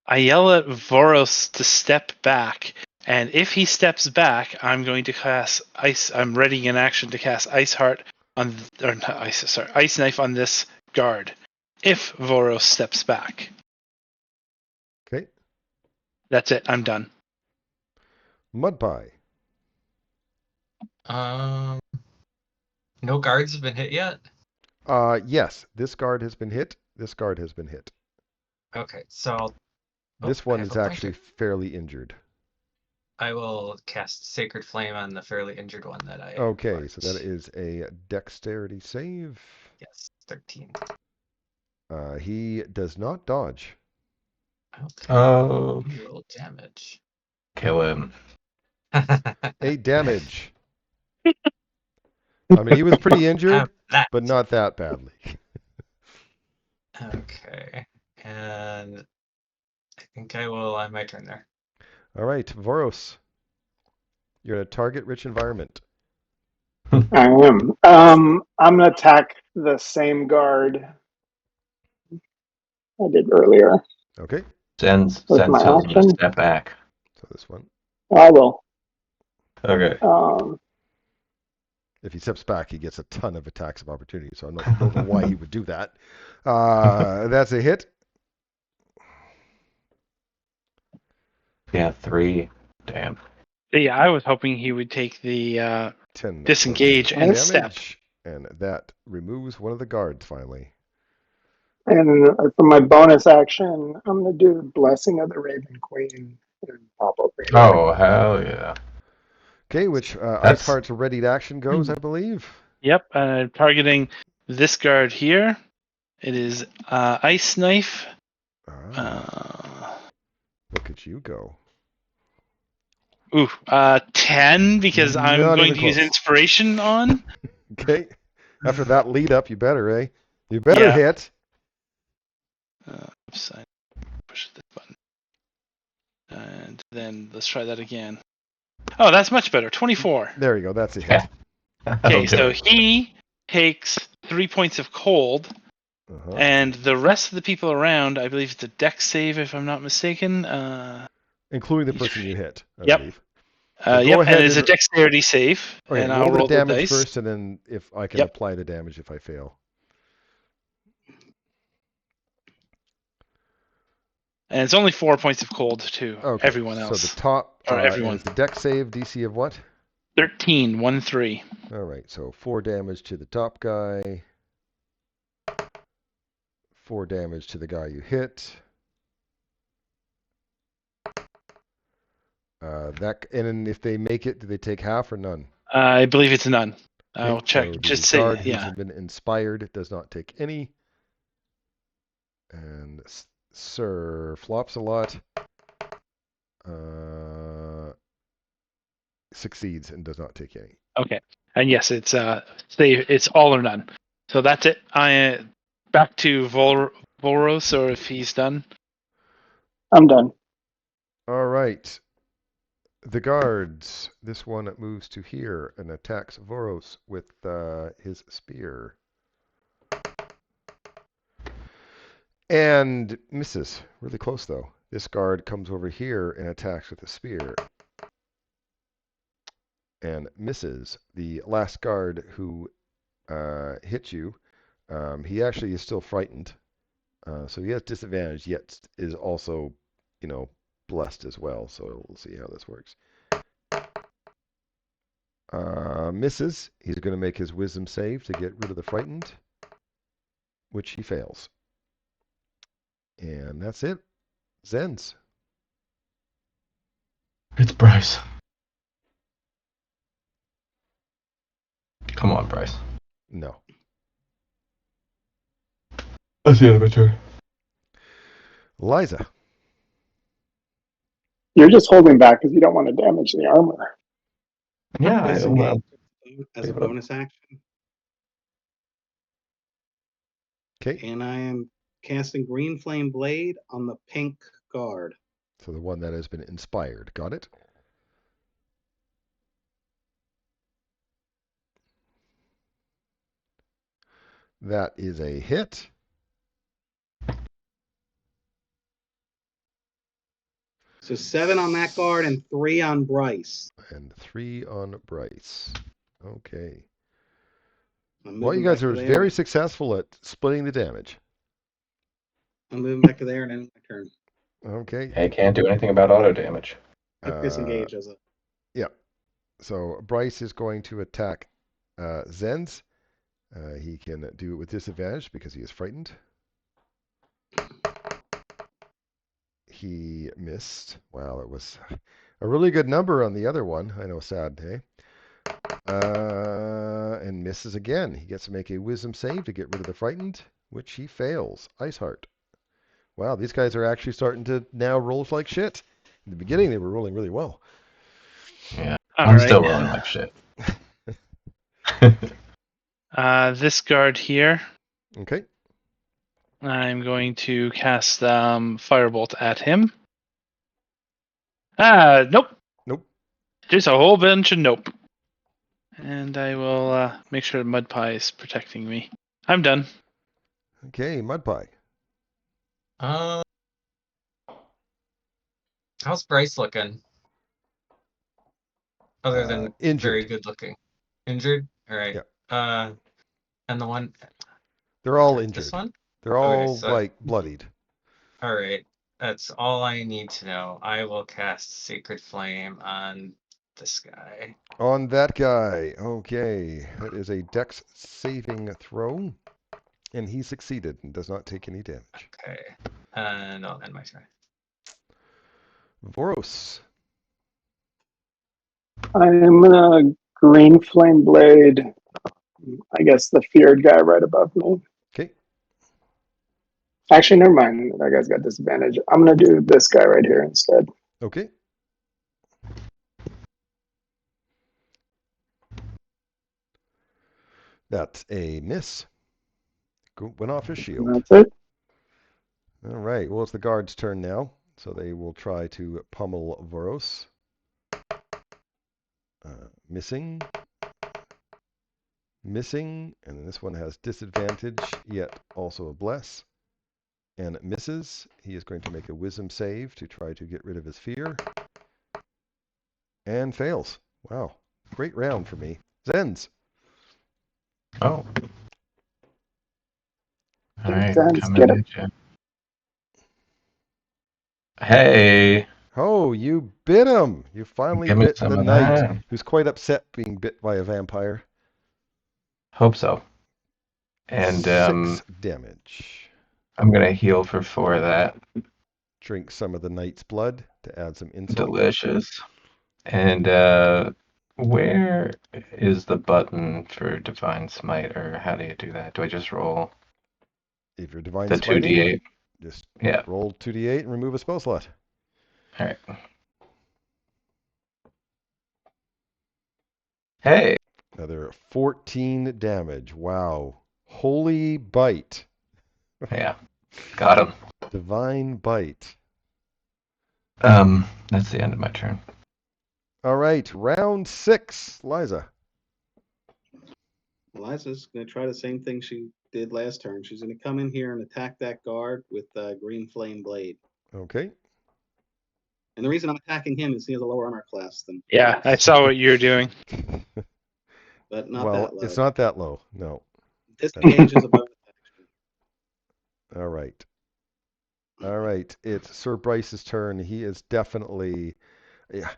I yell at Voros to step back, and if he steps back, I'm going to cast Ice. I'm readying an action to cast Ice Heart on, or not ice. Sorry, ice knife on this guard. If Voros steps back, Okay. that's it. I'm done. Mud pie. No guards have been hit yet. Yes, this guard has been hit. This guard has been hit. Okay, so This I one have is a bunch actually of- fairly injured. I will cast Sacred Flame on the fairly injured one that I. Okay, so that marked. is a dexterity save. Yes, 13. He does not dodge. Okay. Oh, Roll damage. kill him. 8 damage. I mean, he was pretty injured, Have that. but not that badly. Okay, and I think I will on my turn there. All right, Voros. You're in a target-rich environment. I am. I'm gonna attack the same guard I did earlier Okay, Zen's with my tells him to action. step back. so this one. I will. Okay. If he steps back, he gets a ton of attacks of opportunity, so I don't know why he would do that. That's a hit. Yeah, 3. Damn. Yeah, I was hoping he would take the 10 disengage and step. damage, and that removes one of the guards finally. And for my bonus action, I'm gonna do Blessing of the Raven Queen and pop up right here. Oh, hell yeah. Okay, which Ice That's- Heart's readied action goes, I believe. Yep, targeting this guard here. It is ice knife. Look at you go. 10 because I'm Not going even to use close. inspiration on. Okay, after that lead up, you better, eh? You better Yeah. hit. Oops, I pushed this button. And then let's try that again. Oh, that's much better. 24. There you go. That's a hit. Okay, so he takes 3 points of cold, Uh-huh. and the rest of the people around, I believe it's a dex save, if I'm not mistaken. Including the person you hit, I Yep. believe. Yep, ahead and it's a and- dexterity save, Okay, and I'll roll roll the damage dice. first, and then if I can Yep. apply the damage if I fail. And it's only 4 points of cold to Okay. everyone else. So the top Or everyone. is the dex save DC of what? 13, 1-3. All right, so 4 damage to the top guy. 4 damage to the guy you hit. And then if they make it, do they take half or none? I believe it's none. I'll Okay, check. so the Just say, guard yeah. who's been inspired does not take any. And Sir flops a lot. Succeeds and does not take any. Okay. And yes, it's it's all or none. So that's it. I back to Voros, or if he's done. I'm done. All right. The guards. This one moves to here and attacks Voros with his spear. And misses. Really close, though. This guard comes over here and attacks with a spear. And misses. The last guard who hit you, he actually is still frightened. So he has disadvantage, yet is also, blessed as well. So we'll see how this works. Misses. He's going to make his wisdom save to get rid of the frightened, which he fails. And that's it. Zens. It's Bryce. Come on, Bryce. No. That's the end of my turn. Liza. You're just holding back because you don't want to damage the armor. Yeah, As a well, as a bonus action. Okay. And I am casting Green Flame Blade on the pink guard. So the one that has been inspired. Got it? That is a hit. So 7 on that guard and 3 on Bryce. And 3 on Bryce. Okay. I'm Well, you moving guys back are to there. very successful at splitting the damage. I'm moving back to there and ending my turn. Okay. I can't do anything about auto damage. Disengage as a. Yeah. So Bryce is going to attack Zenz. He can do it with disadvantage because he is frightened. He missed. Wow, it was a really good number on the other one. I know, sad, hey? And misses again. He gets to make a wisdom save to get rid of the frightened, which he fails. Ice Heart. Wow, these guys are actually starting to now roll like shit. In the beginning, they were rolling really well. Yeah, All I'm right. still rolling like shit. This guard here, Okay. I'm going to cast Firebolt at him. Nope. Nope. There's a whole bunch of nope. And I will make sure Mud Pie is protecting me. I'm done. Okay, Mud Pie. How's Bryce looking? Other than Injured. very good looking. Injured? All right. Yeah. And the one. They're all This injured. one? They're all Okay, so like bloodied. all right. That's all I need to know. I will cast Sacred Flame on this guy. On that guy. Okay. That is a dex saving throw. And he succeeded and does not take any damage. Okay. And I'll end my turn. Voros. I'm gonna green flame blade. I guess the feared guy right above me. Okay. Actually, never mind. That guy's got disadvantage. I'm gonna do this guy right here instead. Okay. That's a miss. Went off his shield. And that's it. All right. Well, it's the guard's turn now. So they will try to pummel Voros. Missing. Missing. And then this one has disadvantage, yet also a bless. And misses. He is going to make a wisdom save to try to get rid of his fear. And fails. Wow. Great round for me. Zenz. Oh. All right, Zenz, coming get at him. you. Hey, Oh, you bit him. You finally give me bit some the of knight, that. who's quite upset being bit by a vampire. Hope so. And 6 damage. I'm gonna heal for 4 of that. Drink some of the knight's blood to add some insult. Delicious. And where is the button for Divine Smite, or how do you do that? Do I just roll If you're divine the smiting, 2d8? just Yeah. roll 2d8 and remove a spell slot. All right. Hey. Another 14 damage. Wow. Holy bite. Yeah. Got him. Divine bite. That's the end of my turn. All right. Round 6. Liza. Eliza's going to try the same thing she did last turn. She's going to come in here and attack that guard with green flame blade. Okay. And the reason I'm attacking him is he has a lower armor class than. Yeah, I saw what you're doing. But not Well, that low. it's not that low. No. Disengage is a bonus action. All right. All right. It's Sir Bryce's turn. He is definitely. Yeah.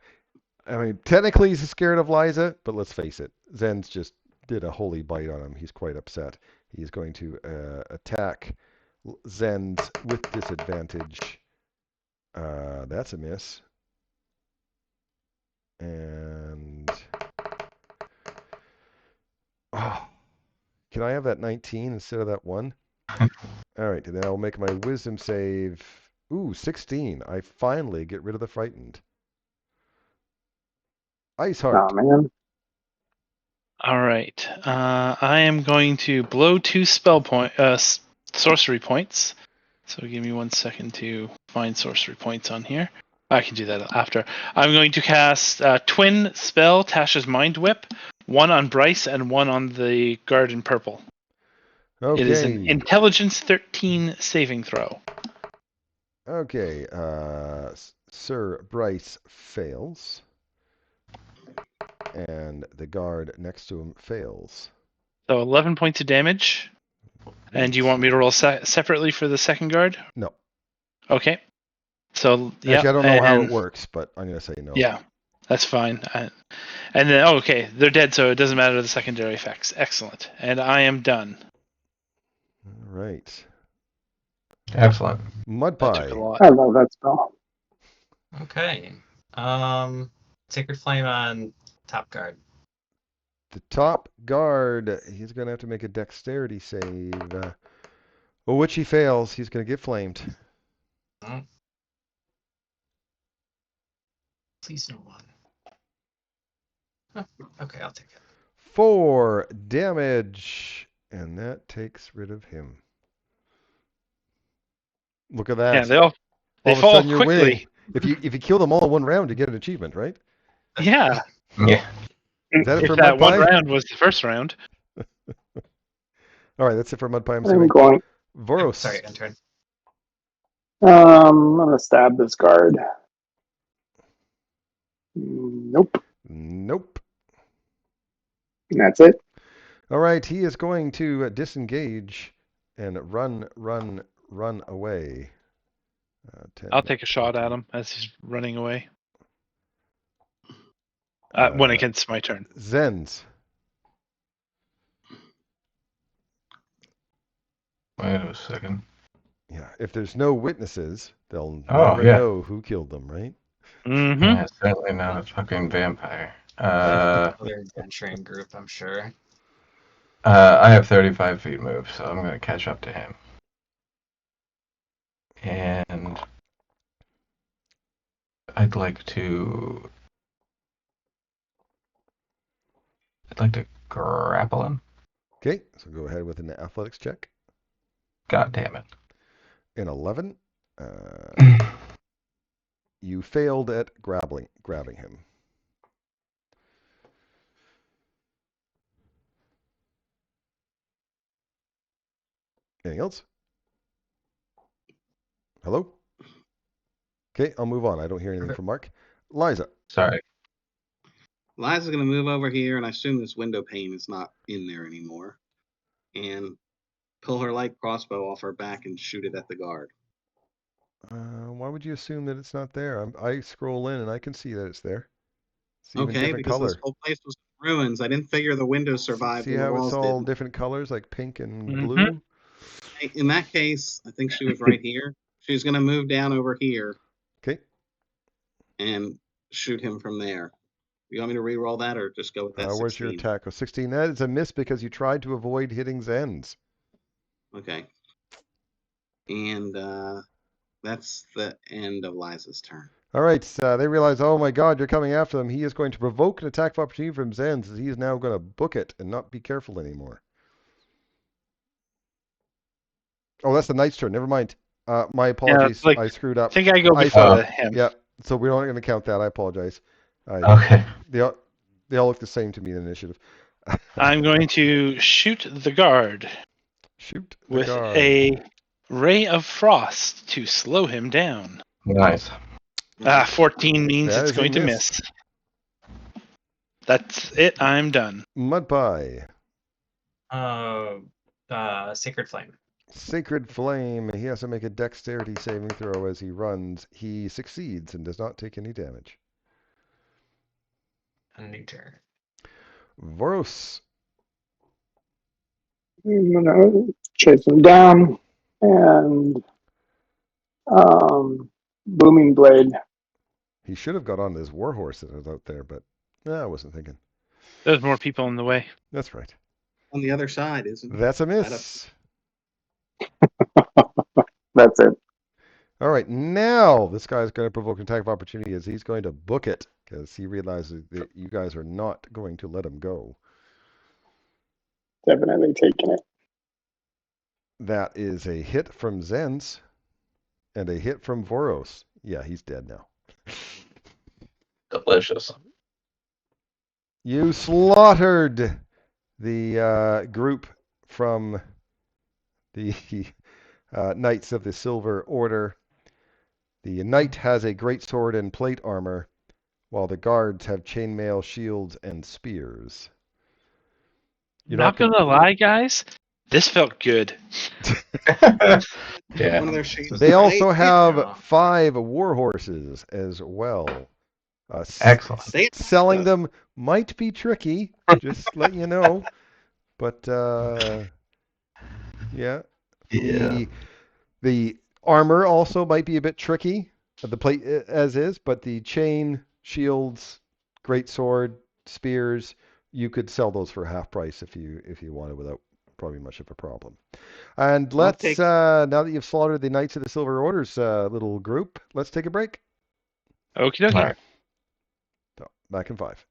I mean, technically he's scared of Liza, but let's face it. Zen's just did a holy bite on him. He's quite upset. He's going to attack Zen's with disadvantage. That's a miss. And oh, can I have that 19 instead of that 1? All right, and then I'll make my wisdom save. Ooh, 16. I finally get rid of the frightened. Ice Heart. Oh man. All right. I am going to blow 2 sorcery points. So give me 1 second to find sorcery points on here. I can do that after. I'm going to cast twin spell, Tasha's Mind Whip, 1 on Bryce and 1 on the guard in purple. Okay. It is an intelligence 13 saving throw. Okay. Sir Bryce fails. And the guard next to him fails. So 11 points of damage. And do you want me to roll separately for the second guard? No. Okay. So, yeah. Actually, I don't know how it works, but I'm going to say no. Yeah, that's fine. And then, okay, they're dead, so it doesn't matter the secondary effects. Excellent. And I am done. All right. Excellent. Mud That took a pie. lot. I love that spell. Okay. Sacred Flame on top guard. The top guard, he's going to have to make a dexterity save. Which he fails. He's going to get flamed. Mm. Please no one. Huh, okay, I'll take it. 4 damage. And that takes rid of him. Look at that. Yeah, they All of a fall sudden you're winning. quickly. If you kill them all in one round, you get an achievement, right? Yeah. Yeah. Is that it If for that Mud one Pie? round was the first round. All right, that's it for Mud Pie. I'm I'm assuming. going. Voros. Sorry, intern. I'm gonna stab this guard. Nope. Nope. That's it. All right, he is going to disengage and run away. 10, I'll take a shot 14. at him as he's running away. When it gets my turn. Zens. Wait a second. Yeah, if there's no witnesses, they'll Oh, never yeah. know who killed them, right? Mm-hmm. Yeah, certainly not a fucking vampire. Other adventuring group, I'm sure. I have 35 feet move, so I'm going to catch up to him. And I'd like to grapple him. Okay, so go ahead with an athletics check. God damn it. An 11. You failed at grabbing him. Anything else? Hello? Okay, I'll move on. I don't hear anything from Mark. Liza. Sorry. Liza's going to move over here, and I assume this window pane is not in there anymore, and pull her light crossbow off her back and shoot it at the guard. Why would you assume that it's not there? I scroll in and I can see that it's there. It's even Okay, different because color. this whole place was ruins. I didn't figure the windows survived See and the how it's walls all didn't. different colors, like pink and Mhm. blue? In that case, I think she was right here. She's going to move down over here Okay. and shoot him from there. You want me to re-roll that or just go with that 16? Where's your attack? Oh, 16. That is a miss because you tried to avoid hitting Zens. Okay. And that's the end of Liza's turn. All right. They realize, oh my God, you're coming after them. He is going to provoke an attack of opportunity from Zens. He is now going to book it and not be careful anymore. Oh, that's the knight's turn. Never mind. My apologies. like, I screwed up. I think I go before him. Yeah. So we're not going to count that. I apologize. Okay. They all look the same to me in initiative. I'm going to shoot the guard Shoot the with guard. a ray of frost to slow him down. Nice. 14 means That it's is a going to miss. miss. That's it. I'm done. Mud pie. Sacred Flame. Sacred Flame. He has to make a dexterity saving throw as he runs. He succeeds and does not take any damage. A new turn. Voros. I'm gonna chase him down and booming blade. He should have got on his warhorse that was out there, but I wasn't thinking. There's more people in the way. That's right. On the other side, isn't it? That's a miss. That's it. All right, now this guy's going to provoke an attack of opportunity as he's going to book it because he realizes that you guys are not going to let him go. Definitely taking it. That is a hit from Zens and a hit from Voros. Yeah, he's dead now. Delicious. You slaughtered the group from the Knights of the Silver Order. The knight has a great sword and plate armor, while the guards have chainmail, shields, and spears. You're Not gonna lie, guys, this felt good. Yeah. One of their shades. They also Right? have Yeah. 5 war horses as well. Excellent. They Selling them might be tricky, just letting you know. But yeah, Yeah. the armor also might be a bit tricky. The plate as is, but the chain, shields, great sword, spears, you could sell those for half price if you wanted without probably much of a problem. And let's take- now that you've slaughtered the Knights of the Silver Order's little group, let's take a break. Okie dokie. All right. So, back in 5.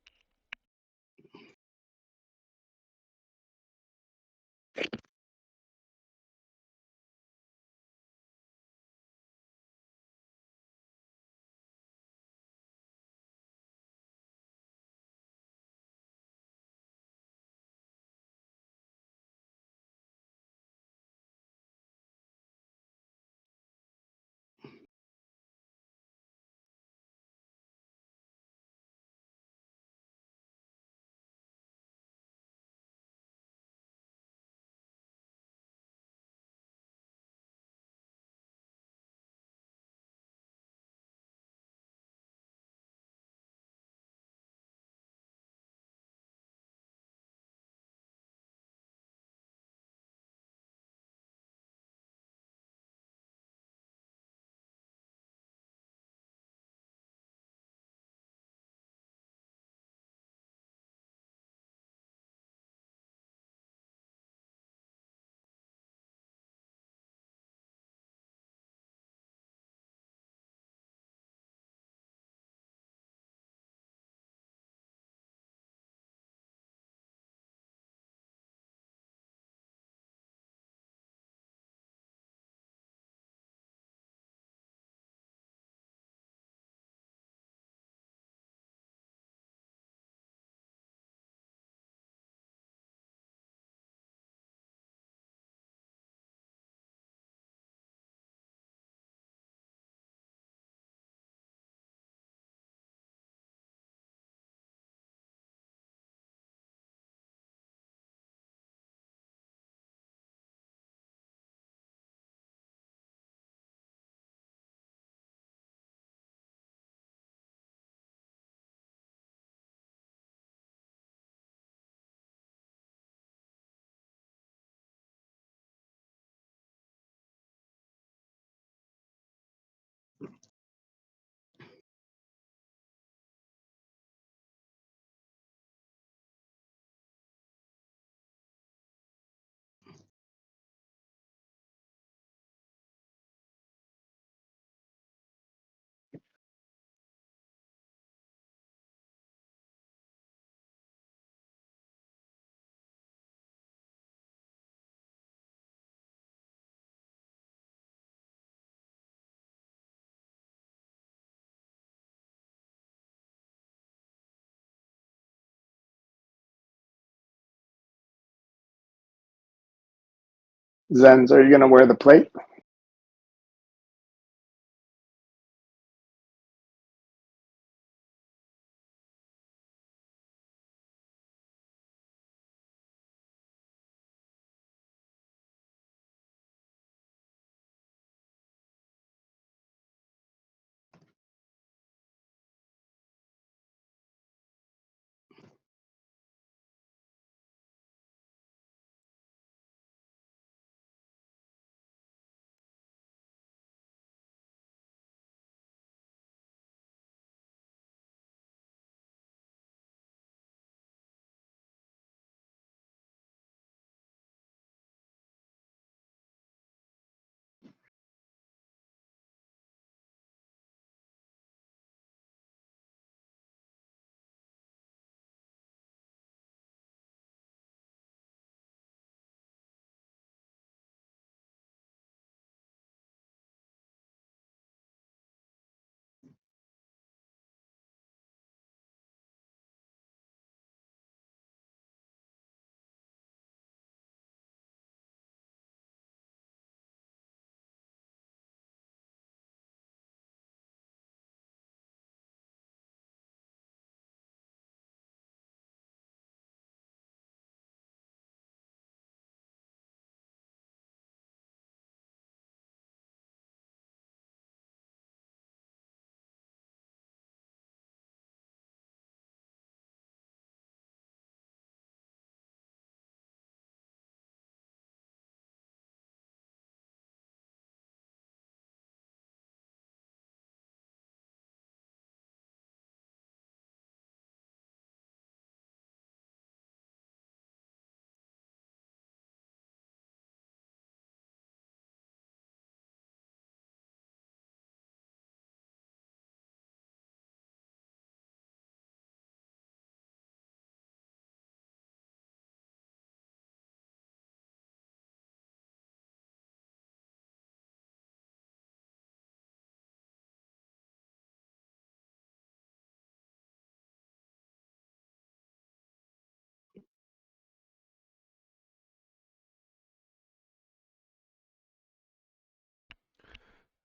Zens, are you going to wear the plate?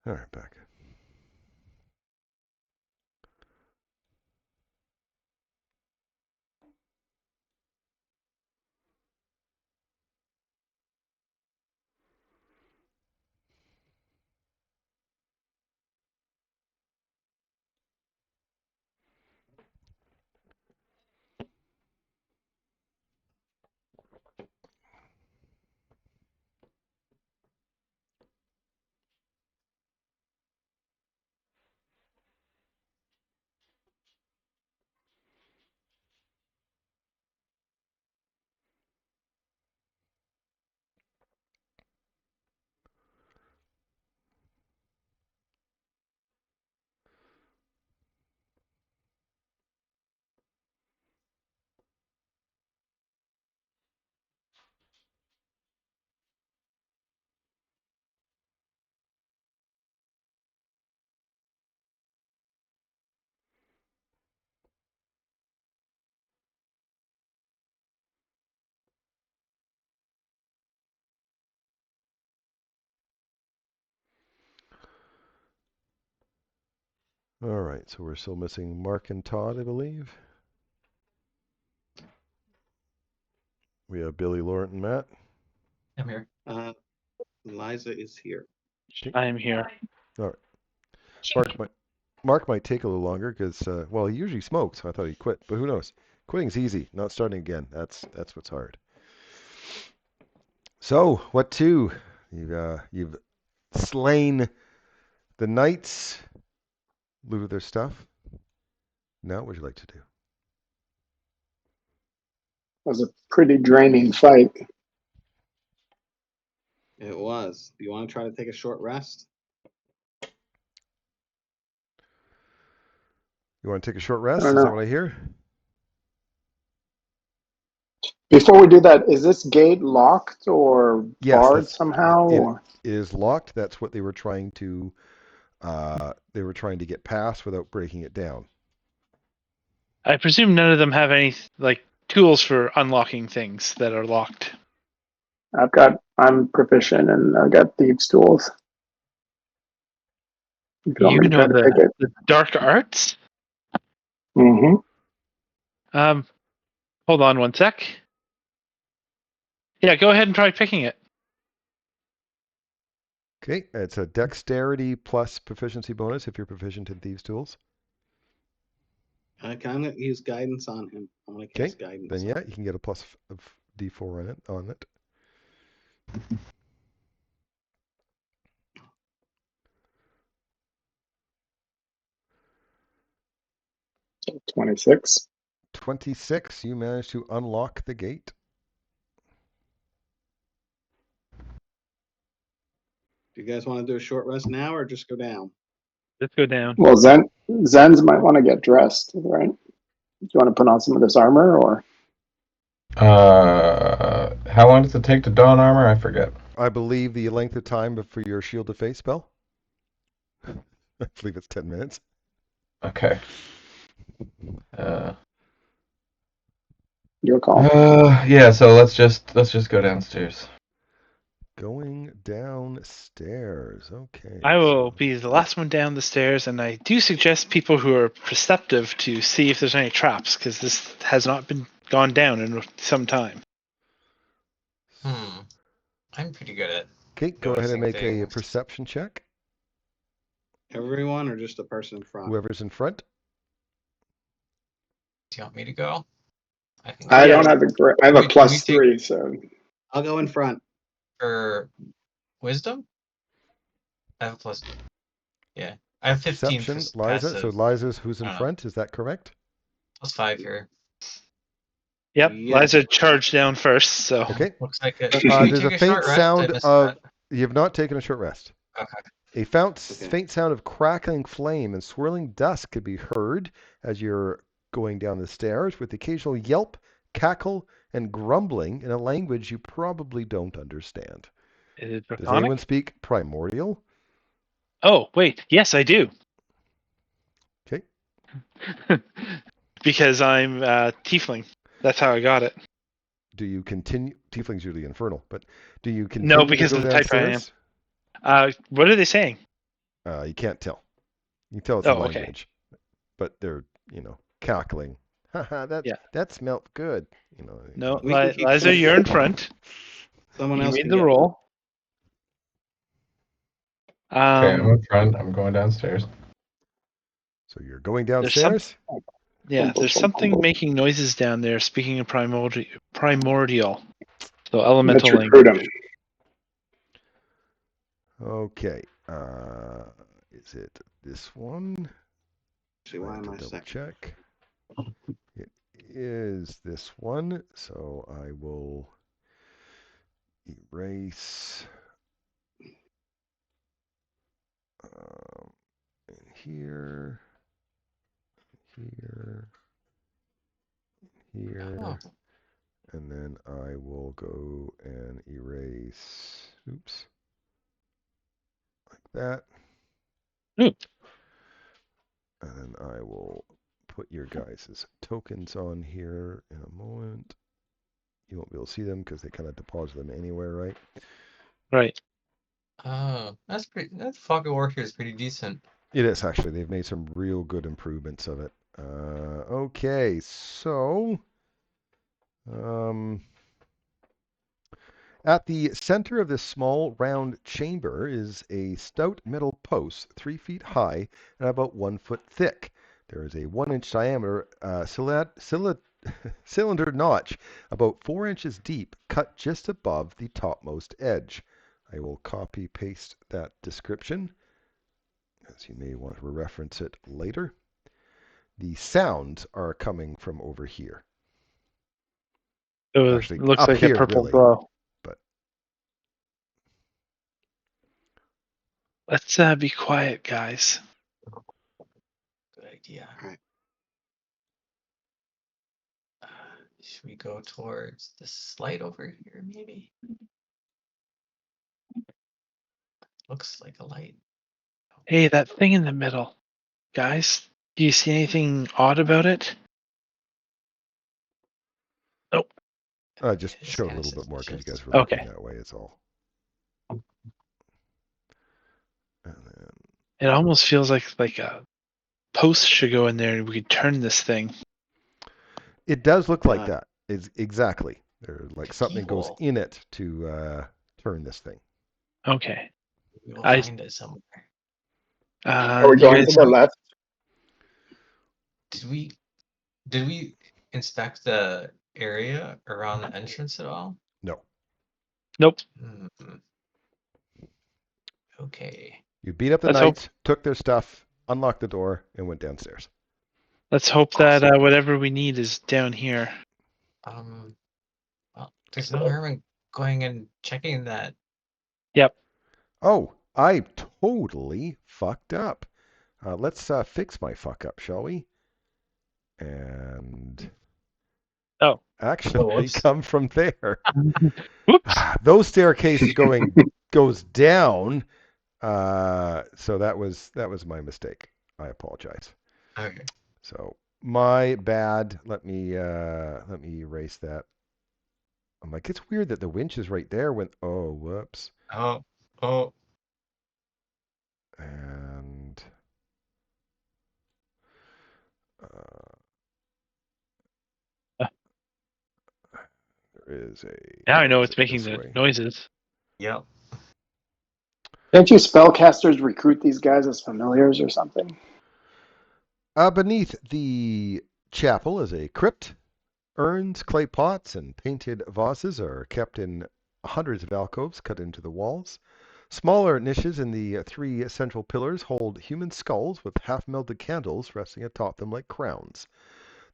All right, back. All right, so we're still missing Mark and Todd, I believe. We have Billy, Laurent, and Matt. I'm here. Liza is here. I am here. All right. Mark might take a little longer because, well, he usually smokes. So I thought he'd quit, but who knows? Quitting's easy. Not starting again. That's what's hard. So, what to? You've slain the knights, looted their stuff. Now, what would you like to do? It was a pretty draining fight. It was. Do you want to try to take a short rest? You want to take a short rest? I Is don't that know. what I hear? Before we do that, is this gate locked or Yes, barred somehow? it Or? is locked. That's what they were trying to. They were trying to get past without breaking it down. I presume none of them have any tools for unlocking things that are locked. I'm proficient and I've got thieves' tools. If You want me to try know to pick it. the dark arts? Mm-hmm. Hold on one sec. Yeah, go ahead and try picking it. Okay, it's a dexterity plus proficiency bonus if you're proficient in thieves' tools. I'm going to use guidance on him. I'm going to Okay, cast guidance. then yeah, you can get a plus of D4 on it. So 26. 26, you managed to unlock the gate. Do you guys want to do a short rest now or just go down? Let's go down. Well, Zens might want to get dressed, right? Do you want to put on some of this armor or? How long does it take to don armor? I forget. I believe the length of time for your shield of faith spell. I believe it's 10 minutes. Okay. Your call. Yeah. So let's just go downstairs. Going downstairs. Okay. I will so- be the last one down the stairs, and I do suggest people who are perceptive to see if there's any traps, because this has not been gone down in some time. I'm pretty good at. Okay, go ahead and noticing make a things. perception check. Everyone or just the person in front? Whoever's in front. Do you want me to go? I Yeah. don't have I have a We plus take- 3, so I'll go in front. For wisdom? I have a plus. Yeah. I have 15 Perception, for Liza. passive. So Liza's who's in Oh. front. Is that correct? Plus 5 here. Yep, Yeah. Liza charged down first, so Okay. Looks like it. There's a faint sound of. You have not taken a short rest. Okay. A faint sound of crackling flame and swirling dust could be heard as you're going down the stairs, with occasional yelp, cackle, and grumbling in a language you probably don't understand. Is it Does Draconic? anyone speak Primordial? Oh, wait, yes, I do. Okay. Because I'm Tiefling. That's how I got it. Do you continue? Tiefling's usually infernal, but do you continue No, because to of go the type I am. downstairs? What are they saying? You can't tell. You can tell it's a Oh, okay. language, but they're cackling. Haha, Yeah. that smelled good. No, We can keep Liza, track. you're in front. Someone You else made can the get. roll. Okay, I'm in front. I'm going downstairs. So you're going There's some, downstairs. there's something making noises down there. Speaking of primordial, so elemental Let's recruit language. him. Okay. Is it this one? See, I why have am to I double second? check. It is this one, so I will erase in here, here, here, Oh, and then I will go and erase. Oops, like that. Ooh. And then I will put your guys' tokens on here in a moment. You won't be able to see them because they kind of deposit them anywhere, right? Right. that's pretty. That fog of war here is pretty decent. It is actually. They've made some real good improvements of it. Okay, so at the center of this small round chamber is a stout metal post, 3 feet high and about 1 foot thick. There is a 1-inch diameter cylinder notch about 4 inches deep, cut just above the topmost edge. I will copy paste that description, as you may want to reference it later. The sounds are coming from over here. So Actually, it looks up like a here, purple really. glow. But Let's be quiet, guys. Good idea. Alright. Should we go towards this light over here, maybe? Looks like a light. Hey, that thing in the middle, guys. Do you see anything odd about it? Nope. I just It's showed a kinda little bit more because you suspicious. guys were looking Okay. that way, is all. And then It almost feels like a post should go in there and we could turn this thing. it does look like Uh, that. It's exactly. There's like something goes Keyhole. in it to turn this thing. Okay. We will I find it somewhere. Are we you going guys, to the left? Did we inspect the area around the entrance at all? No. nope. Mm, okay. You beat up the Let's hope knights, took their stuff, unlocked the door, and went downstairs. that whatever we need is down here. Well, there's no harm in going and checking that. Yep. Oh, I totally fucked up. Let's fix my fuck up, shall we? And Oh. actually whoops. come from there. Whoops. Those staircases goes down. So that was my mistake. I apologize. Okay. So my bad. Let me erase that. I'm like, it's weird that the winch is right there when. Oh, whoops. Oh. And there is a. Now I know is it's it making this the way? noises. Yep. Can't you spellcasters recruit these guys as familiars or something? Beneath the chapel is a crypt. Urns, clay pots, and painted vases are kept in hundreds of alcoves cut into the walls. Smaller niches in the 3 central pillars hold human skulls with half-melted candles resting atop them like crowns.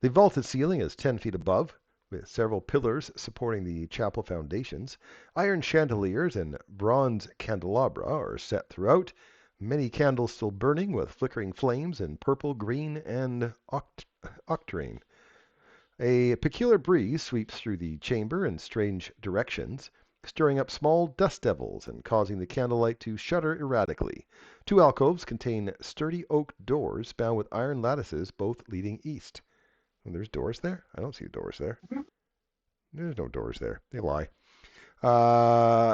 The vaulted ceiling is 10 feet above, with several pillars supporting the chapel foundations. Iron chandeliers and bronze candelabra are set throughout, many candles still burning with flickering flames in purple, green, and octarine. A peculiar breeze sweeps through the chamber in strange directions, stirring up small dust devils and causing the candlelight to shudder erratically. 2 alcoves contain sturdy oak doors bound with iron lattices, both leading east. And there's doors there? I don't see doors there. There's no doors there. They lie.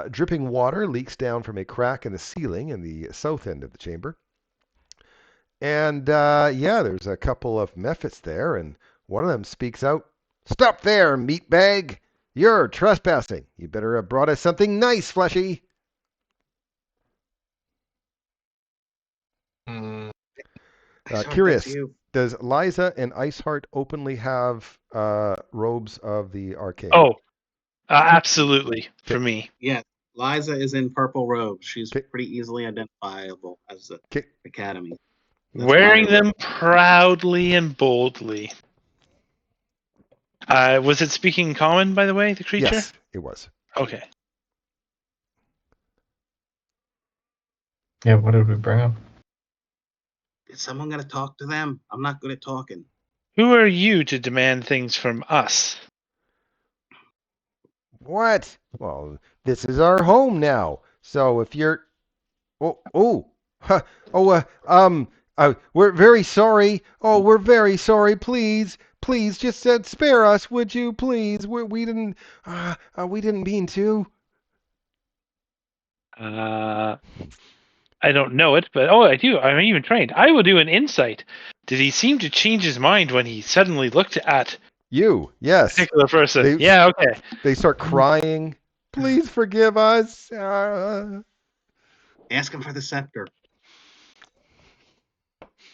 Dripping water leaks down from a crack in the ceiling in the south end of the chamber. And yeah, there's a couple of mephits there, and one of them speaks out. Stop there, meatbag! You're trespassing. You better have brought us something nice, Fleshy. Hmm. Iceheart, that's Curious, you. does Liza and Iceheart openly have robes of the arcane? Oh, absolutely for Okay. me. Yeah, Liza is in purple robes. She's Okay. pretty easily identifiable as the Okay. academy. That's why Wearing we're them proudly and boldly. Was it speaking common, by the way, the creature? Yes, it was. Okay. Yeah, what did we bring him? Is someone gonna talk to them? I'm not good at talking. Who are you to demand things from us? What? Well, this is our home now. So if you're, huh, we're very sorry. Oh, we're very sorry. Please, please, just spare us, would you? Please, we didn't mean to. I don't know it, but I do. I'm even trained. I will do an insight. Did he seem to change his mind when he suddenly looked at You, a yes. particular person? They, Yeah, okay. They start crying. Please forgive us. Ask him for the scepter.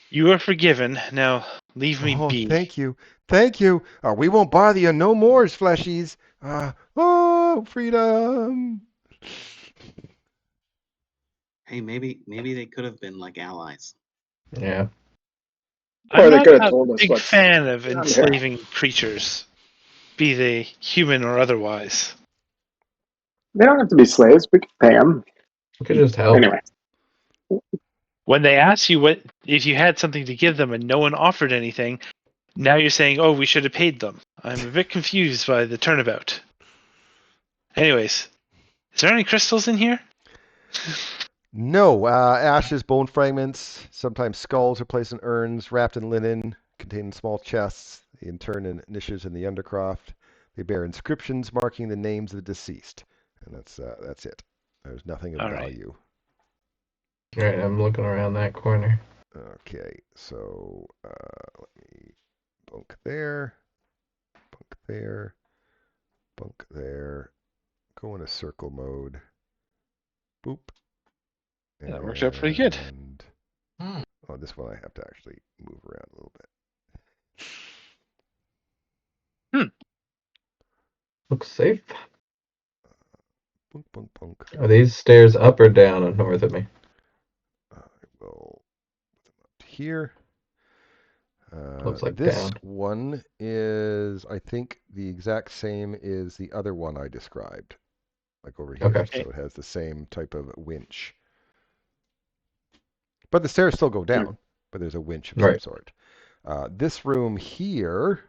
You are forgiven. Now leave me Oh, be. thank you. Thank you. We won't bother you no more, fleshies. Freedom. Hey, maybe they could have been like allies. Yeah. Or I'm they not could have a told us big what's fan of around here. enslaving creatures, be they human or otherwise. They don't have to be slaves. We can pay them. We could just help. Anyway, When they ask you what if you had something to give them and no one offered anything, now you're saying, "Oh, we should have paid them." I'm a bit confused by the turnabout. Anyways, is there any crystals in here? No, ashes, bone fragments, sometimes skulls are placed in urns wrapped in linen, containing small chests, in turn in niches in the undercroft. They bear inscriptions marking the names of the deceased. And that's it. There's nothing of All right. value. All right, I'm looking around that corner. Okay, so let me bunk there, bunk there, bunk there. Go into circle mode. Boop. Yeah, that worked out pretty good. And Hmm. oh, this one I have to actually move around a little bit. Looks safe. Bunk, bunk, bunk. Are these stairs up or down and north of me? I will put them up here. Looks like This down. one is, I think, the exact same as the other one I described, like over here. Okay. So it has the same type of winch. But the stairs still go down, but there's a winch of some Right. sort. This room here,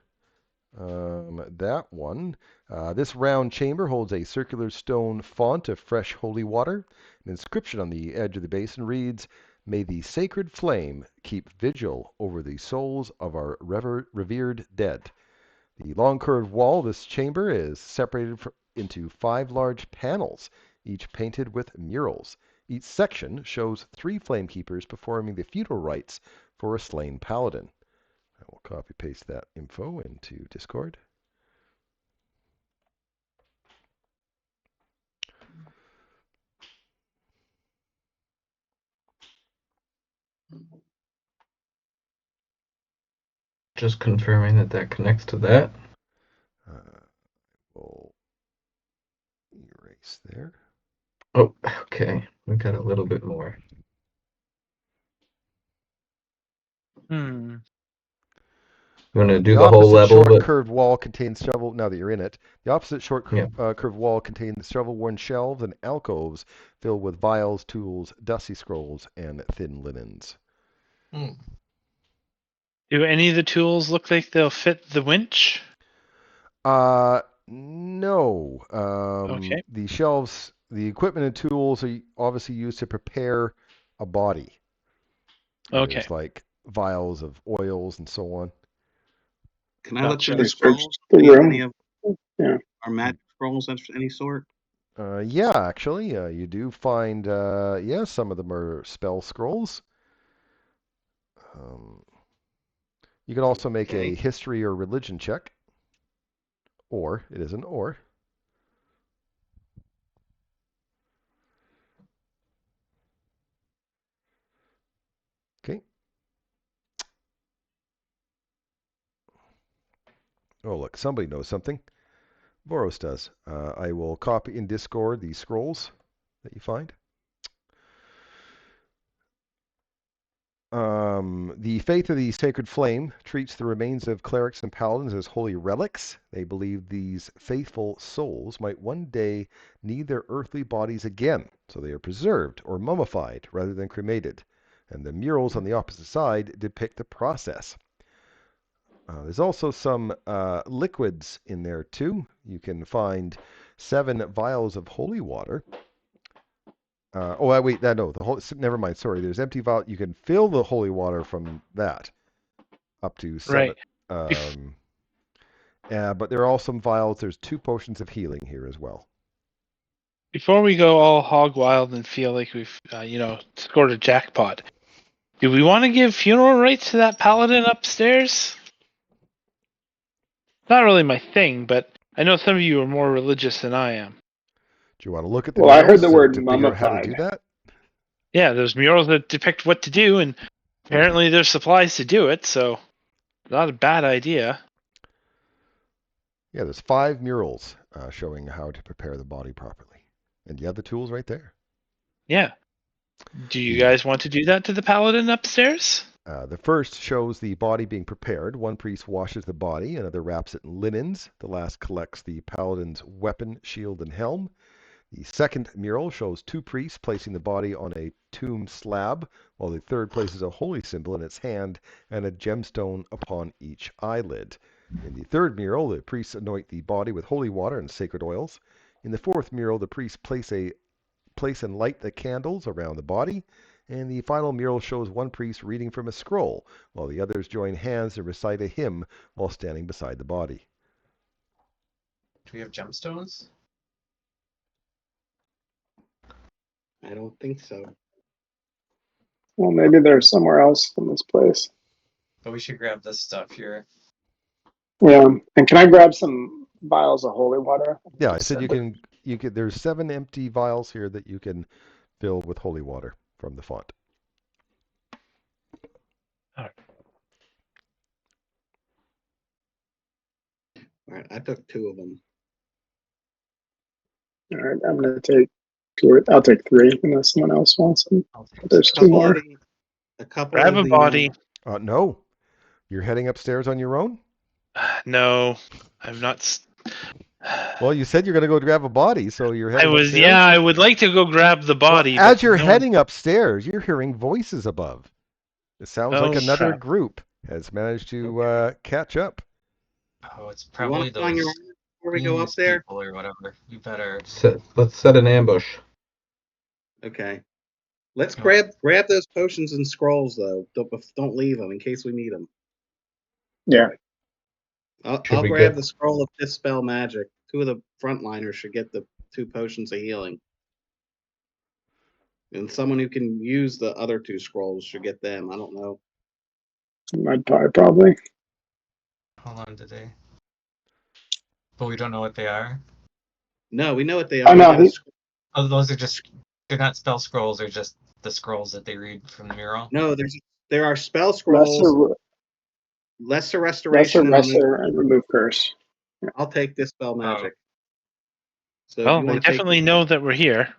that one, this round chamber holds a circular stone font of fresh holy water. An inscription on the edge of the basin reads, "May the sacred flame keep vigil over the souls of our revered dead." The long curved wall of this chamber is separated into 5 large panels, each painted with murals. Each section shows 3 flamekeepers performing the feudal rites for a slain paladin. I will copy paste that info into Discord. Just confirming that that connects to that. We'll erase there. Oh, okay. We got a little bit more. Hmm. You want to The do the whole opposite level, short but curved wall contains shovel. Now that you're in it, the opposite short yeah. curved wall contains shovel-worn shelves and alcoves filled with vials, tools, dusty scrolls, and thin linens. Hmm. Do any of the tools look like they'll fit the winch? No. Okay. The shelves, the equipment and tools are obviously used to prepare a body. Okay. There's like vials of oils and so on. Can I look Gotcha. through the Just search scrolls? the See if any room. of Yeah. our magic scrolls of any sort? Yeah, actually, you do find, yeah, some of them are spell scrolls. You can also make Okay. a history or religion check. Or, it is an or. Okay. Oh, look, somebody knows something. Boros does. I will copy in Discord the scrolls that you find. The faith of the Sacred Flame treats the remains of clerics and paladins as holy relics. They believe these faithful souls might one day need their earthly bodies again, so they are preserved or mummified rather than cremated. And the murals on the opposite side depict the process. There's also some liquids in there too. You can find 7 vials of holy water. Wait, no, never mind. Sorry, there's empty vial. You can fill the holy water from that up to 7. Right. But there are also some vials. There's 2 potions of healing here as well. Before we go all hog wild and feel like we've, scored a jackpot, do we want to give funeral rites to that paladin upstairs? Not really my thing, but I know some of you are more religious than I am. Do you want to look at the Well, I heard murals the to word figure out how to do mummified. that? Yeah, there's murals that depict what to do, and apparently there's supplies to do it, so not a bad idea. Yeah, there's 5 murals showing how to prepare the body properly. And you have the tools right there. Yeah. Do you guys want to do that to the paladin upstairs? The first shows the body being prepared. One priest washes the body, another wraps it in linens. The last collects the paladin's weapon, shield, and helm. The second mural shows 2 priests placing the body on a tomb slab, while the third places a holy symbol in its hand and a gemstone upon each eyelid. In the third mural, the priests anoint the body with holy water and sacred oils. In the fourth mural, the priests place and light the candles around the body. And the final mural shows one priest reading from a scroll, while the others join hands to recite a hymn while standing beside the body. Do we have gemstones? I don't think so. Well, maybe they're somewhere else in this place. But we should grab this stuff here. Yeah, and can I grab some vials of holy water? Yeah, I said you can. There's 7 empty vials here that you can fill with holy water from the font. All right, I took 2 of them. All right, I'm gonna take 2. I'll take 3 unless someone else wants them. There's 2 more. A couple Grab of a the, body. No, you're heading upstairs on your own. No, I'm not. Well, you said you're going to go grab a body, so you're heading upstairs? Yeah, I would like to go grab the body. Well, as but you're no- heading upstairs, you're hearing voices above. It sounds like Oh, another crap. group has managed to catch up. Oh, it's you probably want to find your those armor before we go up Queens there? people or whatever. We better. Let's set an ambush. Okay. Let's Oh. grab those potions and scrolls though. Don't leave them in case we need them. Yeah. I'll grab the scroll of dispel magic. 2 of the frontliners should get the 2 potions of healing. And someone who can use the other 2 scrolls should get them. I don't know. Mud pie, probably. How long did they? But we don't know what they are. No, we know what they are. Oh, no, Oh, those are just. They're not spell scrolls. They're just the scrolls that they read from the mural. No, there are spell scrolls. Lesser restoration and remove curse. Yeah. I'll take dispel magic. So well, you they want to definitely know that we're here.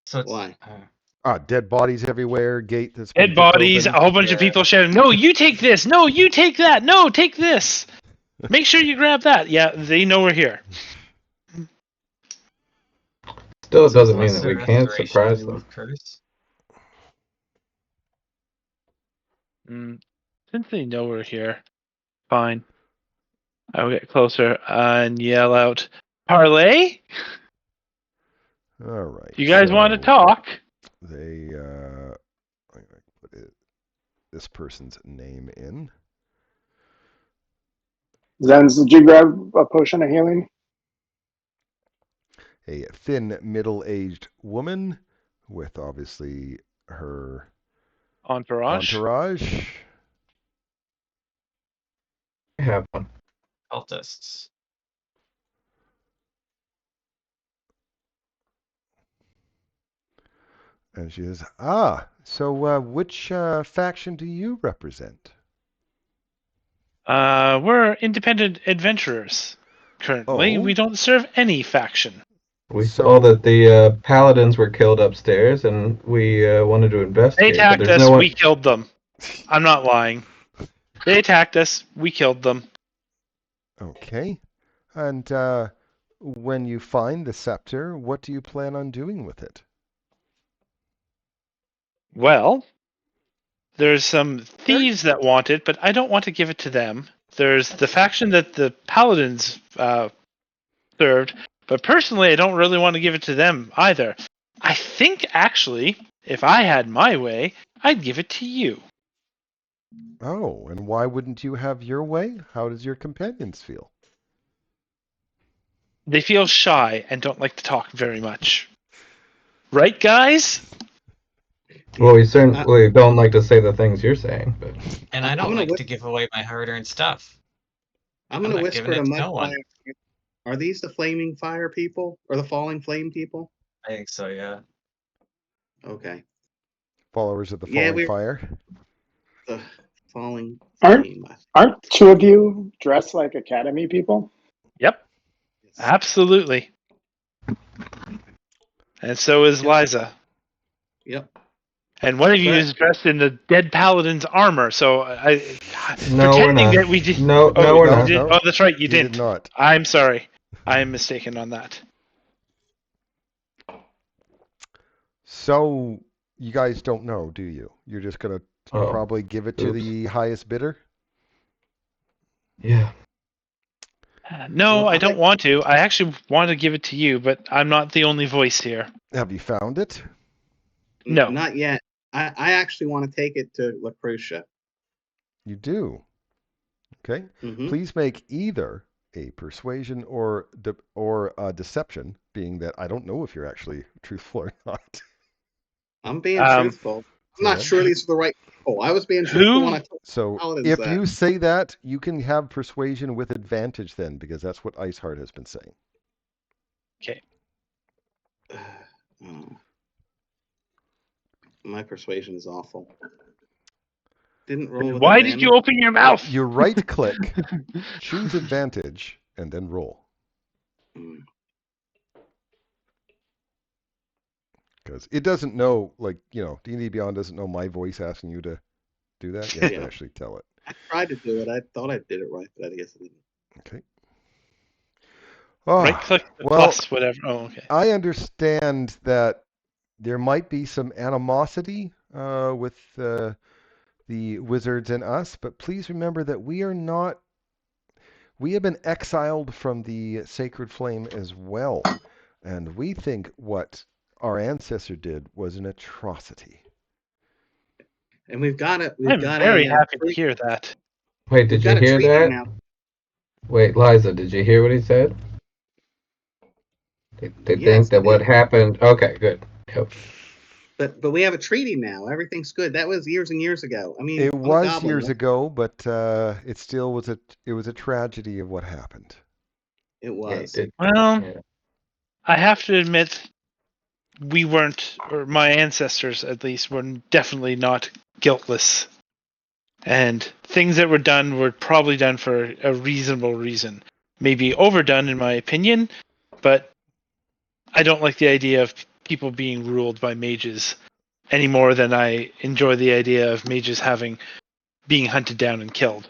So it's, Why? Dead bodies everywhere. Gate that's been Dead kicked bodies, a open. whole bunch of people shouting, "No, you take this! No, you take that! No, take this! Make sure you grab that!" Yeah, they know we're here. Still, it so doesn't mean that lesser we can't restoration surprise to them. remove curse. Since they know we're here, fine. I'll get closer and yell out, "Parlay! All right. You guys want to talk?" I'm going to put this person's name in. Zenz, did you grab a potion of healing? A thin, middle-aged woman with obviously her Entourage. I have one. Cultists. And she says, so which faction do you represent? We're independent adventurers. Currently, Oh. we don't serve any faction. We So- saw that the paladins were killed upstairs, and we wanted to They investigate. attacked but there's us, no one. we killed them. I'm not lying. They attacked us, we killed them. Okay. And when you find the scepter, what do you plan on doing with it? Well, there's some thieves that want it, but I don't want to give it to them. There's the faction that the paladins served, but personally, I don't really want to give it to them either. I think, actually, if I had my way, I'd give it to you. Oh, and why wouldn't you have your way? How does your companions feel? They feel shy and don't like to talk very much. Right, guys? Well, we certainly don't like to say the things you're saying, but And I I'm don't gonna like whip- to give away my hard-earned stuff. I'm gonna not whisper giving to it to no one. Mudfire. Are these the flaming fire people or the falling flame people? I think so, yeah. Okay, Followers of the Yeah, falling we're- fire? the falling Aren't- flame. Aren't two of you dressed like academy people? Yep, absolutely. And so is Liza. Yep. And one of you But- is dressed in the dead paladin's armor. So no, we're pretending not. that we did. No, Oh, no, we're you not. did- No, oh, that's right, you You didn't. did not. I'm sorry. I am mistaken on that. So you guys don't know, do you? You're just gonna Oh, probably give it to oops. the highest bidder? Yeah. No, Well, I I'd don't like- want to. I actually want to give it to you, but I'm not the only voice here. Have you found it? No. Not yet. I actually want to take it to Lucretia. You do. Okay. Mhm. Please make either a persuasion or deception, being that I don't know if you're actually truthful or not. I'm being Um, truthful. I'm not yeah. sure these are the right people. I was being truthful when I told So Paladins if that. you say that, you can have persuasion with advantage then, because that's what Iceheart has been saying. Oh. My persuasion is awful. Didn't roll with Why did advantage. you open your mouth? You right click, choose advantage, and then roll. Mm. Because it doesn't know, like, D&D Beyond doesn't know my voice asking you to do that. You have to Yeah. actually tell it. I tried to do it. I thought I did it right, but I guess I didn't. Okay. Oh, Right click the well, plus whatever. Oh, okay. I understand that there might be some animosity with the wizards and us, but please remember that we have been exiled from the sacred flame as well, and we think what our ancestor did was an atrocity. And we've got it. We've I'm got very a, happy to treat- hear that. Wait, did we've you got a hear treaty that? now. Wait, Liza, did you hear what he said? They Yes, think that I what did. happened. Okay, good. Yep. But we have a treaty now. Everything's good. That was years and years ago. I mean, It I'm a was goblin, years right? ago, but it still was a tragedy of what happened. It Yeah, was. did. Well, Yeah. I have to admit, we weren't, or my ancestors at least, were definitely not guiltless. And things that were done were probably done for a reasonable reason. Maybe overdone, in my opinion, but I don't like the idea of people being ruled by mages any more than I enjoy the idea of mages being hunted down and killed.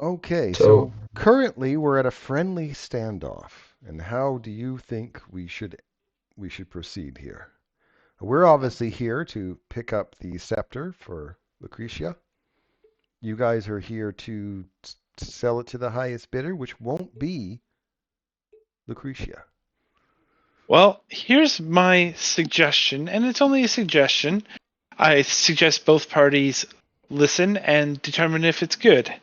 Okay, So- so currently we're at a friendly standoff, and how do you think we should proceed here? We're obviously here to pick up the scepter for Lucretia. You guys are here to sell it to the highest bidder, which won't be Lucretia. Well, here's my suggestion, and it's only a suggestion. I suggest both parties listen and determine if it's good.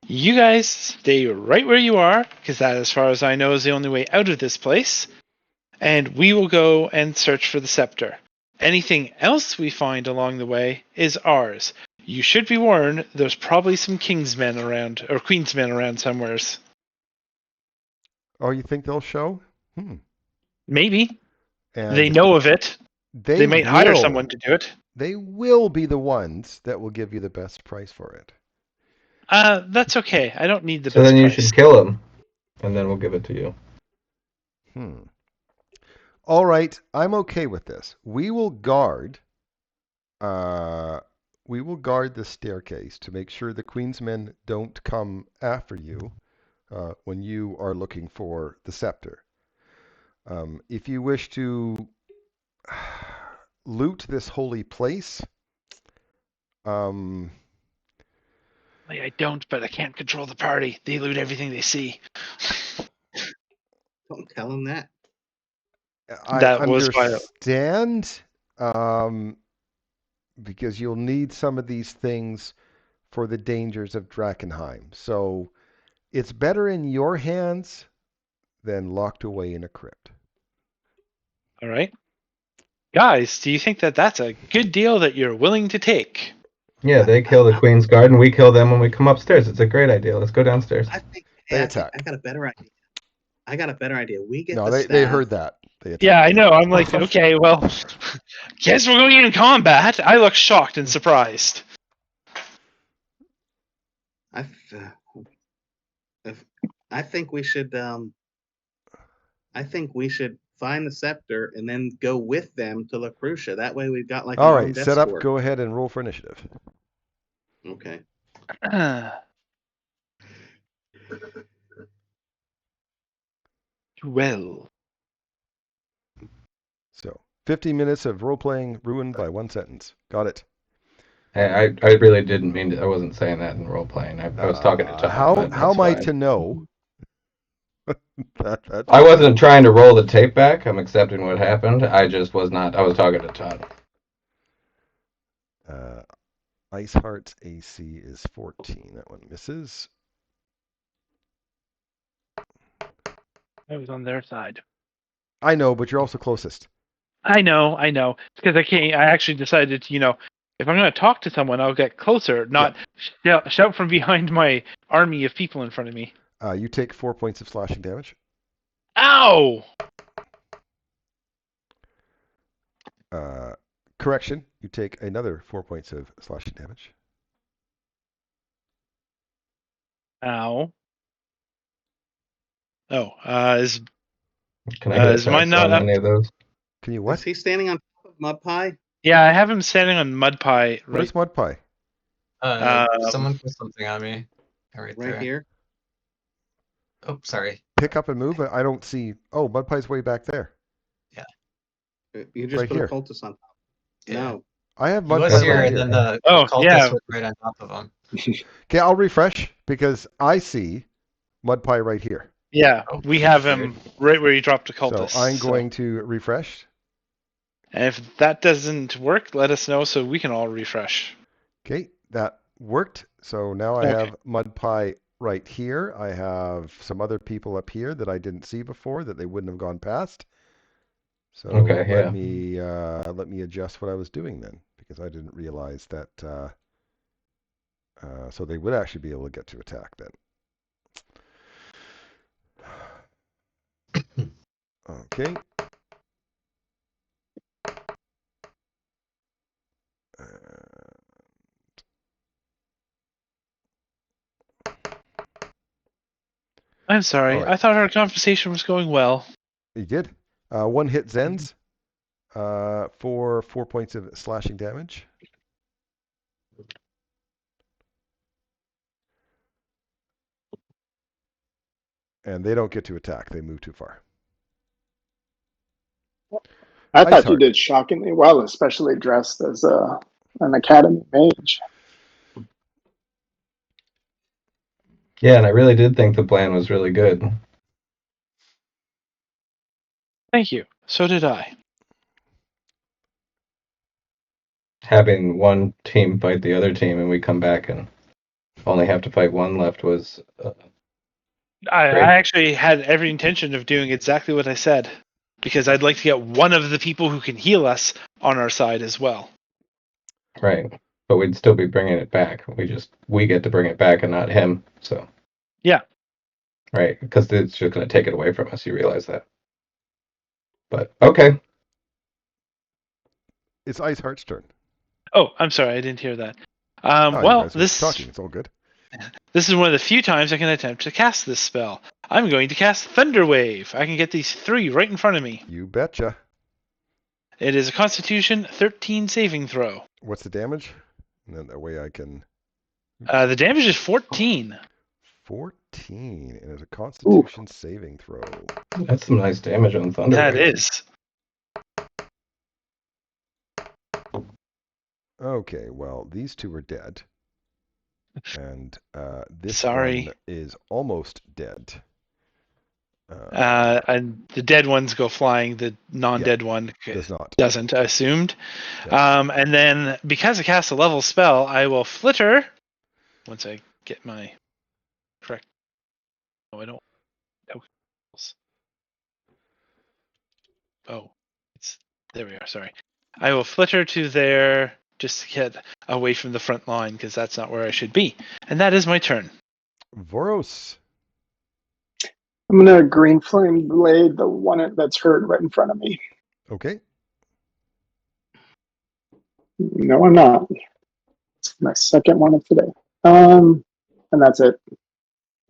You guys stay right where you are, because that, as far as I know, is the only way out of this place. And we will go and search for the scepter. Anything else we find along the way is ours. You should be warned, there's probably some Kingsmen around, or Queensmen around somewheres. Oh, you think they'll show? Maybe. And They know of it. They might hire will. someone to do it. They will be the ones that will give you the best price for it. That's okay. I don't need the So best then you price. should kill him, and then we'll give it to you. All right, I'm okay with this. We will guard the staircase to make sure the Queensmen don't come after you when you are looking for the scepter. If you wish to loot this holy place, I don't, but I can't control the party. They loot everything they see. Don't tell him that. I That was my- understand, because you'll need some of these things for the dangers of Drakkenheim. So it's better in your hands than locked away in a crypt. All right. Guys, do you think that that's a good deal that you're willing to take? Yeah, they kill the Queen's Guard, and we kill them when we come upstairs. It's a great idea. Let's go downstairs. I think They I attack. got a better idea. We get No, the they staff. heard that. They attack. Yeah, I know. I'm like, okay, well, guess we're going into combat. I look shocked and surprised. I think we should. I think we should find the scepter and then go with them to La Crucia. That way, we've got like. All an right, armed set up. escort. Go ahead and roll for initiative. Okay. Well, So 50 minutes of role-playing ruined by one sentence. Got it. I really didn't mean to. I wasn't saying that in role playing. I was talking to Todd. How but am that's I fine. to know? That's I wasn't trying to roll the tape back. I'm accepting what happened. I just was not. I was talking to Todd. Iceheart's AC is 14. That one misses. I was on their side. I know, but you're also closest. I know. Because I can't. I actually decided to, if I'm going to talk to someone, I'll get closer, not shout from behind my army of people in front of me. You take 4 points of slashing damage. Ow! Correction, you take another 4 points of slashing damage. Ow. Oh, Can I get is mine attacks not on up? any of those? Can you Is what? he standing on top of Mud Pie? Yeah, I have him standing on Mud Pie right. Where's Mud Pie? Someone put something on me. Right Right there. here. Oh, sorry. Pick up and move. I don't see. Oh, Mud Pie's way back there. You just Right put here. a cultist on top. Yeah. No. I have He Mud was Pie here, right and here. then the Oh, cultist yeah. was right on top of him. Okay, I'll refresh because I see Mud Pie right here. Yeah, Oh, we have him right where you dropped the cultist. So I'm going to refresh. And if that doesn't work, let us know so we can all refresh. Okay, that worked. So now I Okay. have Mud Pie right here. I have some other people up here that I didn't see before that they wouldn't have gone past. So Okay, yeah. let me adjust what I was doing then because I didn't realize that. So they would actually be able to get to attack then. Okay. I'm sorry. All right. I thought our conversation was going well. You did. One hit Zens for 4 points of slashing damage. And they don't get to attack. They move too far. I thought you Iceheart. did shockingly well, especially dressed as an academy mage. Yeah, and I really did think the plan was really good. Thank you. So did I. Having one team fight the other team and we come back and only have to fight one left was I Great. actually had every intention of doing exactly what I said. because I'd like to get one of the people who can heal us on our side as well. Right. But we'd still be bringing it back. We get to bring it back and not him. So. Yeah. Right. Because it's just going to take it away from us. You realize that. But okay. It's Iceheart's turn. Oh, I'm sorry, I didn't hear that. You Well, guys were this talking. It's all good. this is one of the few times I can attempt to cast this spell. I'm going to cast Thunder Wave. I can get these 3 right in front of me. You betcha. It is a Constitution 13 saving throw. What's the damage? And then that way I can. The damage is 14. 14, and it's a Constitution saving throw. That's some nice damage on Thunder. That Wave. is. Okay, well, these 2 are dead. And this Sorry. one is almost dead. And the dead ones go flying. The non-dead one does not. doesn't, I assumed. Yeah. And then, because I cast a level spell, I will flitter. Once I get my correct. No, I don't. Oh, there we are. Sorry. I will flitter to there just to get away from the front line because that's not where I should be. And that is my turn. Voros. I'm going to green flame blade the one that's hurt right in front of me. Okay. No, I'm not. It's my second one of today. And that's it.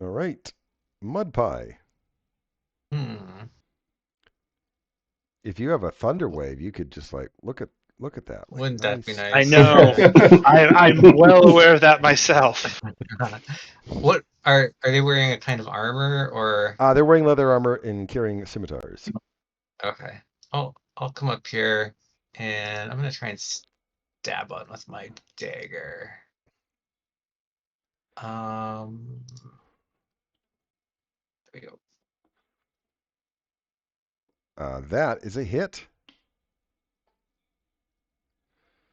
All right. Mud Pie. If you have a thunder wave, you could just like look at that. Like, Wouldn't that be nice? I know. I'm well aware of that myself. What are they wearing? A kind of armor or? They're wearing leather armor and carrying scimitars. Okay. I'll come up here and I'm gonna try and stab one with my dagger. There we go. That is a hit.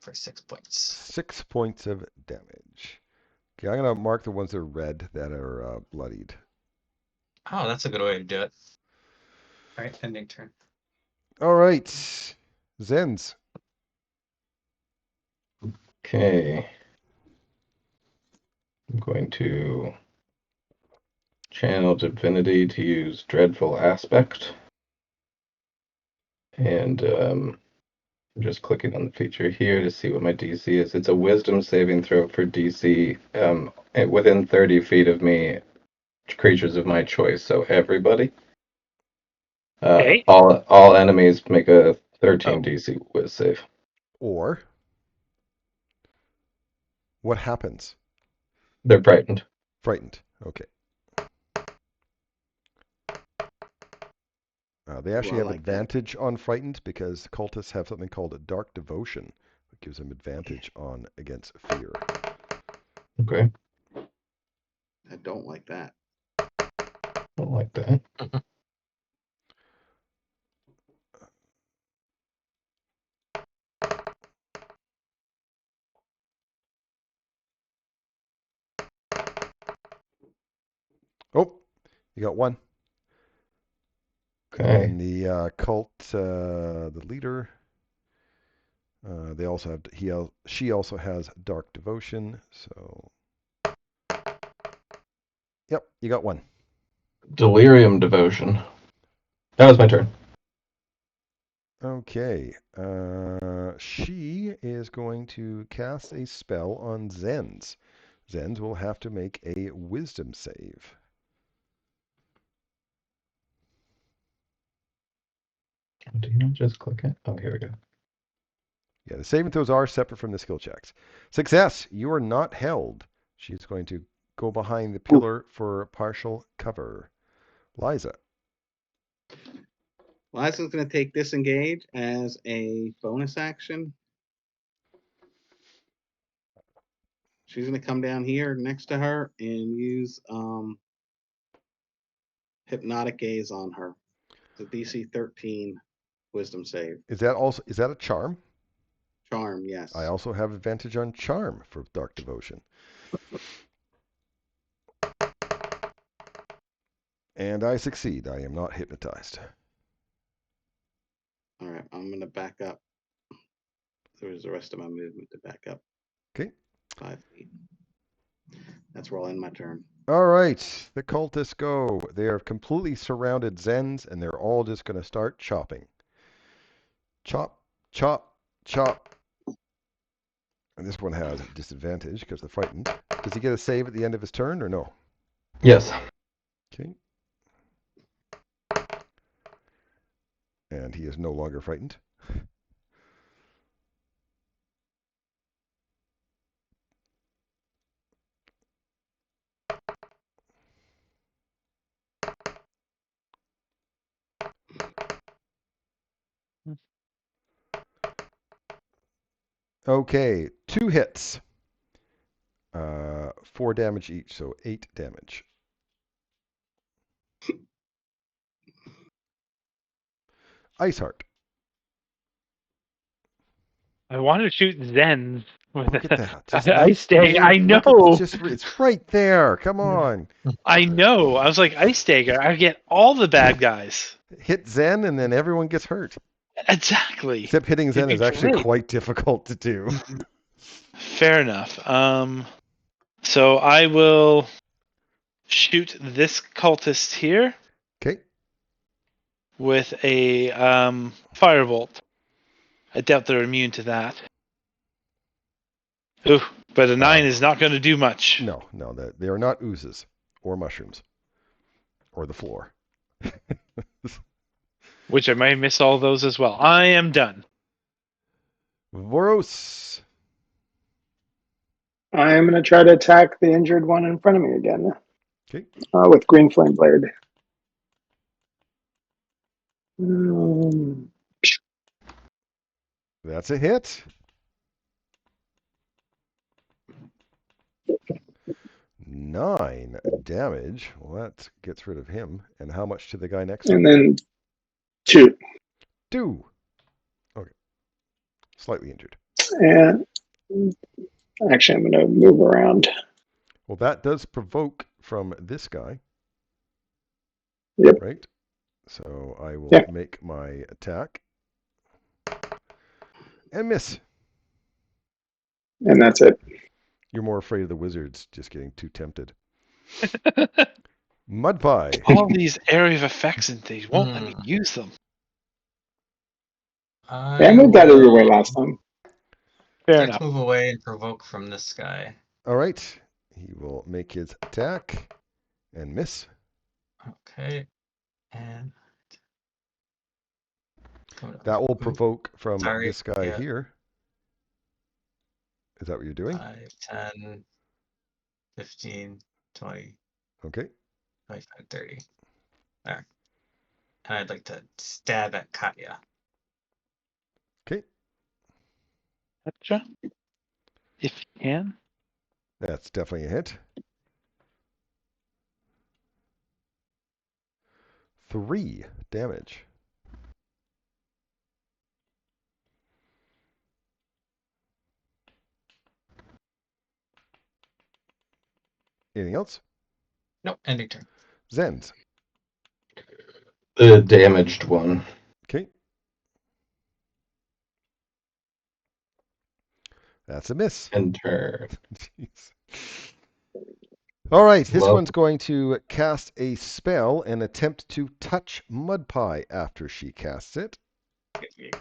For 6 points. 6 points of damage. Okay, I'm gonna mark the ones that are red that are bloodied. Oh, that's a good way to do it. All right, ending turn. All right, Zens. Okay. I'm going to channel divinity to use dreadful aspect. And I'm just clicking on the feature here to see what my DC is. It's a wisdom saving throw for DC within 30 feet of me, creatures of my choice. So everybody. Okay. All enemies make a 13 DC whiz save. Or what happens? They're frightened. Frightened. Okay. They actually have advantage on frightened because cultists have something called a dark devotion, that gives them advantage on against fear. Okay. I don't like that. Don't like that. Oh, you got one. Okay. And the cult, the leader, they also have she also has dark devotion. So, yep, you got one. Delirium devotion. That was my turn. Okay, she is going to cast a spell on Zens. Zens will have to make a wisdom save. Do you not just click it? Oh, here we go. Yeah, the saving throws are separate from the skill checks. Success, you are not held. She's going to go behind the pillar for partial cover. Liza. Liza's going to take disengage as a bonus action. She's going to come down here next to her and use hypnotic gaze on her. It's a DC 13 wisdom save. Is that a charm? Charm, yes. I also have advantage on charm for dark devotion. And I succeed. I am not hypnotized. All right, I'm gonna back up. There's the rest of my movement to back up Okay. 5 feet. That's where I'll end my turn. All right. The cultists go. They are completely surrounded Zens, and they're all just going to start chopping. Chop, chop, chop. And this one has a disadvantage because they're frightened. Does he get a save at the end of his turn or no? Yes. Okay. And he is no longer frightened. Okay, 2 hits. 4 damage each, so 8 damage. Ice Heart. I want to shoot Zens with Look at that. Just ice dagger. I look know. it's right there. Come on. I know. I was like, ice dagger. I get all the bad guys. Hit Zen and then everyone gets hurt. Exactly. Except hitting Zen It'd is be actually great. quite difficult to do. Fair enough. So I will shoot this cultist here Okay. with a firebolt. I doubt they're immune to that. Ooh, but a 9 is not going to do much. No, they are not oozes or mushrooms or the floor. Which I might miss all those as well. I am done. Voros. I'm going to try to attack the injured one in front of me again. Okay. With Green Flame Blade. Um, That's a hit. 9 damage. Well, that gets rid of him. And how much to the guy next to him? and then 2. 2. Okay. Slightly injured. And actually, I'm going to move around. Well, that does provoke from this guy. Yep. Right? So I will Yeah. make my attack. And miss. And that's it. You're more afraid of the wizards just getting too tempted. Mud Pie. All these area of effects and things won't let me use them. I moved that your way last time. Fair Let's enough. move away and provoke from this guy. All right. He will make his attack and miss. Okay. And That will provoke from Sorry, this guy yeah. here. Is that what you're doing? 5, 10, 15, 20, Okay. 25, 30. There. And I'd like to stab at Katya. Okay. Gotcha. If you can. That's definitely a hit. 3 damage. Anything else? Nope, ending turn. Zens. The damaged one. Okay. That's a miss. End turn. Jeez. All right, this Well- one's going to cast a spell and attempt to touch Mud Pie after she casts it. Get me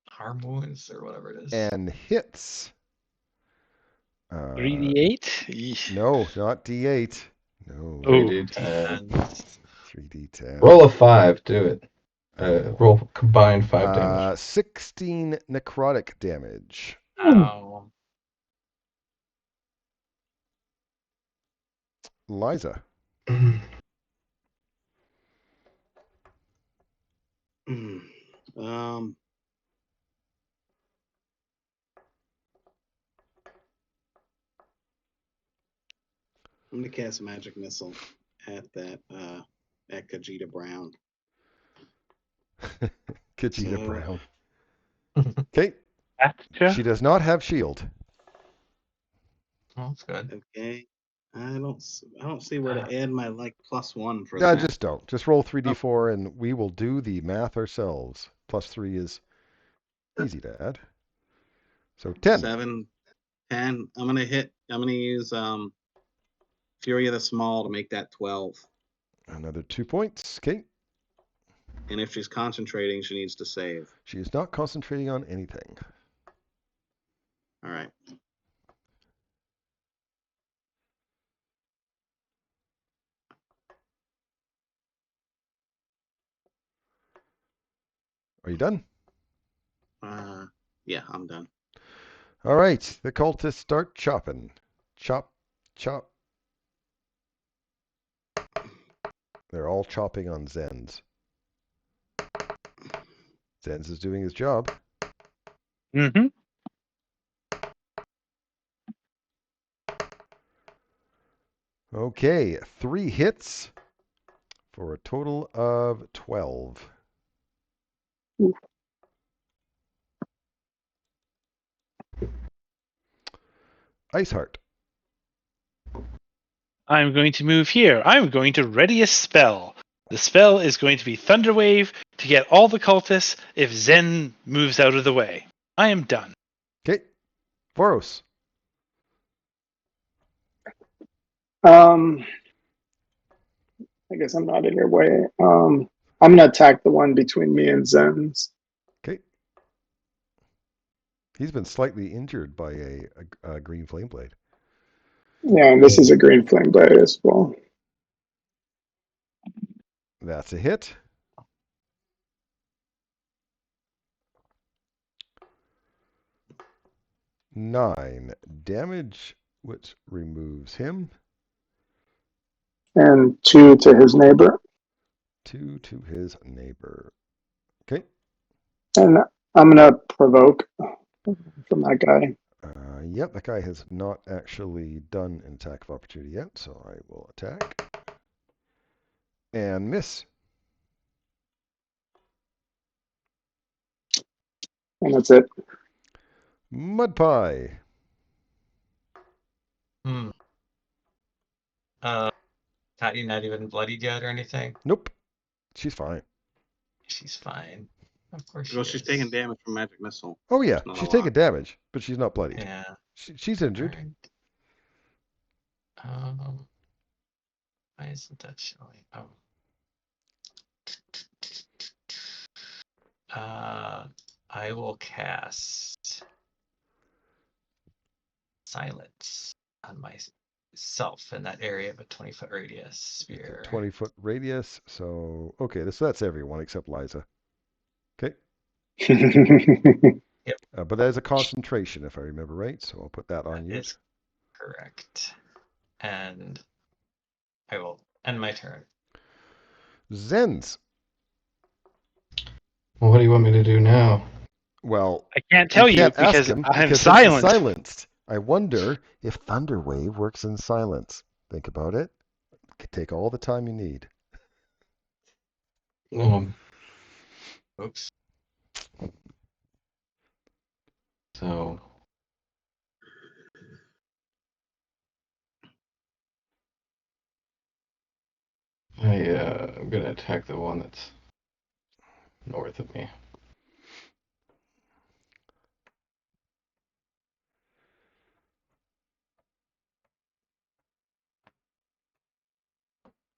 harm wounds or whatever it is. And hits. 3d8? Yeesh. No, not D8. No. Oh. 3d10. 3D10. Roll a 5, do it. Roll combined 5 damage. 16 necrotic damage. Ow. Liza. I'm gonna cast a magic missile at that at Kajita Brown. Kajita So- Brown. Okay. Gotcha. She does not have shield. Well, that's good. Okay. I don't see where to add my +1 for Yeah, that. just don't. Just roll 3d4 and we will do the math ourselves. plus 3 is easy to add. So 10. 7, 10. I'm gonna use Fury of the Small to make that 12. Another 2 points. Okay. And if she's concentrating, she needs to save. She is not concentrating on anything. All right. Are you done? Yeah, I'm done. All right. The cultists start chopping. Chop, chop. They're all chopping on Zenz. Zenz is doing his job. Mm-hmm. Okay, 3 hits for a total of 12. Iceheart. I'm going to move here. I'm going to ready a spell. The spell is going to be Thunderwave to get all the cultists if Zen moves out of the way. I am done. Okay, Voros. I guess I'm not in your way. I'm gonna attack the one between me and Zen's. Okay. He's been slightly injured by a green flame blade. Yeah, and this is a green flame blade as well. That's a hit. Nine damage, which removes him. And 2 to his neighbor. 2 to his neighbor. Okay. And I'm gonna provoke from that guy. Yep, that guy has not actually done an attack of opportunity yet, so I will attack. And miss. And that's it. Mud Pie. Not you not even bloodied yet or anything? Nope. She's fine. She's fine. Of course Well, she she's is. taking damage from magic missile. Oh yeah, Not a she's lot. taking damage, but she's not bloodied. Yeah. She's injured. Alright. Why isn't that showing? Oh. I will cast Silence on myself in that area of a 20-foot radius sphere. 20-foot radius. So okay, so that's everyone except Liza. Okay. Yep. But that is a concentration, if I remember right. So I'll put that on you. Is correct. And I will end my turn. Zen's. Well, what do you want me to do now? Well, I can't tell you can't ask because him I'm because silent. he's silenced. I wonder if Thunderwave works in silence. Think about it. Could take all the time you need. Oops. So I'm gonna attack the one that's north of me.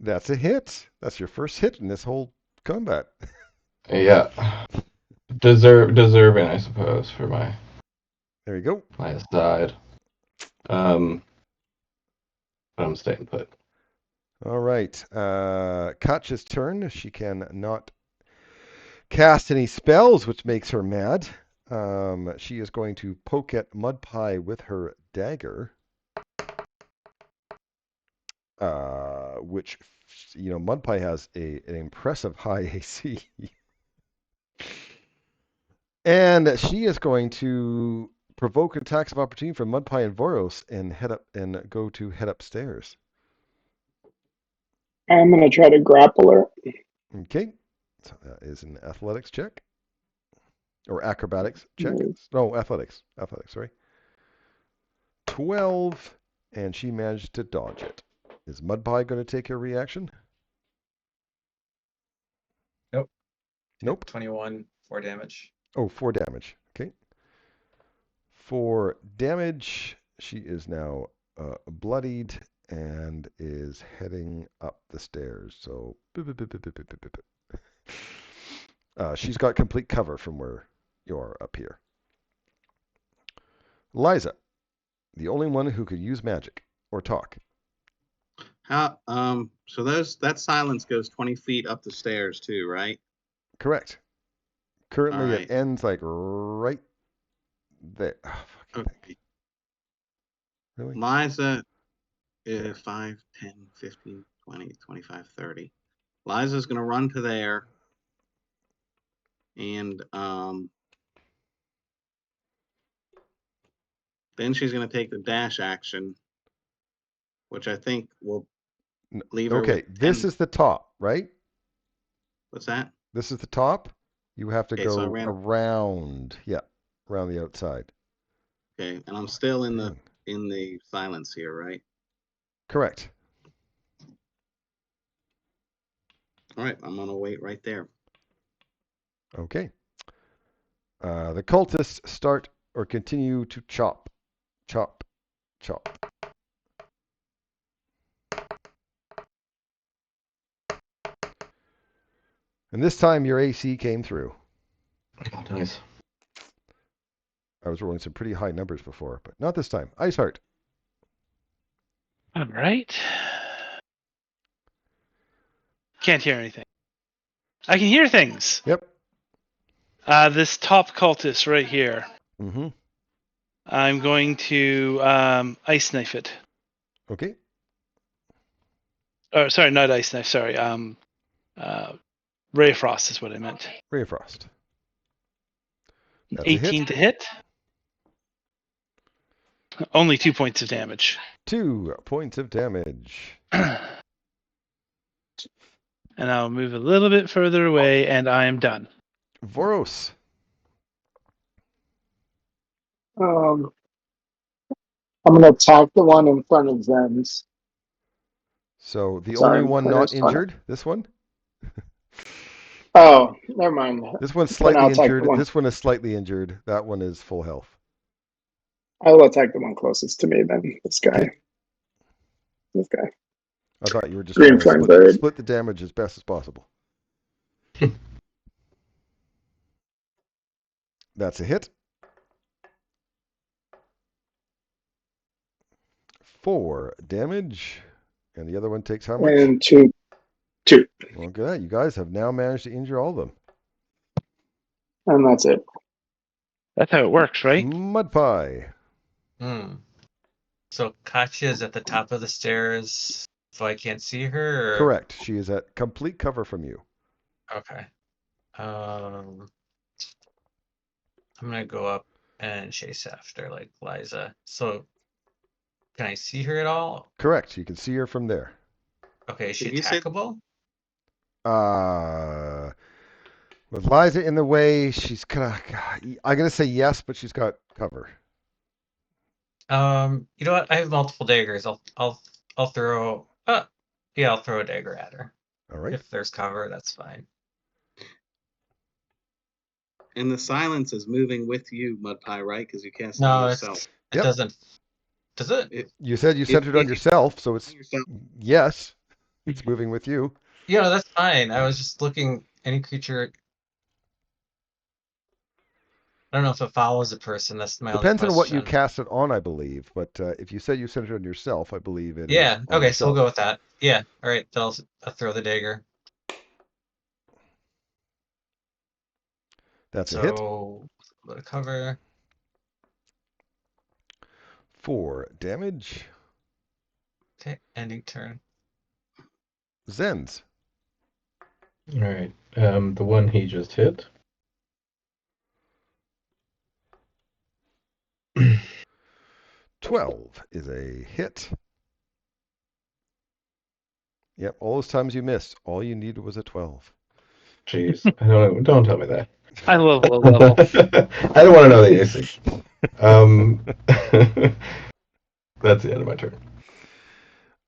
That's a hit. That's your first hit in this whole combat. Yeah. Deserving, I suppose, for my There you go. aside. But I'm staying put. All right. Katja's turn. She can not cast any spells, which makes her mad. She is going to poke at Mud Pie with her dagger. Which, Mud Pie has an impressive high AC. And she is going to provoke attacks of opportunity from Mud Pie and Voros and head upstairs. I'm gonna try to grapple her. Okay. So that is an athletics check. Or acrobatics check. Nice. No, athletics. Athletics, sorry. 12, and she managed to dodge it. Is Mud Pie going to take her reaction? Nope. Nope. 21. 4 damage. Oh, 4 damage. Okay. 4 damage. She is now bloodied and is heading up the stairs. So she's got complete cover from where you are up here. Liza, the only one who could use magic or talk. So that silence goes 20 feet up the stairs too, right? Correct. Currently, All it right. ends like right there. Oh, fucking Okay. really? Liza, 5, 10, 15, 20, 25, 30. Liza's going to run to there. And then she's going to take the dash action, which I think will leave her Okay, with this 10. is the top, right? What's that? This is the top. You have to Okay, go so I ran. around. Yeah, around the outside. Okay, and I'm still in Dang. the silence here, right? Correct. All right, I'm going to wait right there. Okay. The cultists start or continue to chop, chop, chop. And this time your AC came through. Nice. I was rolling some pretty high numbers before, but not this time. Iceheart. All right. Can't hear anything. I can hear things. Yep. This top cultist right here. Mm-hmm. I'm going to ice knife it. Okay. Oh, sorry, not ice knife. Sorry. Ray of Frost is what I meant. Ray of Frost. That's a 18 hit. to hit. Only 2 points of damage. 2 points of damage. And I'll move a little bit further away, and I am done. Voros. I'm going to attack the one in front of Zen's. So the Sorry, only one not Claire's fine. injured, this one? Oh, never mind. This one's Then slightly I'll attack injured. the one. This one is slightly injured. That one is full health. I will attack the one closest to me then. This guy. Okay. This guy. I thought you were just Green trying to flame bird. split the damage as best as possible. That's a hit. 4 damage. And the other one takes how much? And two. Well, good. You guys have now managed to injure all of them. And that's it. That's how it works, right? Mud pie. So Katya is at the top of the stairs, so I can't see her? Or... Correct. She is at complete cover from you. Okay. I'm gonna go up and chase after, like, Liza. So, can I see her at all? Correct. You can see her from there. Okay, is she Did you say- attackable? With Liza in the way, she's kind of. I'm gonna say yes, but she's got cover. You know what? I have multiple daggers. I'll throw. Yeah, I'll throw a dagger at her. All right. If there's cover, that's fine. And the silence is moving with you, Mudpie, right? Because you cast it No, on it yourself. Yep. doesn't. Does it? You said you centered on yourself, so it's Yourself. yes. It's moving with you. Yeah, that's fine. I was just looking. Any creature. I don't know if it follows a person. That's my only Depends on what you question. cast it on, I believe. But if you said you centered on yourself, I believe it. Yeah. is on Okay, so we'll go yourself. with that. Yeah. All right. I'll throw the dagger. That's a hit. So a little cover. 4 damage. Okay. Ending turn. Zens. All right. The one he just hit. $12 is a hit. Yep, all those times you missed, all you needed was a 12. Jeez, don't tell me that. I level a level. I don't want to know the AC. That's the end of my turn.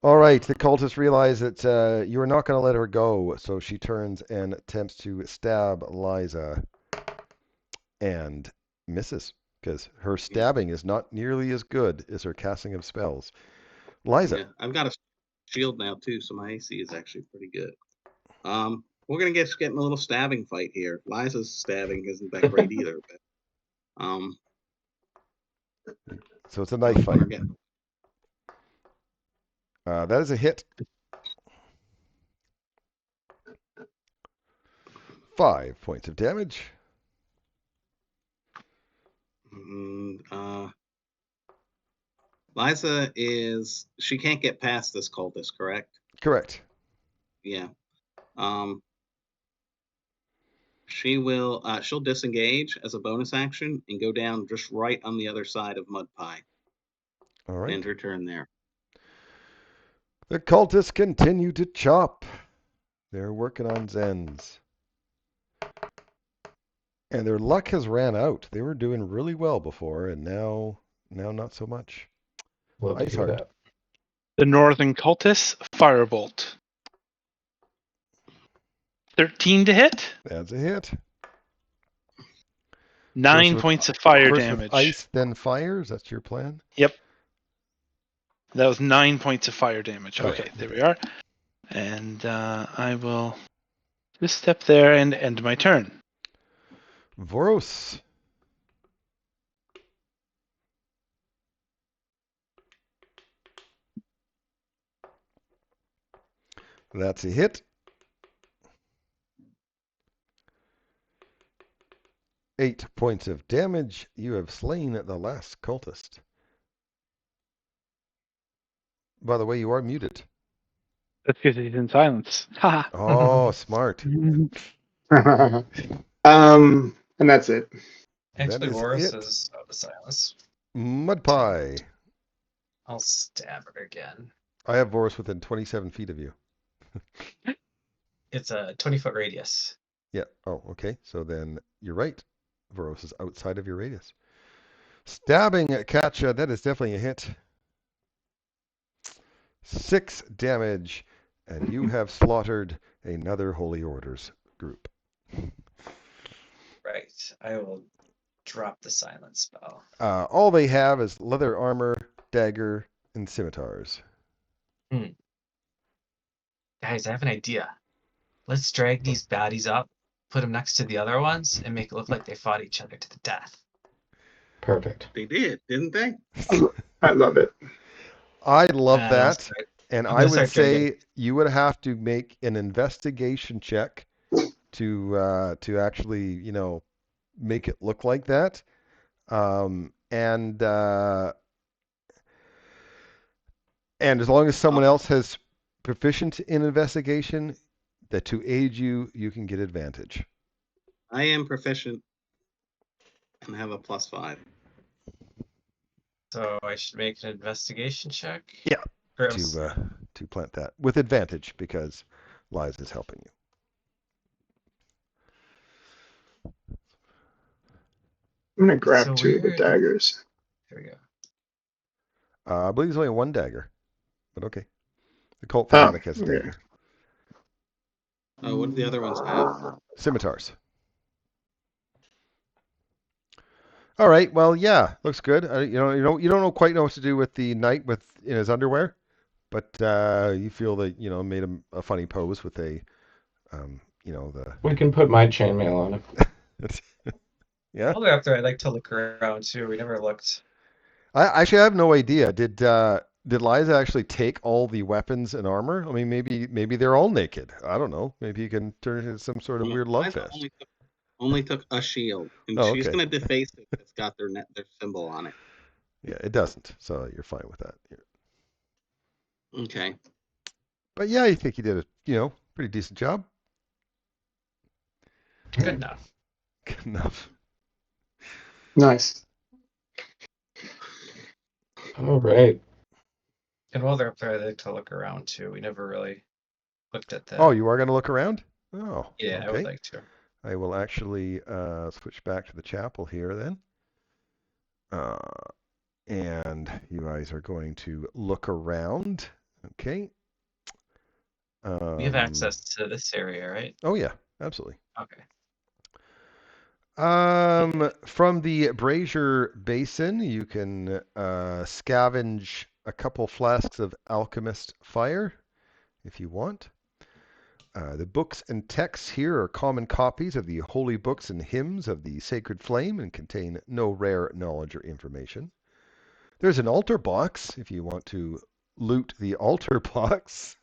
All right, the cultists realize that you are not going to let her go, so she turns and attempts to stab Liza. and misses because her stabbing is not nearly as good as her casting of spells. Liza. Yeah, I've got a shield now too, so my AC is actually pretty good. We're gonna get in a little stabbing fight here. Liza's stabbing isn't that great either, but So it's a knife fight. forget. That is a hit. 5 points of damage. Liza she can't get past this cultist, correct? Correct. Yeah. She'll disengage as a bonus action and go down just right on the other side of Mud Pie. All right. End her turn there. The cultists continue to chop. They're working on Zens. And their luck has ran out. They were doing really well before, and now not so much. Love to Ice hear Heart. that. The Northern Cultists, Firebolt. 13 to hit. That's a hit. 9 First with- points of fire First damage. with ice, then fire. Is that your plan? Yep. That was 9 points of fire damage. Oh, Okay, yeah. there we are. And I will just step there and end my turn. Voros. That's a hit. 8 points of damage. You have slain the last cultist. By the way, you are muted. That's because he's in silence. Haha. Oh, smart. And that's it. Actually, is Boris it. is out of silence. Mud Pie. I'll stab her again. I have Voros within 27 feet of you. It's a 20-foot radius. Yeah. Oh, okay. So then you're right. Voros is outside of your radius. Stabbing at Katja. That is definitely a hit. 6 damage. And you have slaughtered another Holy Orders group. Right. I will drop the silence spell. All they have is leather armor, dagger, and scimitars. Guys, I have an idea. Let's drag these baddies up, put them next to the other ones, and make it look like they fought each other to the death. Perfect. They did, didn't they? I love it. I love I'll that. start- And I'm I gonna would start dragging. say you would have to make an investigation check to actually, make it look like that. And as long as someone else has proficient in investigation, that to aid you, you can get advantage. I am proficient and have a +5. So I should make an investigation check? Yeah, Or else- to plant that with advantage because Liza is helping you. I'm gonna grab So 2 of the weird. daggers. Here we go. I believe there's only one dagger, but okay. The cult Oh, fanatic has a okay. dagger. What do the other ones have? Scimitars. All right. Well, yeah, looks good. You don't quite know what to do with the knight in his underwear, but you feel that made him a funny pose with a, the. We can put my chainmail on him. Yeah. While they're up there, I'd like to look around too. We never looked. I have no idea. Did Liza actually take all the weapons and armor? I mean, maybe they're all naked. I don't know. Maybe you can turn it into some sort of weird love Liza fest. only took a shield, and Oh, she's okay. gonna deface it. It's got their symbol on it. Yeah, it doesn't. So you're fine with that. Yeah. Okay. But yeah, I think you did a pretty decent job. Good enough. Good enough. Nice. All right. And while they're up there, I'd like to look around too. We never really looked at that. Oh, you are going to look around? Oh, yeah, I okay. would like to. I will actually switch back to the chapel here then. And you guys are going to look around. Okay. We have access to this area, right? Oh, yeah, absolutely. Okay. From the Brazier Basin, you can scavenge a couple flasks of alchemist fire if you want. The books and texts here are common copies of the holy books and hymns of the sacred flame and contain no rare knowledge or information. There's an altar box if you want to loot the altar box.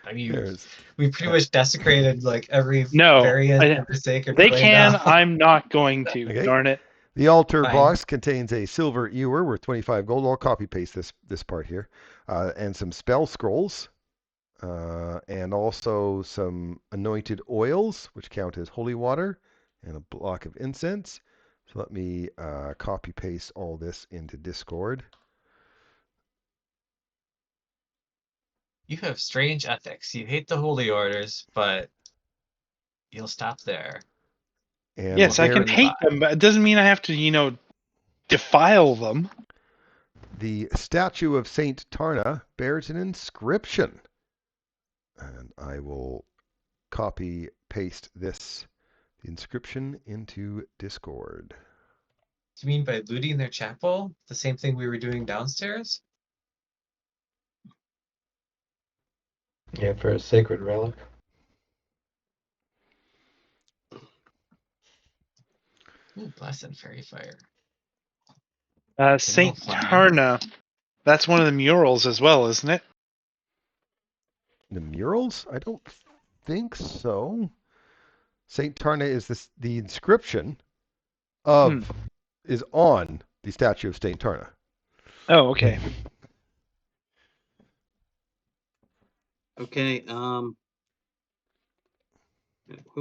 I mean, There's we pretty much desecrated like every No, variant of the sacred they flame can. now. I'm not going to. Okay. Darn it. The altar Fine. box contains a silver ewer worth 25 gold. I'll copy paste this part here, and some spell scrolls, and also some anointed oils, which count as holy water, and a block of incense. So let me copy paste all this into Discord. You have strange ethics. You hate the holy orders, but you'll stop there. And Yes, I can there, hate them, but it doesn't mean I have to, defile them. the statue of Saint Tarna bears an inscription, and I will copy paste this inscription into Discord. Do you mean by looting their chapel? The same thing we were doing downstairs? Yeah, for a sacred relic. Ooh, blessed fairy fire. Saint Flame. Tarna. That's one of the murals as well, isn't it? The murals? I don't think so. Saint Tarna is the inscription of is on the statue of Saint Tarna. Oh, okay. Okay. Who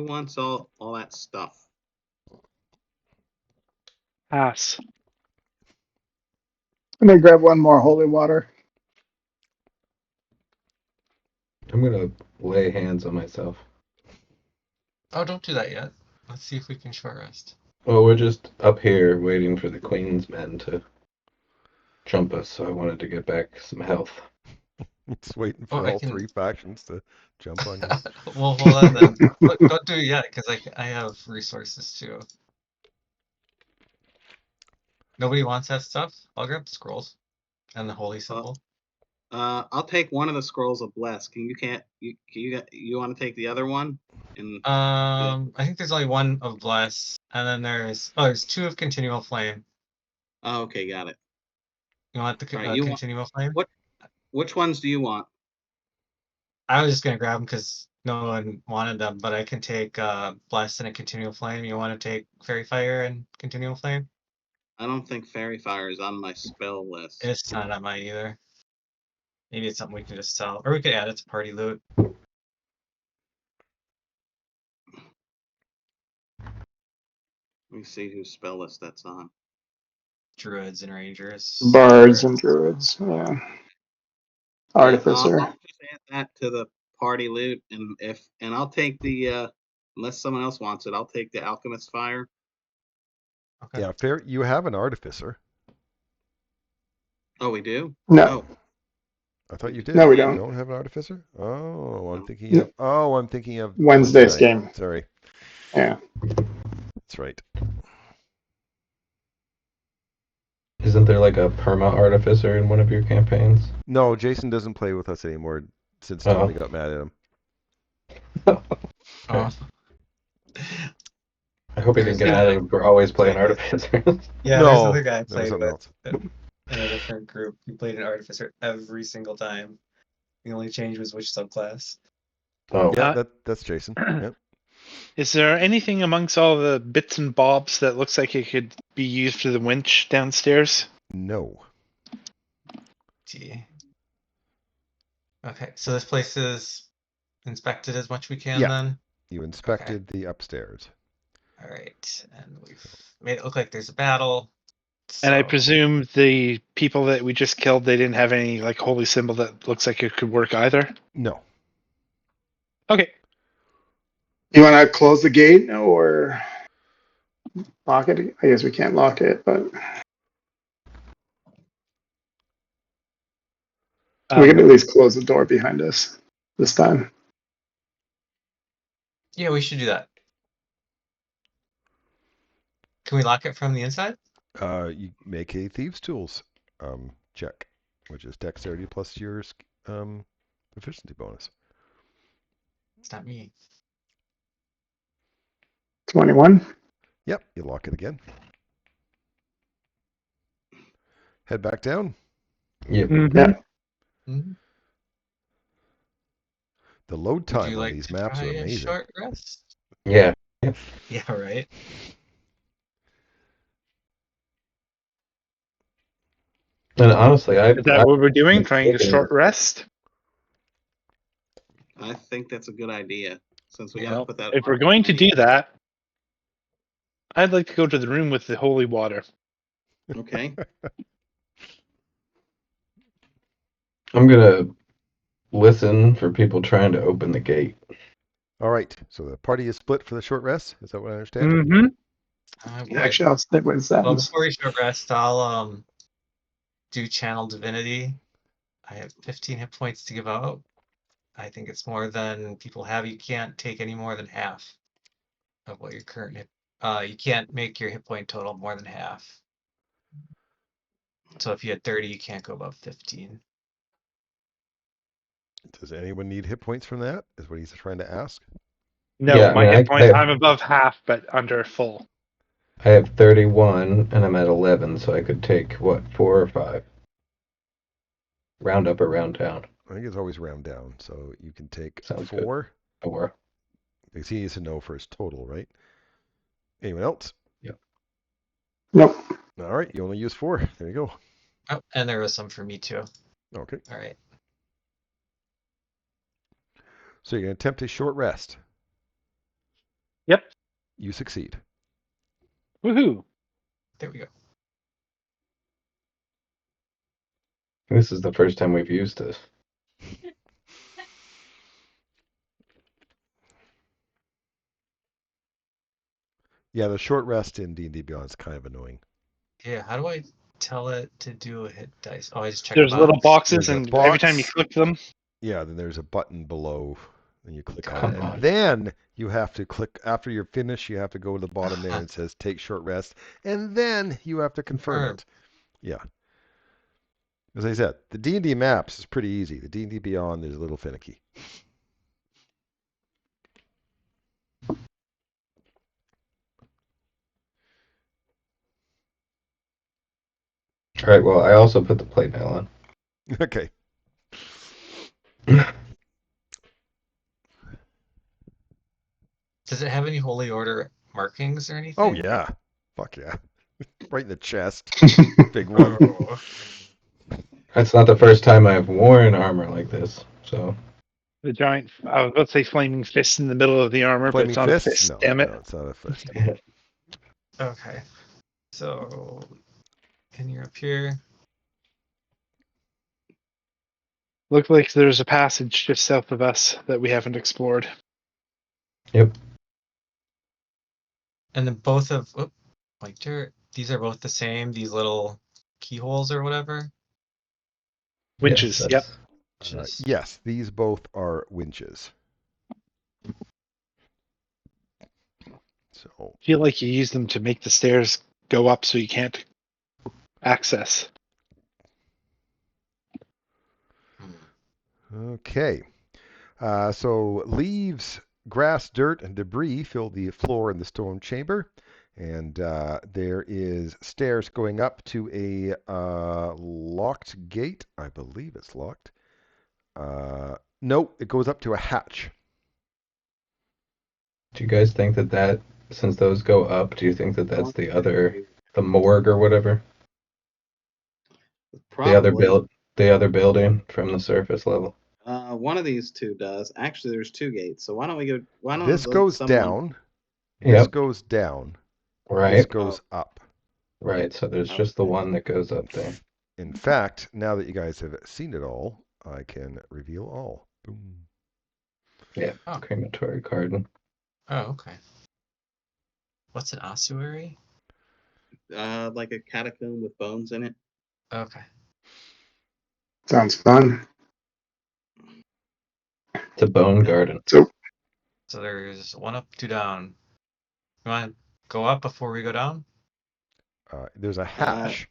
wants all that stuff? Pass. Let me grab one more holy water. I'm gonna lay hands on myself. Oh, don't do that yet. Let's see if we can short rest. Well, we're just up here waiting for the Queen's men to jump us, so I wanted to get back some health. It's waiting Oh, for I all can- three factions to jump on you. Well, hold on then. Don't do it yet, because I have resources too. Nobody wants that stuff? I'll grab the scrolls and the holy symbol. I'll take one of the scrolls of bless. You want to take the other one? And I think there's only one of bless, and then there's two of continual flame. oh, okay, got it. You want the Alright, you want- continual flame? Which ones do you want? I was just gonna grab them because no one wanted them, but I can take bless and a continual flame. You want to take fairy fire and continual flame? I don't think fairy fire is on my spell list. It's not on mine either. Maybe it's something we can just sell, or we could add it to party loot. Let me see whose spell list that's on. Druids and rangers. Bards and druids, yeah. Artificer. I'll just add that to the party loot, and I'll take the unless someone else wants it, I'll take the alchemist fire. Okay. Yeah, fair. You have an artificer. Oh, we do? No. Oh, I thought you did. No, we You don't. don't have an artificer? Oh, I'm No. thinking of. Oh, I'm thinking of Wednesday's Wednesday night. game. Sorry, Yeah. that's right. Isn't there like a perma artificer in one of your campaigns? No, Jason doesn't play with us anymore since Oh. Tommy got mad at him. Oh. I hope he didn't get There's mad a- at him for always playing artificers. Yeah, No, there's another guy I that was played something with else. in a different group. He played an artificer every single time. The only change was which subclass. Oh, Yeah, that's Jason. Yep. Is there anything amongst all the bits and bobs that looks like it could be used for the winch downstairs? No. Gee. Okay, so this place is inspected as much we can Yeah. then? You inspected the upstairs. Alright, and we've made it look like there's a battle. And I so- presume the people that we just killed, they didn't have any like holy symbol that looks like it could work either. No. Okay. You want to close the gate or lock it? I guess we can't lock it, but we can at least close the door behind us this time. Yeah, we should do that. Can we lock it from the inside? You make a thieves' tools check, which is dexterity plus your proficiency bonus. It's not me. 21. Yep, you lock it again. Head back down. Yep. Mhm. Yeah. Mhm. The load Would time you on like these to maps try are a amazing. short rest? Yeah. Yeah, right. And honestly, Is that what we're doing? Trying a short rest? I think that's a good idea since we got to Well, put that. if we're going to do that, I'd like to go to the room with the holy water. Okay. I'm gonna listen for people trying to open the gate. All right, so the party is split for the short rest. Is that what I understand? Mm-hmm. Boy. Actually, I'll stick with Well, Zen's. before we short rest, I'll do channel divinity. I have 15 hit points to give out. I think it's more than people have. You can't take any more than half of what your current hit. You can't make your hit point total more than half. So if you had 30, you can't go above 15. Does anyone need hit points from that? Is what he's trying to ask. No, Yeah, I my mean, hit points, I'm above half, but under full. I have 31 and I'm at 11, so I could take what, 4 or 5? Round up or round down? I think it's always round down, so you can take Sounds good. 4. 4. Because he needs to know for his total, right? Anyone else? Nope. All right, you only use 4. There you go. Oh, and there was some for me too. Okay. All right. So you're going to attempt a short rest. Yep. You succeed. Woohoo. There we go. This is the first time we've used this. Yeah, the short rest in D&D Beyond is kind of annoying. Yeah, how do I tell it to do a hit dice? Oh, I just check There's a little box. boxes, There's a and every time you box. click them, Yeah, then there's a button below, and you click on Come it. on. And then you have to click, after you're finished, you have to go to the bottom there and it says take short rest. And then you have to confirm it. Yeah. As I said, the D&D maps is pretty easy. The D&D Beyond is a little finicky. All right, well, I also put the plate mail on. Okay. Does it have any holy order markings or anything? Oh, yeah. Fuck yeah. Right in the chest. Big one. Oh. That's not the first time I've worn armor like this, so. the giant, I was about to say flaming fist in the middle of the armor, Flaming but it's not fists? a fist, No, damn it. no, it's not a fist. Okay. So, and you're up here. Looks like there's a passage just south of us that we haven't explored. Yep. And then both of, these are both the same, these little keyholes or whatever? Winches, Yes, yep. Just, Yes, these both are winches. So, I feel like you use them to make the stairs go up so you can't access. okay. So leaves, grass, dirt, and debris fill the floor in the stone chamber. And there is stairs going up to a locked gate. I believe it's locked. No, it goes up to a hatch. Do you guys think that since those go up, do you think that that's the morgue or whatever? Probably. The other building from the surface level? One of these two does. Actually, there's 2 gates. So why don't we go? Why don't This goes down. This Yep. goes down. This Right. goes up. Right, so there's just the one that goes up there. In fact, now that you guys have seen it all, I can reveal all. Boom. Yeah. Oh. Crematory garden. oh, okay. What's an ossuary? like a catacomb with bones in it. Okay. Sounds fun. It's a bone garden. So there's 1 up, 2 down. You want to go up before we go down? There's a hatch.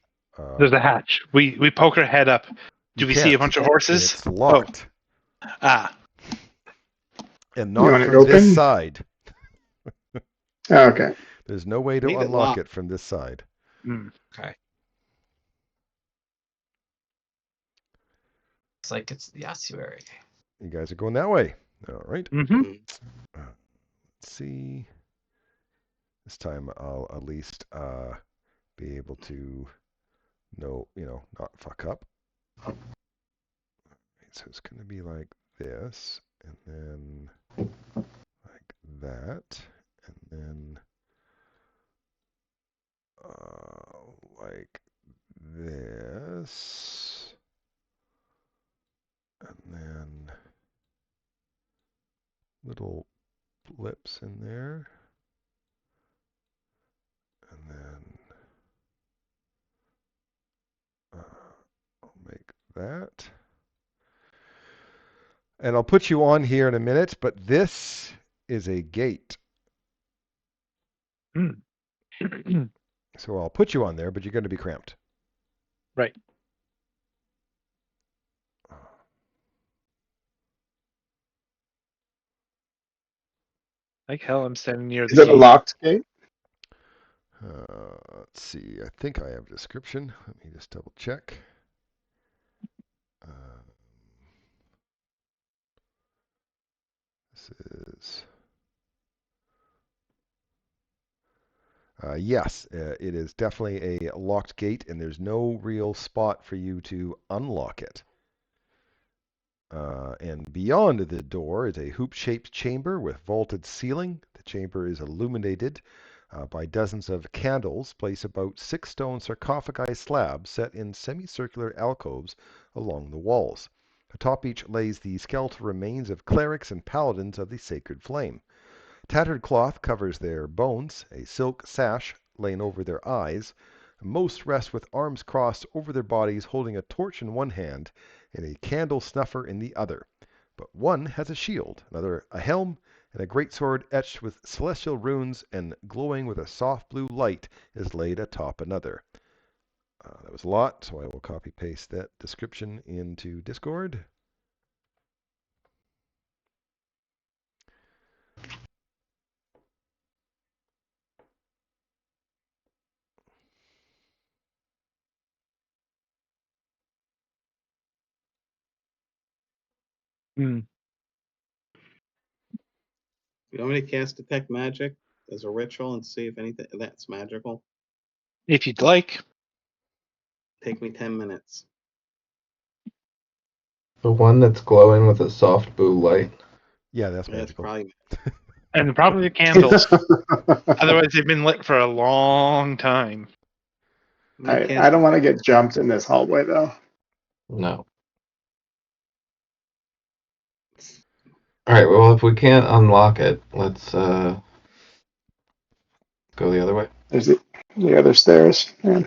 There's a hatch. We poke our head up. Do You we see a can't. bunch of horses? It's locked. Ah, And You not want it from this open? side. Okay. There's no way to Leave it unlock locked. it from this side. Okay. It's like it's the ossuary. You guys are going that way. All right. mm-hmm. Let's see. This time I'll at least be able to know, not fuck up. Right, so it's going to be like this, and then like that, and then like this, and then little blips in there, and then I'll make that. And I'll put you on here in a minute, but this is a gate. So I'll put you on there, but you're going to be cramped. Right. Like hell, I'm standing near Is the it a gate. locked gate? Let's see. I think I have a description. Let me just double check. This is... yes, it is definitely a locked gate, and there's no real spot for you to unlock it. And beyond the door is a hoop-shaped chamber with vaulted ceiling. The chamber is illuminated by dozens of candles placed about 6 stone sarcophagi slabs set in semicircular alcoves along the walls. Atop each lays the skeletal remains of clerics and paladins of the sacred flame. Tattered cloth covers their bones, a silk sash laying over their eyes. Most rest with arms crossed over their bodies, holding a torch in one hand and a candle snuffer in the other. But one has a shield, another a helm, and a great sword etched with celestial runes and glowing with a soft blue light is laid atop another. That was a lot, so I will copy-paste that description into Discord. You want me to cast Detect Magic as a ritual and see if anything that's magical? If you'd like. Take me 10 minutes. The one that's glowing with a soft blue light. Yeah, that's That's magical. probably And probably the candles. Otherwise, they've been lit for a long time. I don't want to get jumped in this hallway, though. No. Alright, well, if we can't unlock it, let's go the other way. There's the other stairs. Yeah.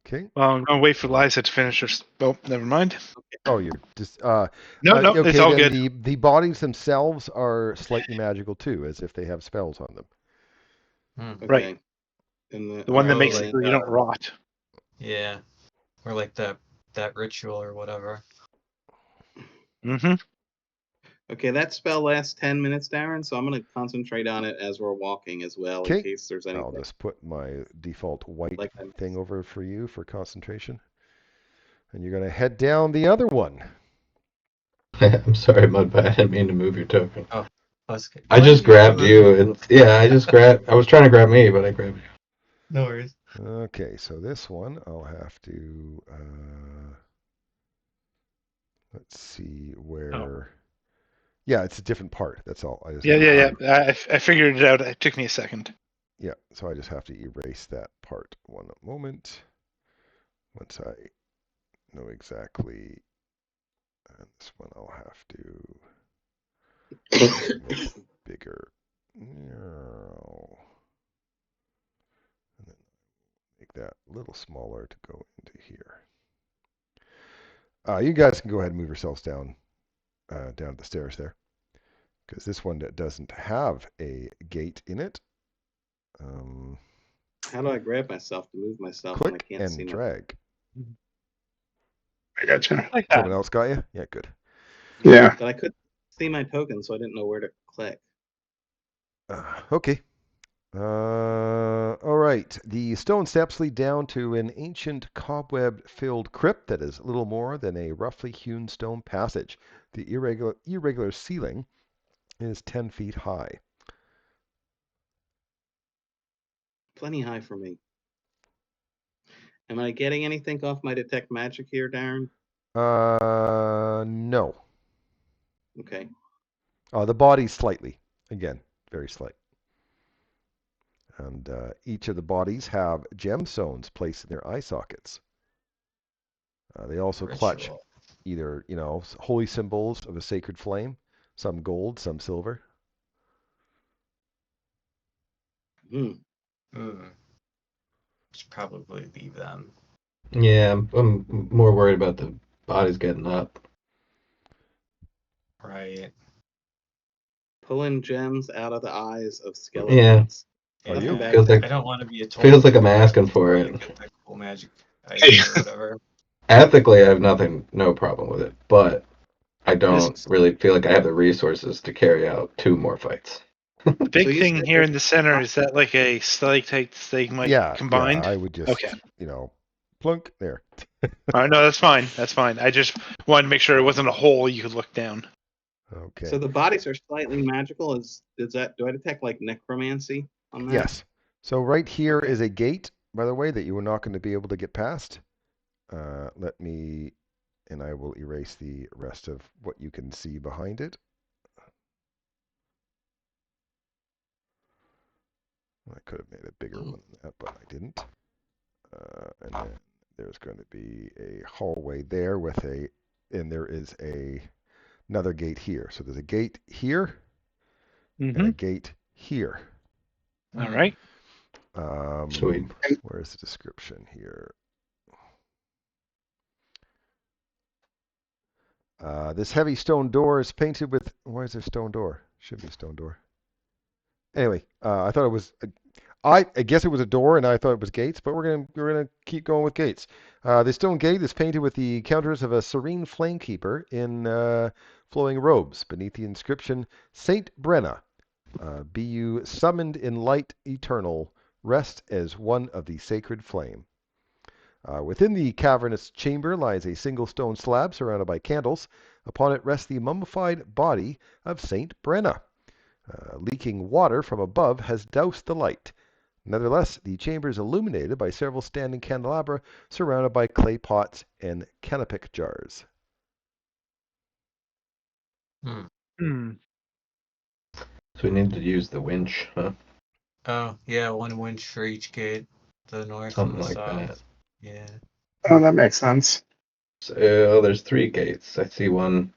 Okay. Well, I'm going to wait for Liza to finish her... Oh, never mind. Oh, you're just... No, okay, it's all then good. the bodies themselves are slightly magical, too, as if they have spells on them. okay. Right. And The one that Oh, makes like, it so you don't rot. Yeah. Or like that ritual or whatever. Mm-hmm. Okay, that spell lasts 10 minutes, Darren, so I'm going to concentrate on it as we're walking as well, in Okay. case there's anything. I'll just put my default white Like that. thing over for you for concentration. And you're going to head down the other one. I'm sorry, Mudpie. I didn't mean to move your token. Busker. I just grabbed you, and I was trying to grab me, but I grabbed you. No worries. Okay, so this one I'll have to... let's see where... Oh. Yeah, it's a different part. That's all. I just Yeah. I figured it out. It took me a second. Yeah, so I just have to erase that part. One moment. Once I know exactly, and this one I'll have to make it bigger. And then make that a little smaller to go into here. You guys can go ahead and move yourselves down the stairs there, because this one doesn't have a gate in it. How do I grab myself to move myself when I Click can't see and my... drag. I gotcha. Like that. Someone else got you? Yeah, good. Yeah. But I couldn't see my token, so I didn't know where to click. Okay. All right. The stone steps lead down to an ancient cobweb-filled crypt that is little more than a roughly hewn stone passage. The irregular ceiling is 10 feet high. Plenty high for me. Am I getting anything off my detect magic here, Darren? No. Okay. The body slightly. Again, very slight. And each of the bodies have gemstones placed in their eye sockets. They also clutch Ritual. either, holy symbols of a sacred flame, some gold, some silver. Hmm. Should probably leave them. Yeah, I'm more worried about the bodies getting up. Right. Pulling gems out of the eyes of Yeah. skeletons. Are Nothing you? bad Feels with like I don't want to be a total. feels like I'm asking for to it. get that cool magic item or whatever. Ethically, I have no problem with it, but I don't Just- really feel like I have the resources to carry out 2 more fights. The big So you thing said here there's- in the center is that like a stalactite stalagmite Yeah, combined. I would just, Okay. plunk there. All right, no, that's fine. That's fine. I just wanted to make sure it wasn't a hole you could look down. Okay. So the bodies are slightly magical. Do I detect like necromancy on that? Yes. So right here Okay. is a gate, by the way, that you are not going to be able to get past. And I will erase the rest of what you can see behind it. I could have made a bigger one than that, but I didn't. And then there's going to be a hallway there and there is another gate here. So there's a gate here and a gate here. All right. Sweet. Where's the description here? This heavy stone door is painted with. Why is there a stone door? Should be a stone door. Anyway, I thought it was. I guess it was a door, and I thought it was gates, but we're gonna keep going with gates. The stone gate is painted with the counters of a serene flamekeeper in flowing robes. Beneath the inscription, Saint Brenna, be you summoned in light eternal, rest as one of the sacred flame. Within the cavernous chamber lies a single stone slab surrounded by candles. Upon it rests the mummified body of Saint Brenna. Leaking water from above has doused the light. Nevertheless, the chamber is illuminated by several standing candelabra surrounded by clay pots and canopic jars. Hmm. So we need to use the winch, huh? Oh, yeah, 1 winch for each gate. The north Something and the like south. that. Yeah. Oh, that makes sense. So there's 3 gates. I see one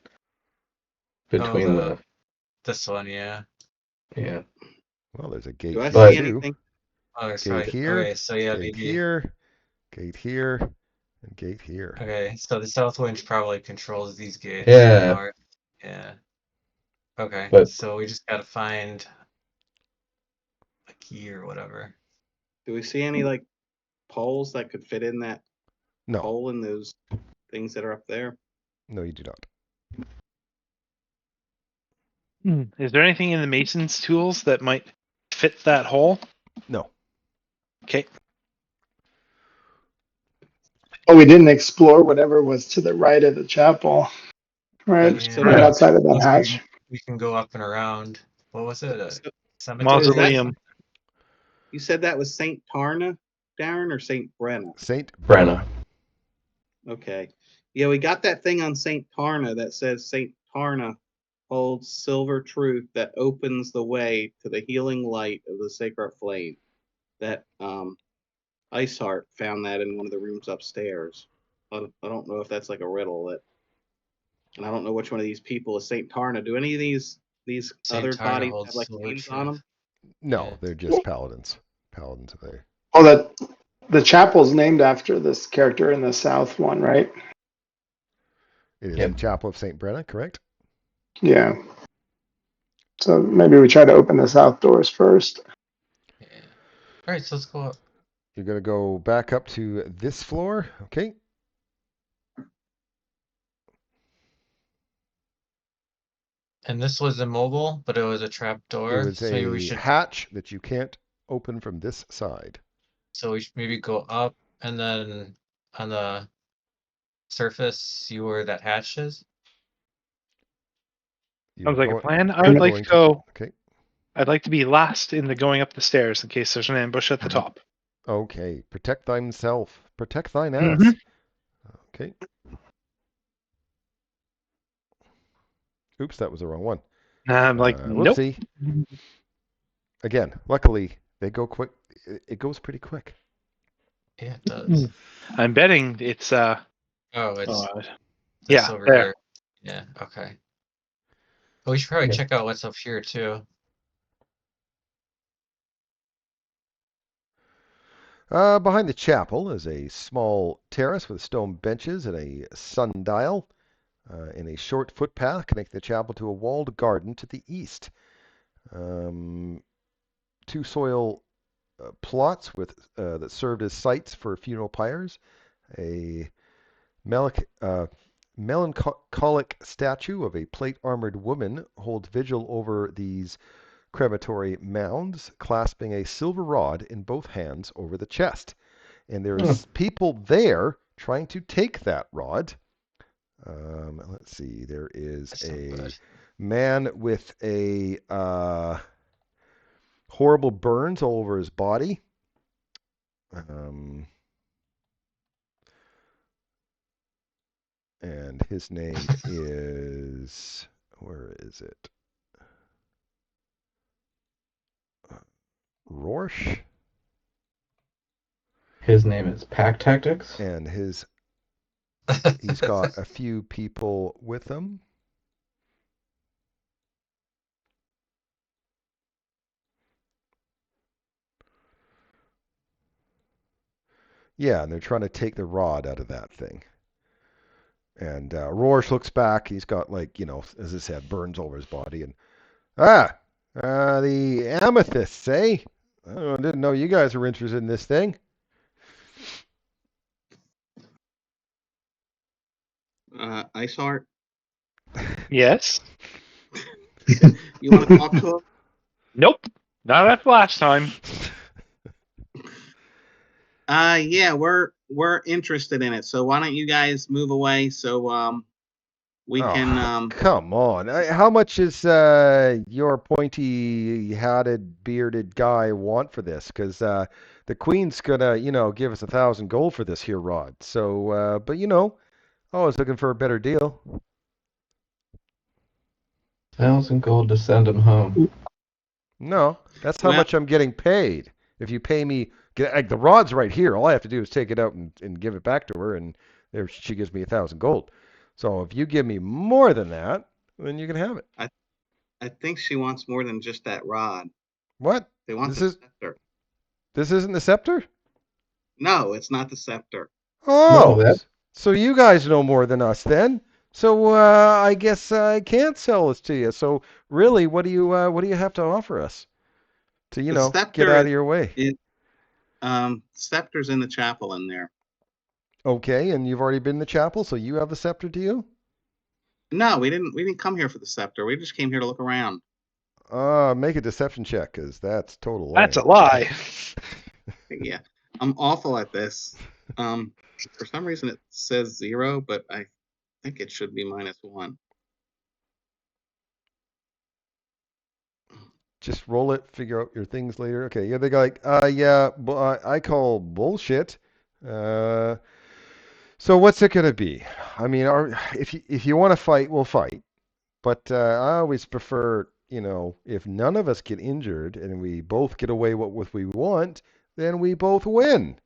between Oh, this one, yeah. yeah. Well, there's a Do gate I here see too. anything? Oh, that's Gate right. here, Okay, so yeah, gate maybe. here, gate here, and gate here. Okay, so the south winch probably controls these gates. Yeah. North. Yeah. Okay, But so we just gotta find a key or whatever. Do we see any like poles that could fit in that No, hole in those things that are up there? no, you do not. Is there anything in the mason's tools that might fit that hole? No. Okay. Oh, we didn't explore whatever was to the right of the chapel, right? So Right that- outside of that Unless hatch. we can go up and around. What was it? A So- cemetery? Mausoleum. You said that was Saint Tarna, Darren, or Saint Brenna? Saint Brenna. Okay. Yeah, we got that thing on Saint Tarna that says Saint Tarna holds silver truth that opens the way to the healing light of the sacred flame. That Iceheart found that in one of the rooms upstairs. I don't know if that's like a riddle that, and I don't know which one of these people is Saint Tarna. Do any of these Saint other Tarna bodies holds have like silver names on truth. them? No, Yeah. they're just paladins. Paladins are they? Oh, that the chapel's named after this character in the south one, right? It is Yep. the Chapel of Saint Brenna, correct? Yeah. So maybe we try to open the south doors first. Yeah. All right, so let's go up. You're going to go back up to this floor. Okay. And this was immobile, but it was a trap It door. was So maybe we a should. hatch that you can't open from this side. So we should maybe go up and then on the surface see where that hatch is. You're Sounds like a going, plan. I you're would like going to go. Okay. I'd like to be last in the going up the stairs in case there's an ambush at the top. Okay. Protect thyself. Protect thine ass. Mhm. Okay. Oops, that was the wrong one. I'm like, nope. Whoopsie. Again, luckily they go quick. It goes pretty quick. Yeah, it does. I'm betting it's Oh, it's oh, this yeah, over there. here. Yeah, okay. Well, we should probably Yeah. check out what's up here too. Behind the chapel is a small terrace with stone benches and a sundial. In a short footpath connecting the chapel to a walled garden to the east. Two soil plots with that served as sites for funeral pyres. A melancholic statue of a plate-armored woman holds vigil over these crematory mounds, clasping a silver rod in both hands over the chest. And there's people there trying to take that rod. Let's see. There is That's not a good. man with a horrible burns all over his body. And his name is, where is it? Rorsch. His name is Pack Tactics. And he's got a few people with him. Yeah, and they're trying to take the rod out of that thing. And Rorsch looks back. He's got, like, as I said, burns over his body. And, the amethysts, eh? I didn't know you guys were interested in this thing. Ice Heart, Yes. you want to talk to him? Nope. Not after last time. Yeah, we're interested in it. So why don't you guys move away so we can Come on. How much is your pointy-hatted, bearded guy want for this? Because the queen's gonna, give us 1,000 gold for this here rod. So, but always looking for a better deal. 1,000 gold to send him home. No, that's how Well- much I'm getting paid. If you pay me, like, the rod's right here. All I have to do is take it out and give it back to her, and there she gives me 1,000 gold. So if you give me more than that, then you can have it. I think she wants more than just that rod. What? They want This the is- scepter. This isn't the scepter? No, it's not the scepter. Oh, No, that- so you guys know more than us then. So I guess I can't sell this to you. So really, what do you have to offer us to The get scepter out of your way? Scepter's in the chapel in there. Okay, and you've already been in the chapel, so you have the scepter, do you? No, we didn't come here for the scepter. We just came here to look around. Make a deception check, because that's total That's a lying. lie. Yeah, I'm awful at this. For some reason it says 0, but I think it should be -1. Just roll it, figure out your things later. Okay, yeah, they go like, I call bullshit. So what's it gonna be? I mean, if you want to fight, we'll fight. But I always prefer, if none of us get injured and we both get away with what we want, then we both win.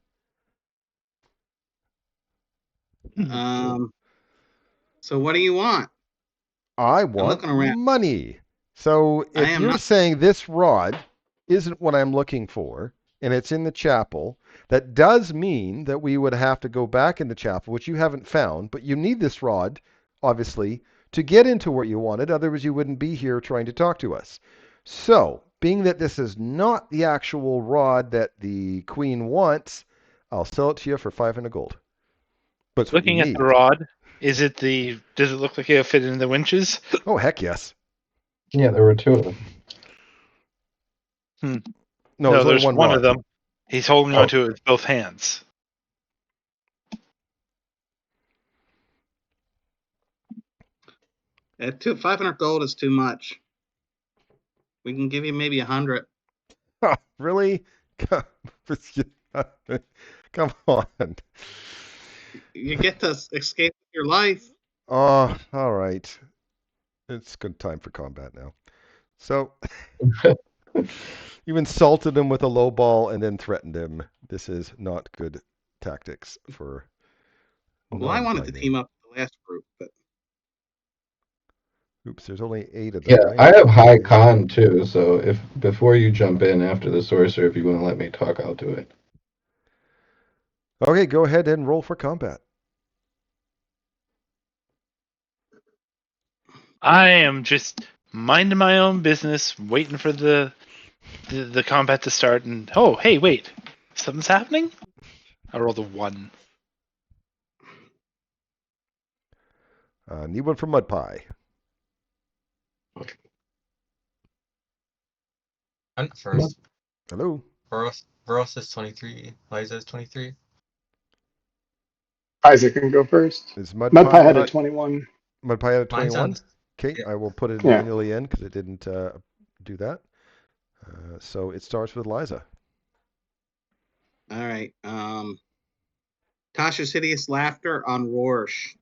So what do you want? I want looking around. money. So I if am you're not- saying this rod isn't what I'm looking for, and it's in the chapel, that does mean that we would have to go back in the chapel, which you haven't found, but you need this rod, obviously, to get into what you wanted. Otherwise, you wouldn't be here trying to talk to us. So being that this is not the actual rod that the queen wants, I'll sell it to you for 500 gold. But it's what you Looking at need. the rod, does it look like it'll fit in the winches? Oh, heck yes. Yeah, there were two of them. No, No, there's only there's one one rod. of them. He's holding Oh. onto it with both hands. At 500 gold is too much. We can give you maybe 100. Really? Come on. You get to escape your life. Oh, all right. It's good time for combat now. So, you insulted him with a low ball and then threatened him. This is not good tactics for. Well, I wanted to non-playing. team up with the last group, but Oops, there's only 8 of them, Yeah, right? I have high con too, so if before you jump in after the sorcerer, if you want to let me talk, I'll do it. Okay, go ahead and roll for combat. I am just minding my own business, waiting for the combat to start. And oh, hey, wait, something's happening. I rolled a 1. Need one for Mud Pie. I'm not first. Hello. Veros is 23. Liza is 23. Isaac can go first. Is Mud Mudpie Pie had a not? 21. Mud Pie had a Mine's 21? on. Okay, Yeah. I will put it Yeah. manually in because it didn't do that. So it starts with Liza. all right. Tasha's hideous laughter on Rorsch.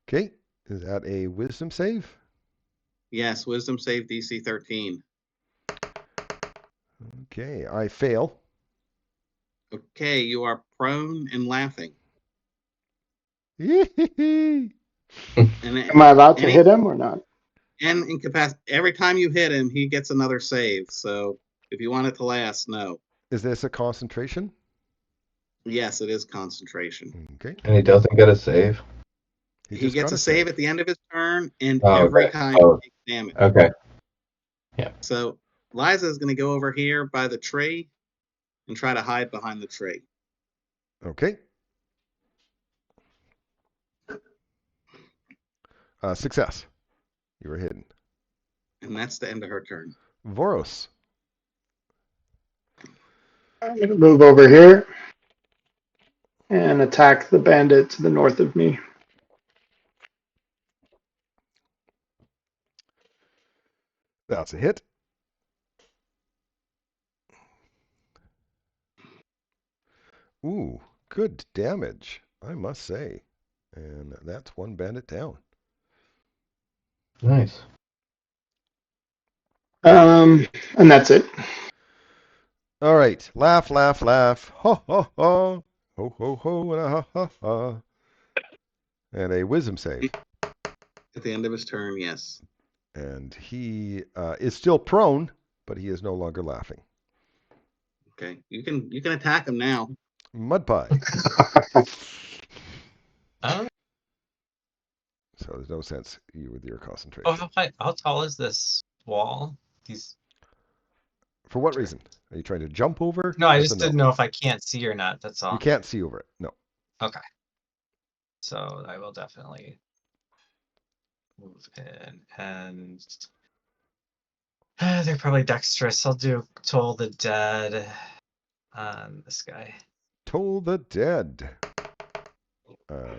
Okay, is that a wisdom save? Yes, wisdom save DC 13. Okay, I fail. Okay, you are prone and laughing. Okay, And Am I allowed to any- hit him or not? and incapacitated. Every time you hit him, he gets another save. So if you want it to last, no. is this a concentration? Yes, it is concentration. Okay, And he doesn't get a save. He just gets got a save at the end of his turn and Oh, every okay. time Oh. he takes damage. Okay. So Liza is going to go over here by the tree and try to hide behind the tree. Okay. Success. You were hidden. And that's the end of her turn. Voros. I'm going to move over here and attack the bandit to the north of me. That's a hit. Ooh, good damage, I must say. And that's one bandit down. Nice. And that's it. All right. Laugh, laugh, laugh. Ho, ho, ho. Ho, ho, ho, and a ha, ha, ha. And a wisdom save. At the end of his turn, yes. And he is still prone, but he is no longer laughing. Okay, you can attack him now. Mud Pie. Oh, So there's no sense you with your concentration. how tall is this wall? These. For what reason? Are you trying to jump over? No, I That's just a no. didn't know if I can't see or not. That's all. You can't see over it. No. Okay. So I will definitely move in, and they're probably dexterous. I'll do Toll the Dead on this guy. Toll the Dead.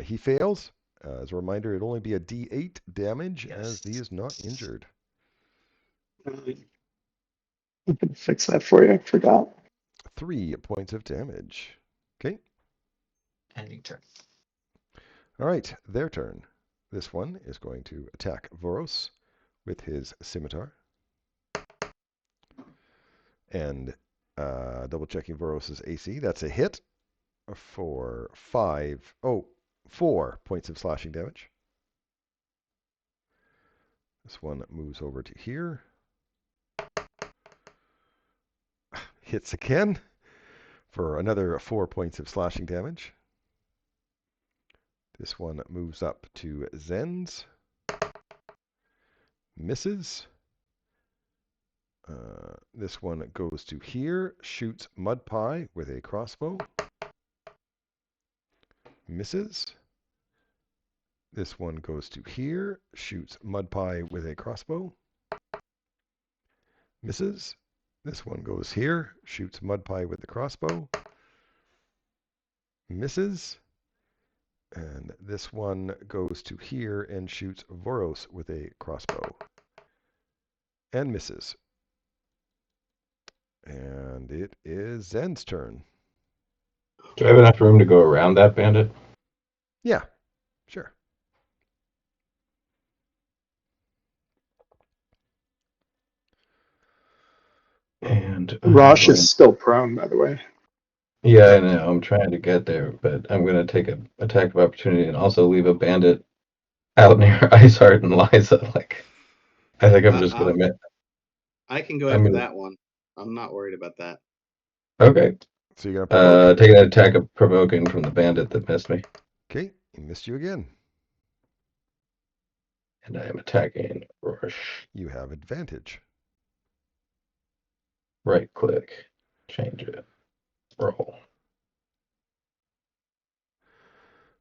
He fails. As a reminder, it'll only be a D8 damage as he is not injured. I'm going to fix that for you. I forgot. 3 points of damage. Okay. Ending turn. All right, their turn. This one is going to attack Voros with his scimitar. And double checking Voros' AC. That's a hit for 4 points of slashing damage. This one moves over to here. Hits again for another 4 points of slashing damage. This one moves up to Zen's. Misses. This one goes to here, shoots mud pie with a crossbow. Misses. This one goes to here, shoots mud pie with a crossbow. Misses. This one goes here, shoots mud pie with the crossbow. Misses. And this one goes to here and shoots Voros with a crossbow. And misses. And it is Zen's turn. Do I have enough room to go around that bandit? Yeah, sure. And Rosh is still prone, by the way. yeah, I know. I'm trying to get there, but I'm going to take an attack of opportunity and also leave a bandit out near Iceheart and Liza. Like, I think I'm just going to. I can go I after mean, that one. I'm not worried about that. Okay. So you're going to provoke? Take an attack of provoking from the bandit that missed me. Okay, he missed you again. And I am attacking Rosh. You have advantage. Right click. Change it. Roll.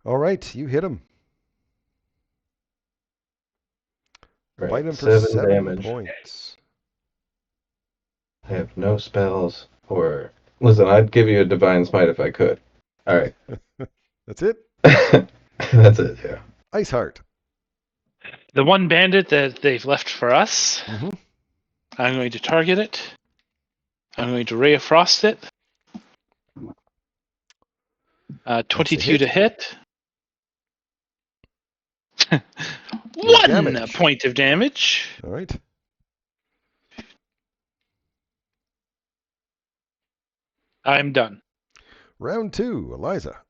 All right, you hit him. Right, Bite him for 7 damage. points. I have no spells or... Listen, I'd give you a divine smite if I could. All right. That's it? That's it, yeah. Iceheart. The one bandit that they've left for us, Mm-hmm. I'm going to target it. I'm going to Ray of Frost it. 22 to hit. 1 damage. point of damage. All right. I'm done. Round 2, Eliza.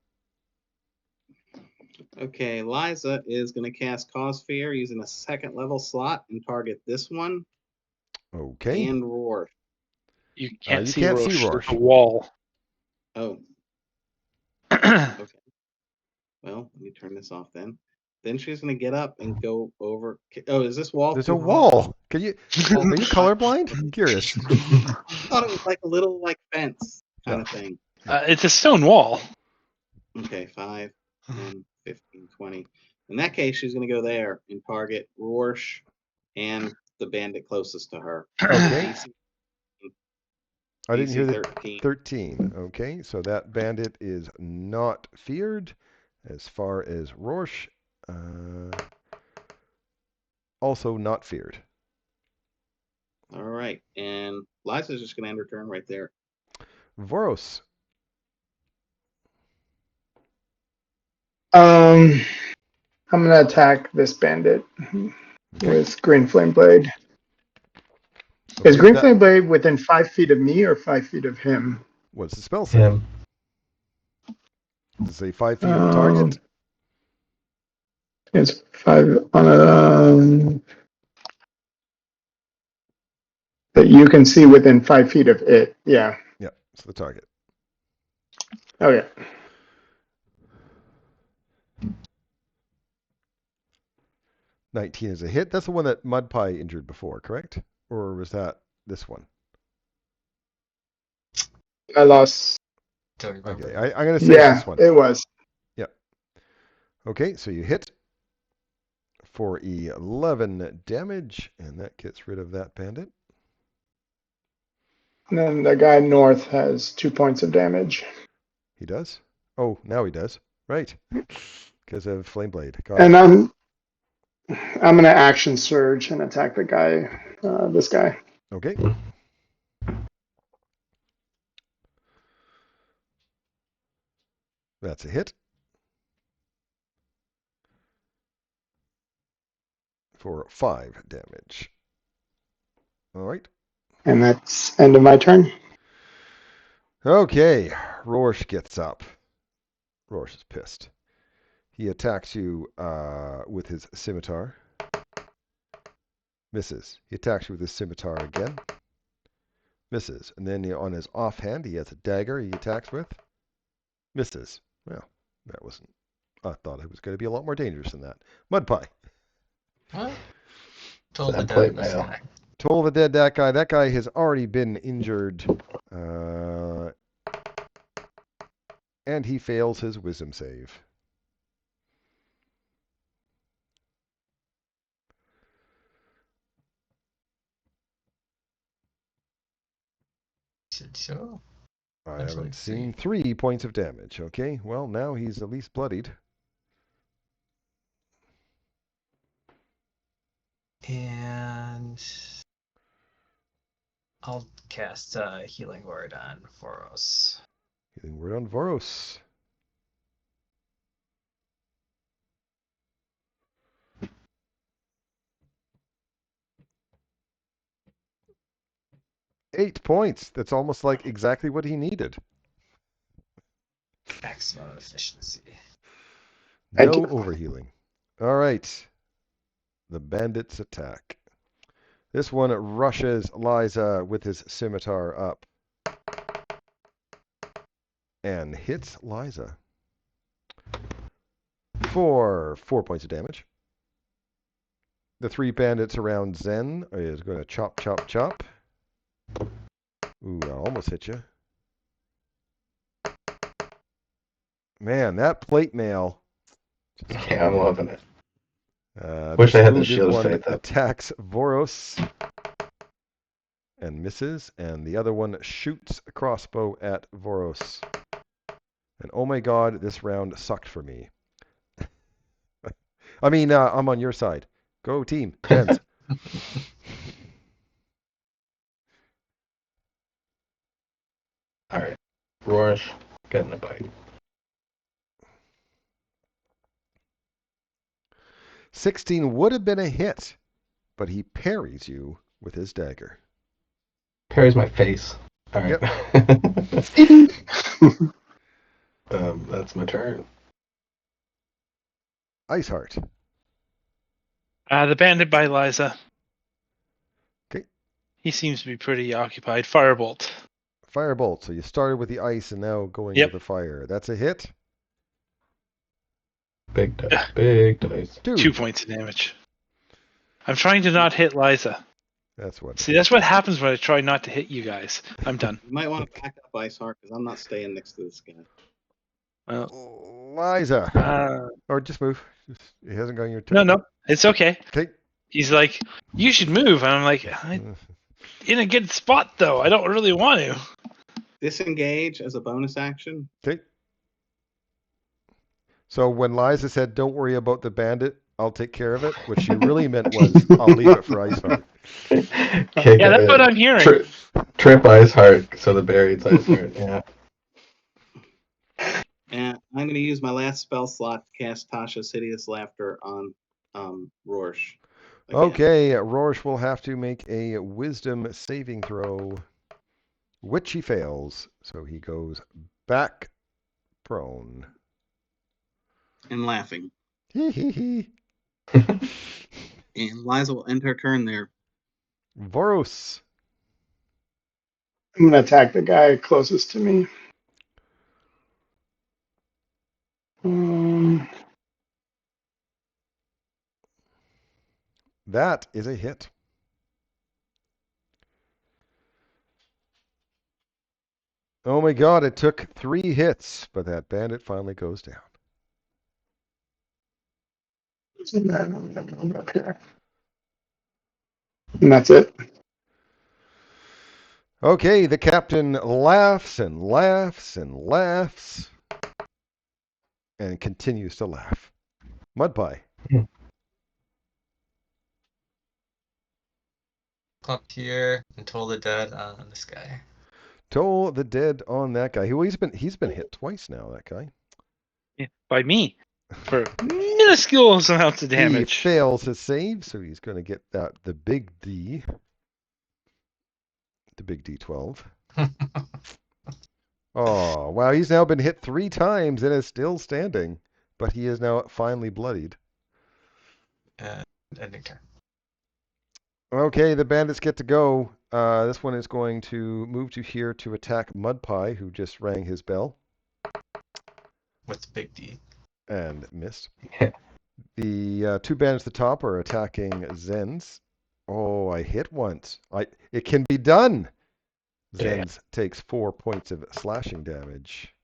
Okay, Liza is going to cast Cause Fear using a 2nd level slot and target this one Okay. and Roar. You can't you see can't Roche. see Roche. There's a wall. Oh, okay. Well, let me turn this off then. Then she's going to get up and go over. Oh, is this wall? There's too a high? wall. Are you Oh, colorblind? Curious. I thought it was like a little fence kind of thing. It's a stone wall. Okay, 5, 10, 15, 20. In that case, she's going to go there and target Rorsch and the bandit closest to her. Okay. DC I didn't hear the 13. 13. Okay, so that bandit is not feared. As far as Rorsch, also not feared. All right, and Liza's just going to end her turn right there. Voros. I'm gonna attack this bandit with Green Flame Blade. Okay, Is Green Flame Blade within 5 feet of me or 5 feet of him? What's the spell say? Him. Does it say 5 feet of the target? It's 5 on a that you can see within 5 feet of it. Yeah. Yeah, it's the target. Okay. $19 is a hit. That's the one that Mud Pie injured before, correct? Or was that this one? I lost. Don't remember. Okay, I'm going to say it's this one. It was. Yep. Okay, so you hit for 11 damage, and that gets rid of that bandit. And then the guy north has 2 points of damage. He does? Oh, now he does. Right. Because of Flame Blade. Got And it. I'm gonna action surge and attack the guy, this guy. Okay. That's a hit. For 5 damage. All right. And that's end of my turn. Okay. Rorsch gets up. Rorsch is pissed. He attacks you with his scimitar. Misses. He attacks you with his scimitar again. Misses. And then on his offhand, he has a dagger he attacks with. Misses. Well, that wasn't... I thought it was going to be a lot more dangerous than that. Mud Pie. What? Totally That plate done this mail. guy. Toll the dead, that guy. That guy has already been injured. And he fails his wisdom save. Should show. I That's haven't like seen 3 points of damage. Okay, well, now he's at least bloodied. And I'll cast a healing word on Voros. Healing word on Voros. Eight points. That's almost like exactly what he needed. Maximum efficiency. Thank No you. overhealing. All right. The bandits attack. This one rushes Liza with his scimitar up. And hits Liza. For 4 points of damage. The 3 bandits around Zen is going to chop, chop, chop. Ooh, I almost hit you. Man, that plate mail. Yeah, I'm loving it. Wish This I had the wounded shield of one faith up. attacks Voros and misses, and the other one shoots a crossbow at Voros. And oh my god, this round sucked for me. I mean, I'm on your side. Go team. Gens. All right, Roarish, getting a bite. 16 would have been a hit, but he parries you with his dagger. Parries my face. All right. That's my turn. Iceheart. The bandit by Liza. Okay. He seems to be pretty occupied. Firebolt. Firebolt. So you started with the ice and now going Yep. with the fire. That's a hit. Big dice. Big dice. 2 points of damage. I'm trying to not hit Liza. That's what. See, that's what happens when I try not to hit you guys. I'm done. You might want to back up Iceheart because I'm not staying next to this guy. Well, Liza. Or just move. It hasn't gone your turn. no, it's okay. Okay. He's like, you should move. And I'm like, I'm in a good spot, though. I don't really want to. Disengage as a bonus action. Okay. So when Liza said, don't worry about the bandit, I'll take care of it, what she really meant was, I'll leave it for Iceheart. Yeah, that's what I'm hearing. Trip Iceheart, so the buried Iceheart, yeah. And I'm going to use my last spell slot to cast Tasha's Hideous Laughter on Rorsch. Again. Okay, Rorsch will have to make a wisdom saving throw, which he fails. So he goes back prone. And laughing. Hee hee hee. And Liza will end her turn there. Voros. I'm going to attack the guy closest to me. That is a hit. Oh my god, it took 3 hits, but that bandit finally goes down. And then I'm going to move up here. And that's it. Okay, the captain laughs and laughs and laughs and continues to laugh. Mudpie. Up here and toll the dead on this guy. Toll the dead on that guy. Well, he's been hit twice now, that guy. Yeah, by me. For minuscule amounts of He damage. fails his save, so he's going to get the big D. The big D12. Oh, wow. He's now been hit 3 times and is still standing. But he is now finally bloodied. Ending turn. Okay, the bandits get to go. This one is going to move to here to attack Mudpie, who just rang his bell. With big D. And missed. The 2 bandits at the top are attacking Zens. Oh, I hit once. It can be done. Damn. Zenz takes 4 points of slashing damage.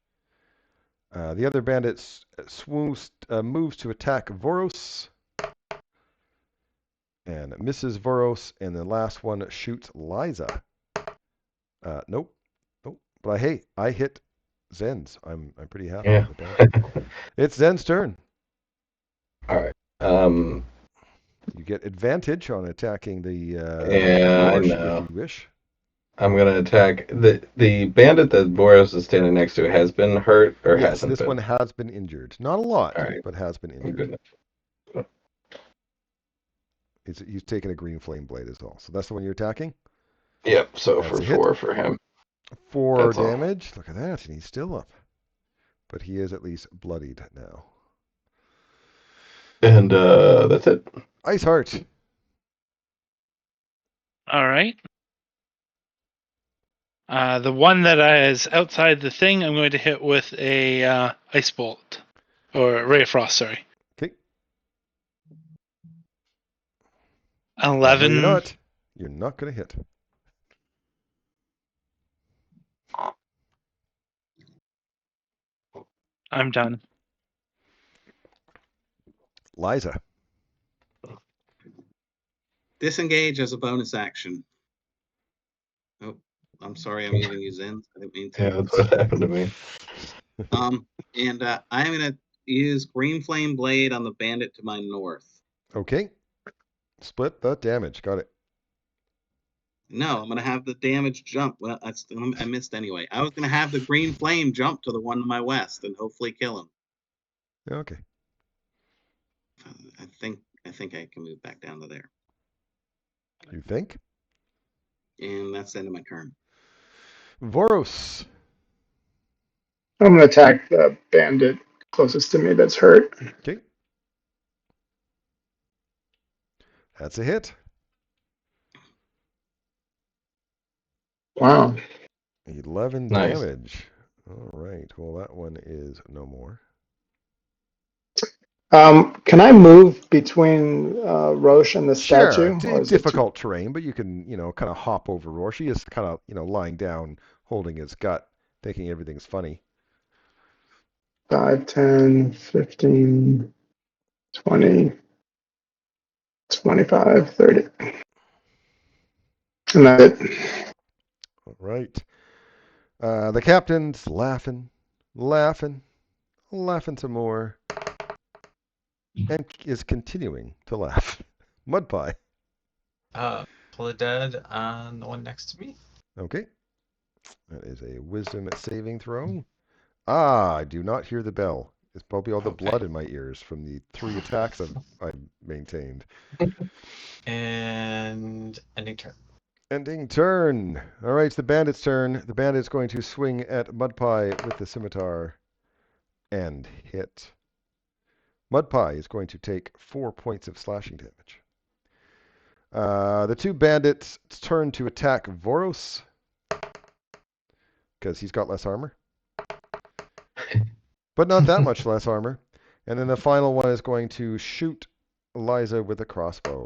The other bandit moves to attack Voros and misses Voros, and the last one shoots Liza. Nope. But I hit Zenz. I'm pretty happy Yeah. with the bandit. It's Zen's turn. All right. You get advantage on attacking the Yeah, I Rorsch know. if you wish. I'm gonna attack the bandit that Boris is standing next to. Has been hurt or Yes, hasn't this been? one has been injured. Not a lot, All right. but has been I'm injured. good. He's taken a green flame blade as well. So that's the one you're attacking? Yep. So That's for a hit. 4 for him. 4 That's all. damage. Look at that. And he's still up. But he is at least bloodied now. And that's it. Ice Heart. All right. The one that is outside the thing, I'm going to hit with a ice bolt or ray of frost. Sorry. Okay. 11. No, you're not. You're not going to hit. I'm done. Liza. Disengage as a bonus action. Oh, I'm sorry, I'm using you, Zen. I didn't mean to. Yeah, that's what happened to me. And I'm gonna use Green Flame Blade on the bandit to my north. Okay. Split the damage. Got it. No, I'm gonna have the damage jump. Well, I missed anyway. I was gonna have the Green Flame jump to the one to my west and hopefully kill him. Okay. I think I can move back down to there. You think? And that's the end of my turn. Voros. I'm going to attack the bandit closest to me that's hurt. Okay. That's a hit. Wow. 11 Nice. damage. All right. Well, that one is no more. Can I move between Roche and the statue? Sure. Or is it Difficult terrain, but you can, kind of hop over Roar. She is kind of, lying down, holding his gut, thinking everything's funny. 5, 10, 15, 20, 25, 30. And that's it. All right. The captain's laughing some more, and is continuing to laugh. Mud pie. Pull a dead on the one next to me. Okay. That is a wisdom saving throw. I do not hear the bell. It's probably all the Okay. blood in my ears from the 3 attacks I've maintained. And ending turn. Ending turn. All right, it's the bandit's turn. The bandit's going to swing at Mudpie with the scimitar and hit. Mudpie is going to take 4 points of slashing damage. The 2 bandits turn to attack Voros because he's got less armor. But not that much less armor. And then the final one is going to shoot Liza with a crossbow.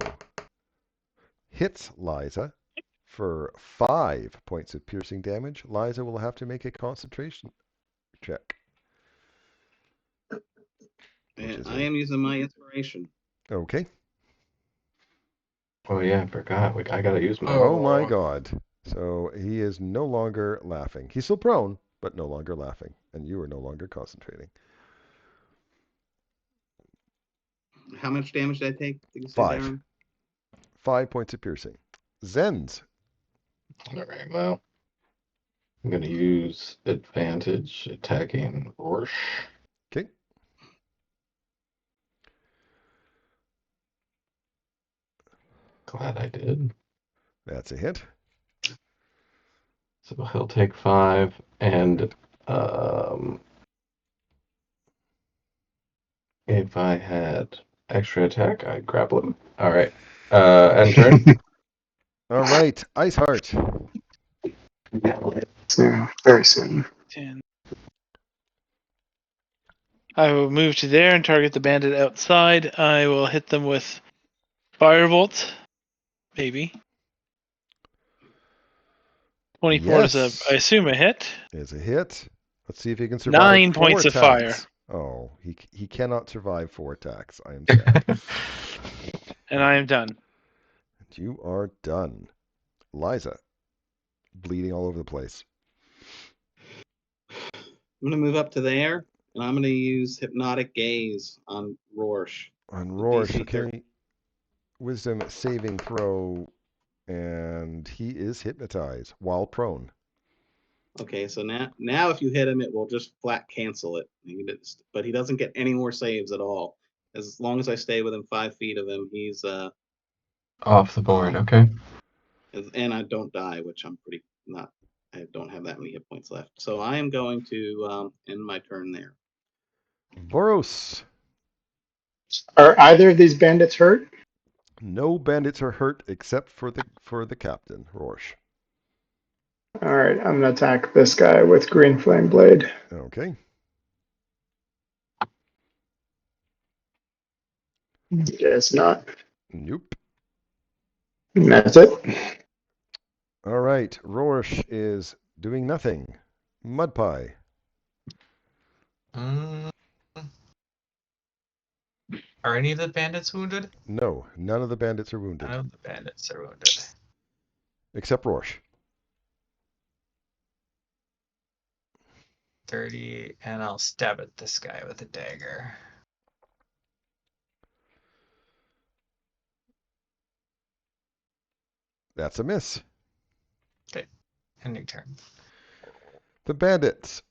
Hits Liza for 5 points of piercing damage. Liza will have to make a concentration check. And I am using my inspiration. Okay. Oh yeah, I forgot. I gotta use my. Oh my god. So he is no longer laughing. He's still prone, but no longer laughing. And you are no longer concentrating. How much damage did I take? Did you say, 5. Darren? 5 points of piercing. Zen's. All right. Well, I'm gonna use advantage attacking Rorsch. Okay. Glad I did. That's a hit. So he'll take 5, and if I had extra attack, I'd grapple him. All right. End turn. All right. Ice Heart. Soon, very soon. 10. I will move to there and target the bandit outside. I will hit them with firebolt maybe. 24 is Yes. I assume, a hit. Is a hit. Let's see if he can survive 9 4 points of fire. attacks. Oh, he cannot survive 4 attacks. I am sad. And I am done. You are done. Liza, bleeding all over the place. I'm gonna move up to there, and I'm gonna use hypnotic gaze on Rorsch. On The Rorsch, DC okay. Wisdom saving throw, and he is hypnotized while prone. Okay, so now if you hit him, it will just flat cancel it. But he doesn't get any more saves at all. As long as I stay within 5 feet of him, he's Off the board, okay. and I don't die, which I'm pretty not. I don't have that many hit points left, so I am going to end my turn there. Voros. Are either of these bandits hurt? No bandits are hurt except for the captain, Rorsch. All right, I'm gonna attack this guy with green flame blade. Okay. Guess not. Nope. And that's it. All right. Rorsch is doing nothing. Mudpie. Mm. Are any of the bandits wounded? No, none of the bandits are wounded. None of the bandits are wounded. Except Rorsch. 30, and I'll stab at this guy with a dagger. That's a miss. Okay, ending turn. The bandits.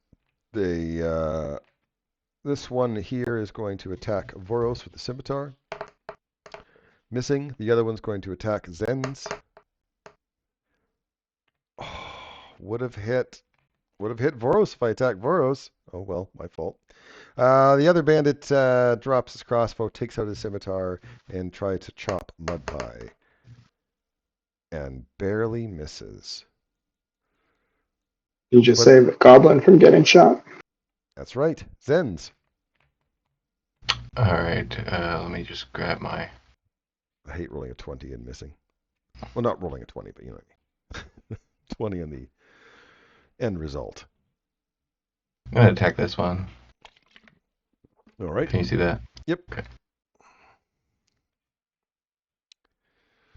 This one here is going to attack Voros with the scimitar. Missing. The other one's going to attack Zen's. Oh, would have hit Voros if I attacked Voros. Oh well, my fault. The other bandit drops his crossbow, takes out his scimitar, and tries to chop Mudpie. And barely misses. You just But- save the goblin from getting shot. That's right. Zen's. Alright, let me just grab my... I hate rolling a 20 and missing. Well, not rolling a 20, but you know what I mean. 20 on the end result. I'm gonna attack this one. All right. Can you see that? Yep. Okay.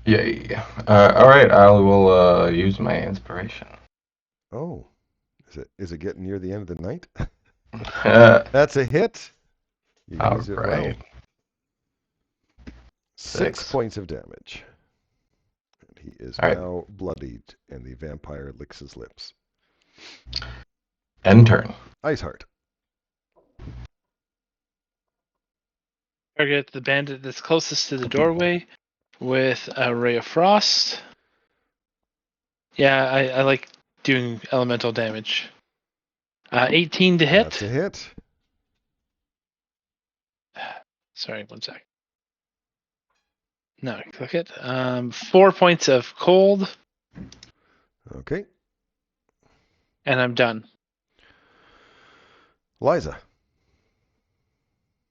Yay. Alright, I will use my inspiration. Oh. Is it getting near the end of the night? Uh, That's a hit. You All use it well. right. 6 points of damage. And he is All right. now bloodied, and the vampire licks his lips. End turn. Iceheart. Target the bandit that's closest to the doorway with a ray of frost. Yeah, I like doing elemental damage. 18 to hit. That's a hit. Sorry, one sec. No, click it. 4 points of cold, Okay. and I'm done. Liza.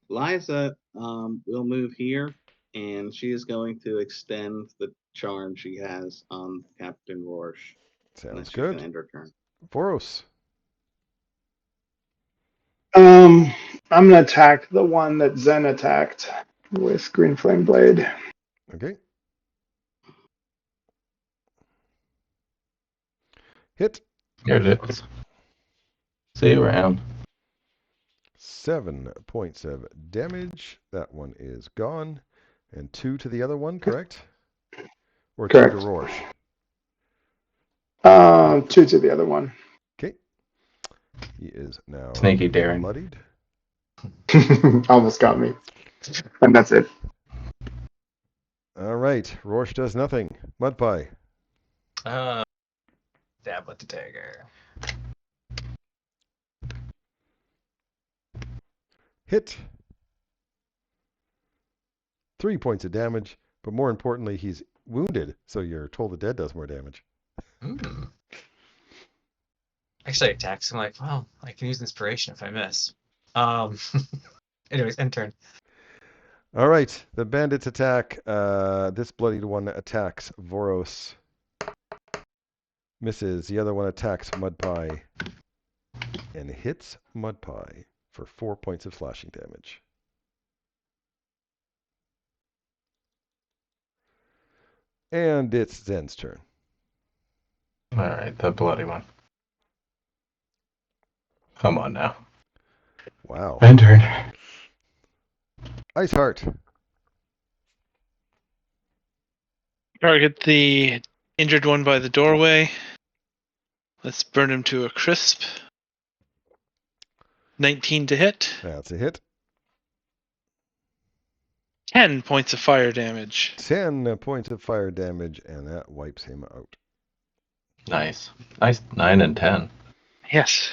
Liza will move here, and she is going to extend the charm she has on Captain Rorsch. And then Sounds she's gonna good. end her turn. Voros. I'm gonna attack the one that Zen attacked with green flame blade. Okay. Hit. Here it is. See you around. 7 points of damage. That one is gone. And 2 to the other one, correct? Or 2 Correct. to Rorsch. 2 to the other one. Okay. He is now Sneaky Darren. bloodied. Almost got me. And that's it. All right. Rorsch does nothing. Mudpie. Stab with the dagger. Hit. 3 points of damage. But more importantly, he's wounded. So your Toll the Dead does more damage. Mm. Actually, I attacks. I'm like, well, I can use inspiration if I miss. Anyways, end turn. All right, the bandits attack. This bloodied one attacks Voros. Misses. The other one attacks Mudpie. And hits Mudpie for 4 points of slashing damage. And it's Zen's turn. All right, the bloody one. Come on now. Wow. End turn. Ice Heart. Target the injured one by the doorway. Let's burn him to a crisp. 19 to hit. That's a hit. 10 points of fire damage. 10 points of fire damage, and that wipes him out. Nice. Nice 9 and 10. Yes.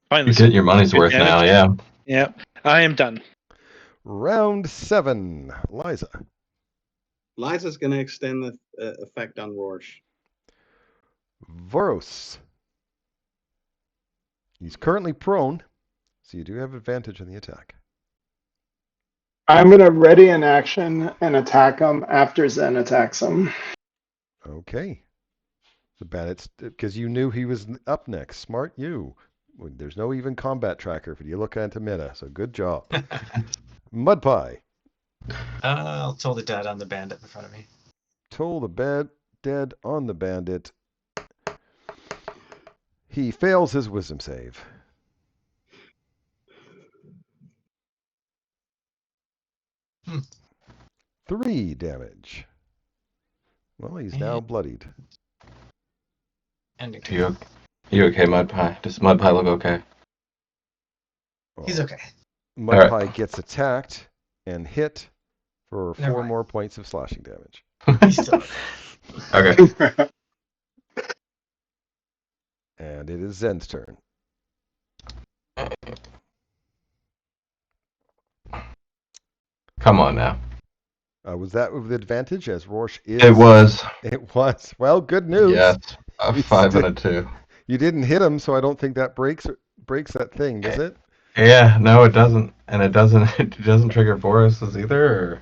Finally. You get your money's good worth damage. now, yeah. Yep. I am done. Round 7. Liza. Liza's going to extend the effect on Rorsch. Voros. He's currently prone, so you do have advantage on the attack. I'm going to ready an action and attack him after Zen attacks him. Okay. The bandits, because you knew he was up next. Smart you. There's no even combat tracker if you look into meta, so good job. Mudpie. I'll toll the dead on the bandit in front of me. Toll the dead on the bandit. He fails his wisdom save. Hmm. 3 damage. Well, he's now bloodied. Ending. You okay, Mudpie? Does Mudpie look okay? He's okay. Mudpie Alright. gets attacked and hit for Never 4 mind. more points of slashing damage. He's still okay. Okay. And it is Zen's turn. Come on now. Was that with advantage as Rorsch is? It was. It was. Well, good news. Yes. A He's 5 still- and a 2. You didn't hit him, so I don't think that breaks that thing, does it? Yeah, no, it doesn't. And it doesn't trigger Boris's either,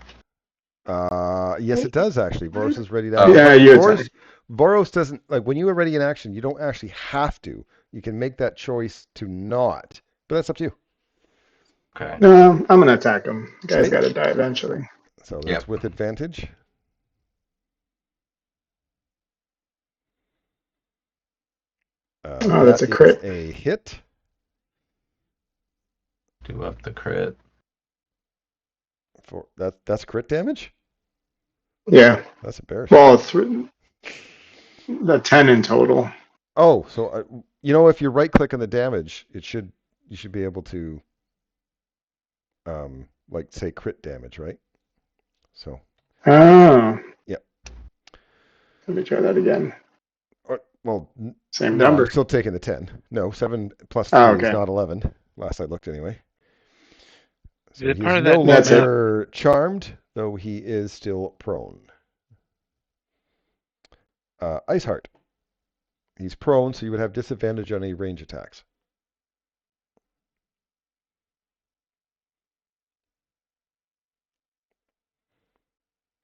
or? Yes, it does actually. Boros is ready to Oh. act. Yeah, you Boros, attack. Boros doesn't, like, when you are ready in action, you don't actually have to. You can make that choice to not. But that's up to you. Okay. No, I'm going to attack him. The guy's Okay. got to die eventually. So that's Yep. with advantage. Oh, that's a that is crit. a hit. Do up the crit. For that's crit damage? Yeah. That's embarrassing. Well, the 10 in total. Oh, so if you right click on the damage, you should be able to like say crit damage, right? So Oh. Yep. Let me try that again. no, Same number. I'm still taking the 10. No, 7 plus 3 Oh, is okay. not 11. Last I looked anyway. So Is it he's part of no that- That's it. longer charmed, though he is still prone. Ice Heart. He's prone, so you would have disadvantage on any range attacks.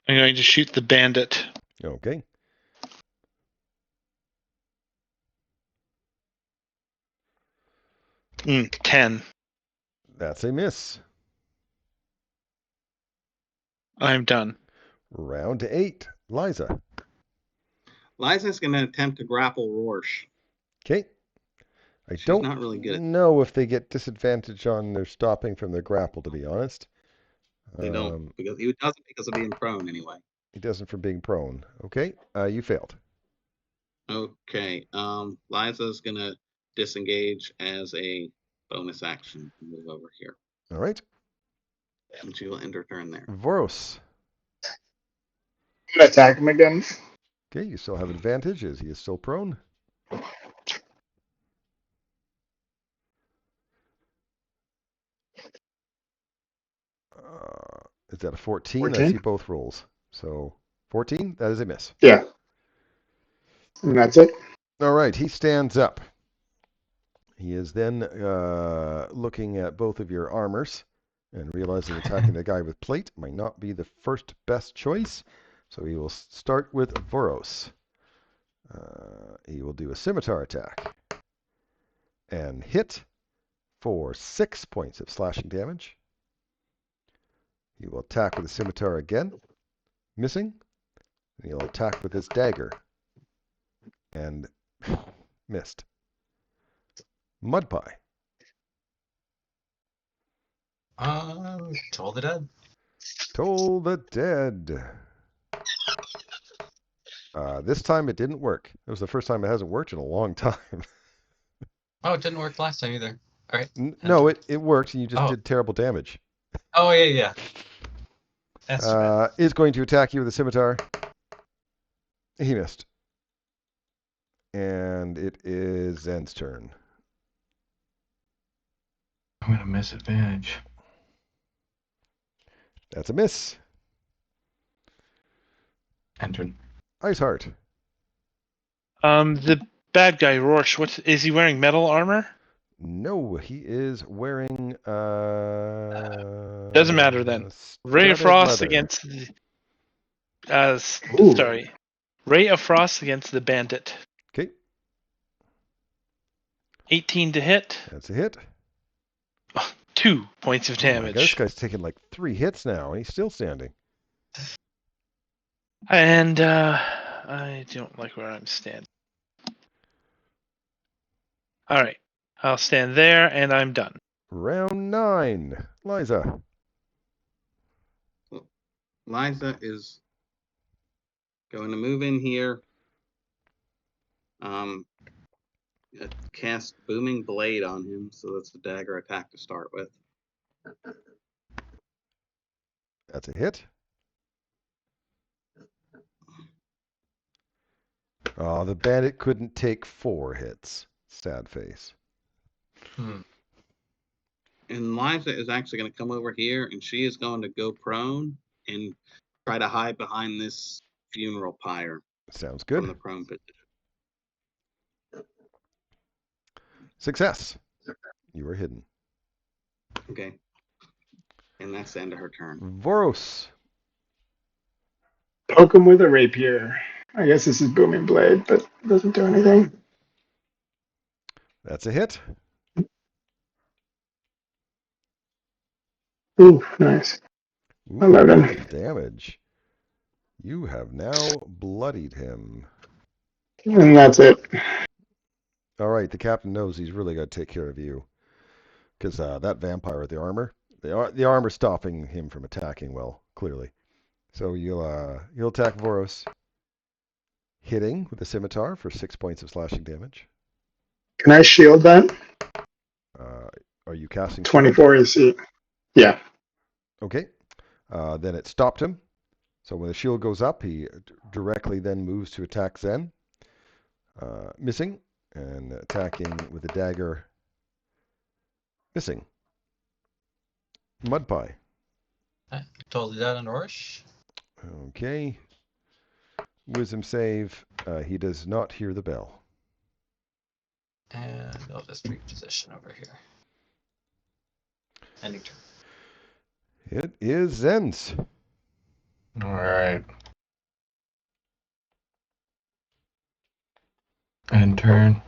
I'm going to shoot the bandit. Okay. Mm, 10. That's a miss. I'm done. Round 8. Liza. Liza's going to attempt to grapple Rorsch. Okay. I She's don't not really good at know if they get disadvantage on their stopping from their grapple, to be honest. They don't, because he doesn't because of being prone anyway. He doesn't for being prone. Okay. You failed. Okay. Liza's going to disengage as a bonus action and move over here. All right. And she will end her turn there. Voros. I'm going to attack him again. Okay, you still have advantage as he is still prone. Is that a 14? I 14? see both rolls. So 14, that is a miss. Yeah. And that's it. All right, he stands up. He is then looking at both of your armors And realizing attacking the guy with plate might not be the first best choice, so he will start with Voros. He will do a scimitar attack and hit for 6 points of slashing damage. He will attack with a scimitar again, missing. And he'll attack with his dagger and missed. Mud pie. Toll the Dead. Toll the Dead. This time it didn't work. It was the first time it hasn't worked in a long time. Oh, it didn't work last time either. All right. No, it worked, and you just did terrible damage. Oh, yeah. That's right. Is going to attack you with a scimitar. He missed. And it is Zen's turn. I'm going to miss advantage. That's a miss. Entered. Ice Heart. The bad guy, Rorsch, what is he wearing? Metal armor? No, he is wearing Doesn't matter then. Ray of studded Frost leather. against the Ooh. sorry. Ray of Frost against the bandit. Okay, 18 to hit. that's a hit. 2 points of Oh my God, this damage. guy's taking like 3 hits now, and he's still standing. And I don't like where I'm standing. All right. I'll stand there, and I'm done. Round 9. Liza. Liza is going to move in here. Cast Booming Blade on him, so that's a dagger attack to start with. That's a hit. Oh, the bandit couldn't take 4 hits. Sad face. And Liza is actually going to come over here, and she is going to go prone and try to hide behind this funeral pyre Sounds from the good. prone position. Success. You are hidden. Okay. And that's the end of her turn. Voros. Poke him with a rapier. I guess this is Booming Blade, but it doesn't do anything. That's a hit. Ooh, nice. Ooh, 11. damage. You have now bloodied him. And that's it. All right, the captain knows he's really got to take care of you. Because that vampire with the armor, the armor's stopping him from attacking well, clearly. So you'll attack Voros, hitting with a scimitar for 6 points of slashing damage. Can I shield that? Are you casting? 24 AC. Yeah. Okay. Then it stopped him. So when the shield goes up, he directly then moves to attack Zen. Missing. And attacking with a dagger. Missing. Mud pie. Toll the Dead on Rorsch. Okay. Wisdom save. He does not hear the bell. And I'll just reposition over here. Ending turn. It is Zen's. All right. End turn.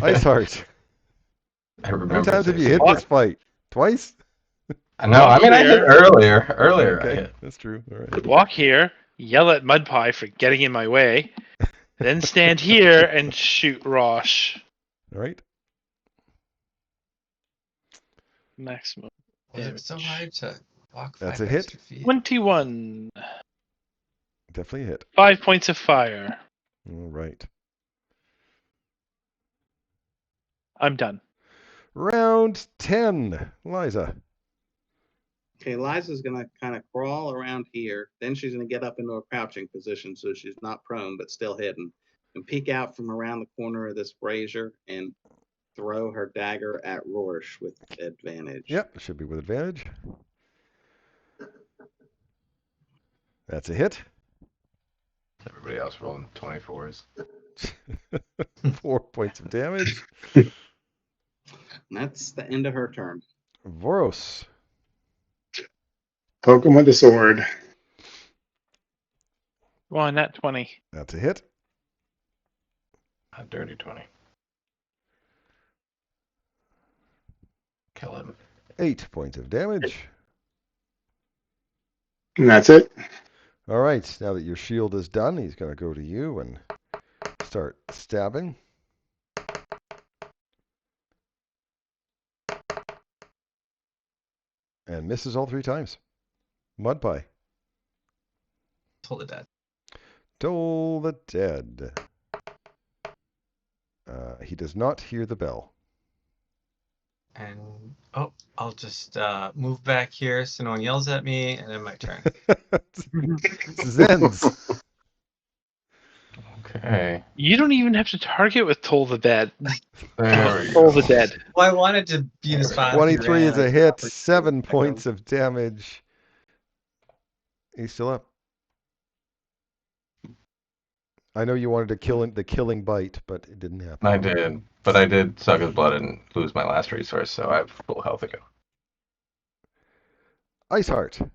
Ice Heart. I How remember. many times have you this. hit this fight? Twice? No, I mean I hit earlier. Earlier I Okay, hit. that's true. All right. Walk here, yell at Mudpie for getting in my way, then stand here and shoot Rosh. All right. Maximum. Was it so hard to walk 5 That's a hit. extra feet? 21. Definitely a hit. 5 points of fire. All right. I'm done. Round 10. Liza. Okay, Liza's going to kind of crawl around here. Then she's going to get up into a crouching position so she's not prone but still hidden. And peek out from around the corner of this brazier and throw her dagger at Rorsch with advantage. Yep, should be with advantage. That's a hit. Everybody else rolling 24s. 4 points of damage. That's the end of her turn. Voros. Poke him with the sword. Go on, that 20. That's a hit. A dirty 20. Kill him. 8 points of damage. And that's it. All right, now that your shield is done, he's going to go to you and start stabbing. And misses all 3 times. Mud pie. Told it that. Toll the dead. He does not hear the bell. And I'll just move back here so no one yells at me, and then my turn. Zens. Okay. You don't even have to target with Toll the Dead. There we Toll go. the Dead. Well, I wanted to be in a spot. if he 23 ran, is a I could hit. probably 7 pick him. points of damage. He's still up. I know you wanted to kill the killing bite, but it didn't happen. I did, but I did suck his blood and lose my last resource, so I have full health again. Iceheart.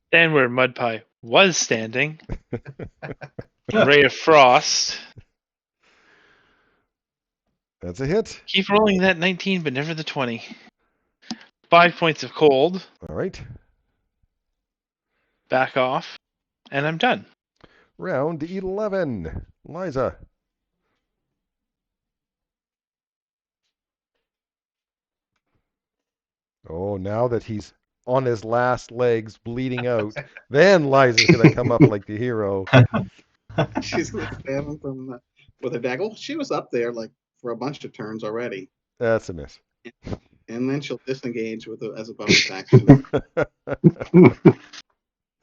Stand where Mud Pie was standing. Ray of Frost. That's a hit. Keep rolling that 19, but never the 20. 5 points of cold. All right. Back off. And I'm done. Round 11. Liza. Oh, now that he's on his last legs, bleeding out, then Liza's going to come up like the hero. She's gonna stab him from with a dagger. Well, she was up there like for a bunch of turns already, That's a miss. and then she'll disengage with as a bonus action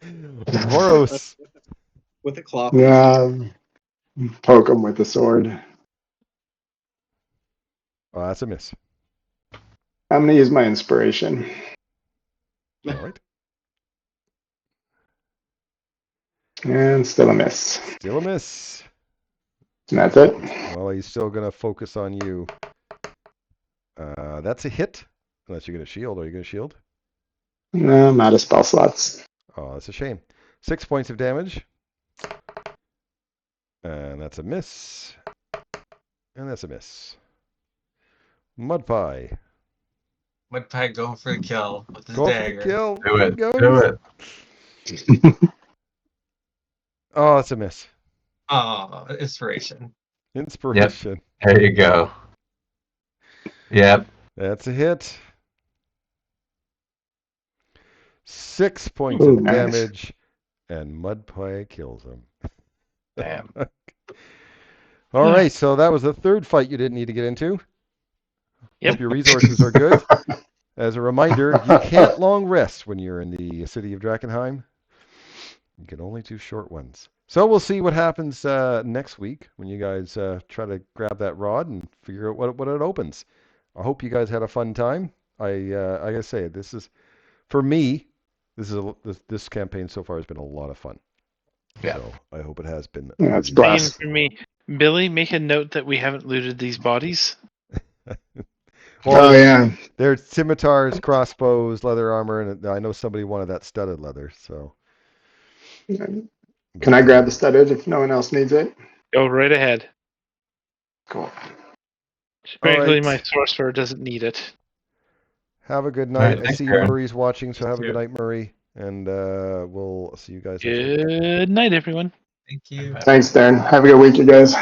Voros. with a claw. Yeah. Poke him with the sword. Oh, that's a miss. I'm going to use my inspiration. All right. And still a miss. Still a miss. And that's it. Well, he's still going to focus on you. That's a hit. Unless you're going to shield. Are you going to shield? No, I'm out of spell slots. Oh, that's a shame. 6 points of damage. And that's a miss. And that's a miss. Mud Pie. Mud Pie going for the kill with his Go for dagger. the kill. Do There it. goes. Do it. Oh, that's a miss. Oh, inspiration. Inspiration. There you go. Yep. That's a hit. 6 points Ooh, of nice. damage. And Mud Pie kills him. Damn. All right, so that was the third fight you didn't need to get into. Yep. Hope your resources are good. As a reminder, you can't long rest when you're in the city of Drakkenheim. You can only do short ones. So we'll see what happens next week when you guys try to grab that rod and figure out what it opens. I hope you guys had a fun time. I gotta say, this is, for me, this campaign so far has been a lot of fun. Yeah. So I hope it has been. Yeah, it's for you. blast. And for me, Billy, make a note that we haven't looted these bodies. Oh, yeah. They're scimitars, crossbows, leather armor, and I know somebody wanted that studded leather. So Can I grab the studded if no one else needs it? Go right ahead. Cool. Frankly, right. my sorcerer doesn't need it. Have a good All right, night. I thanks, see Karen. Murray's watching, so have a You good too. night, Murray. And we'll see you guys next week. Good night, everyone. Thank you. Thanks, Darren. Have a good week, you guys.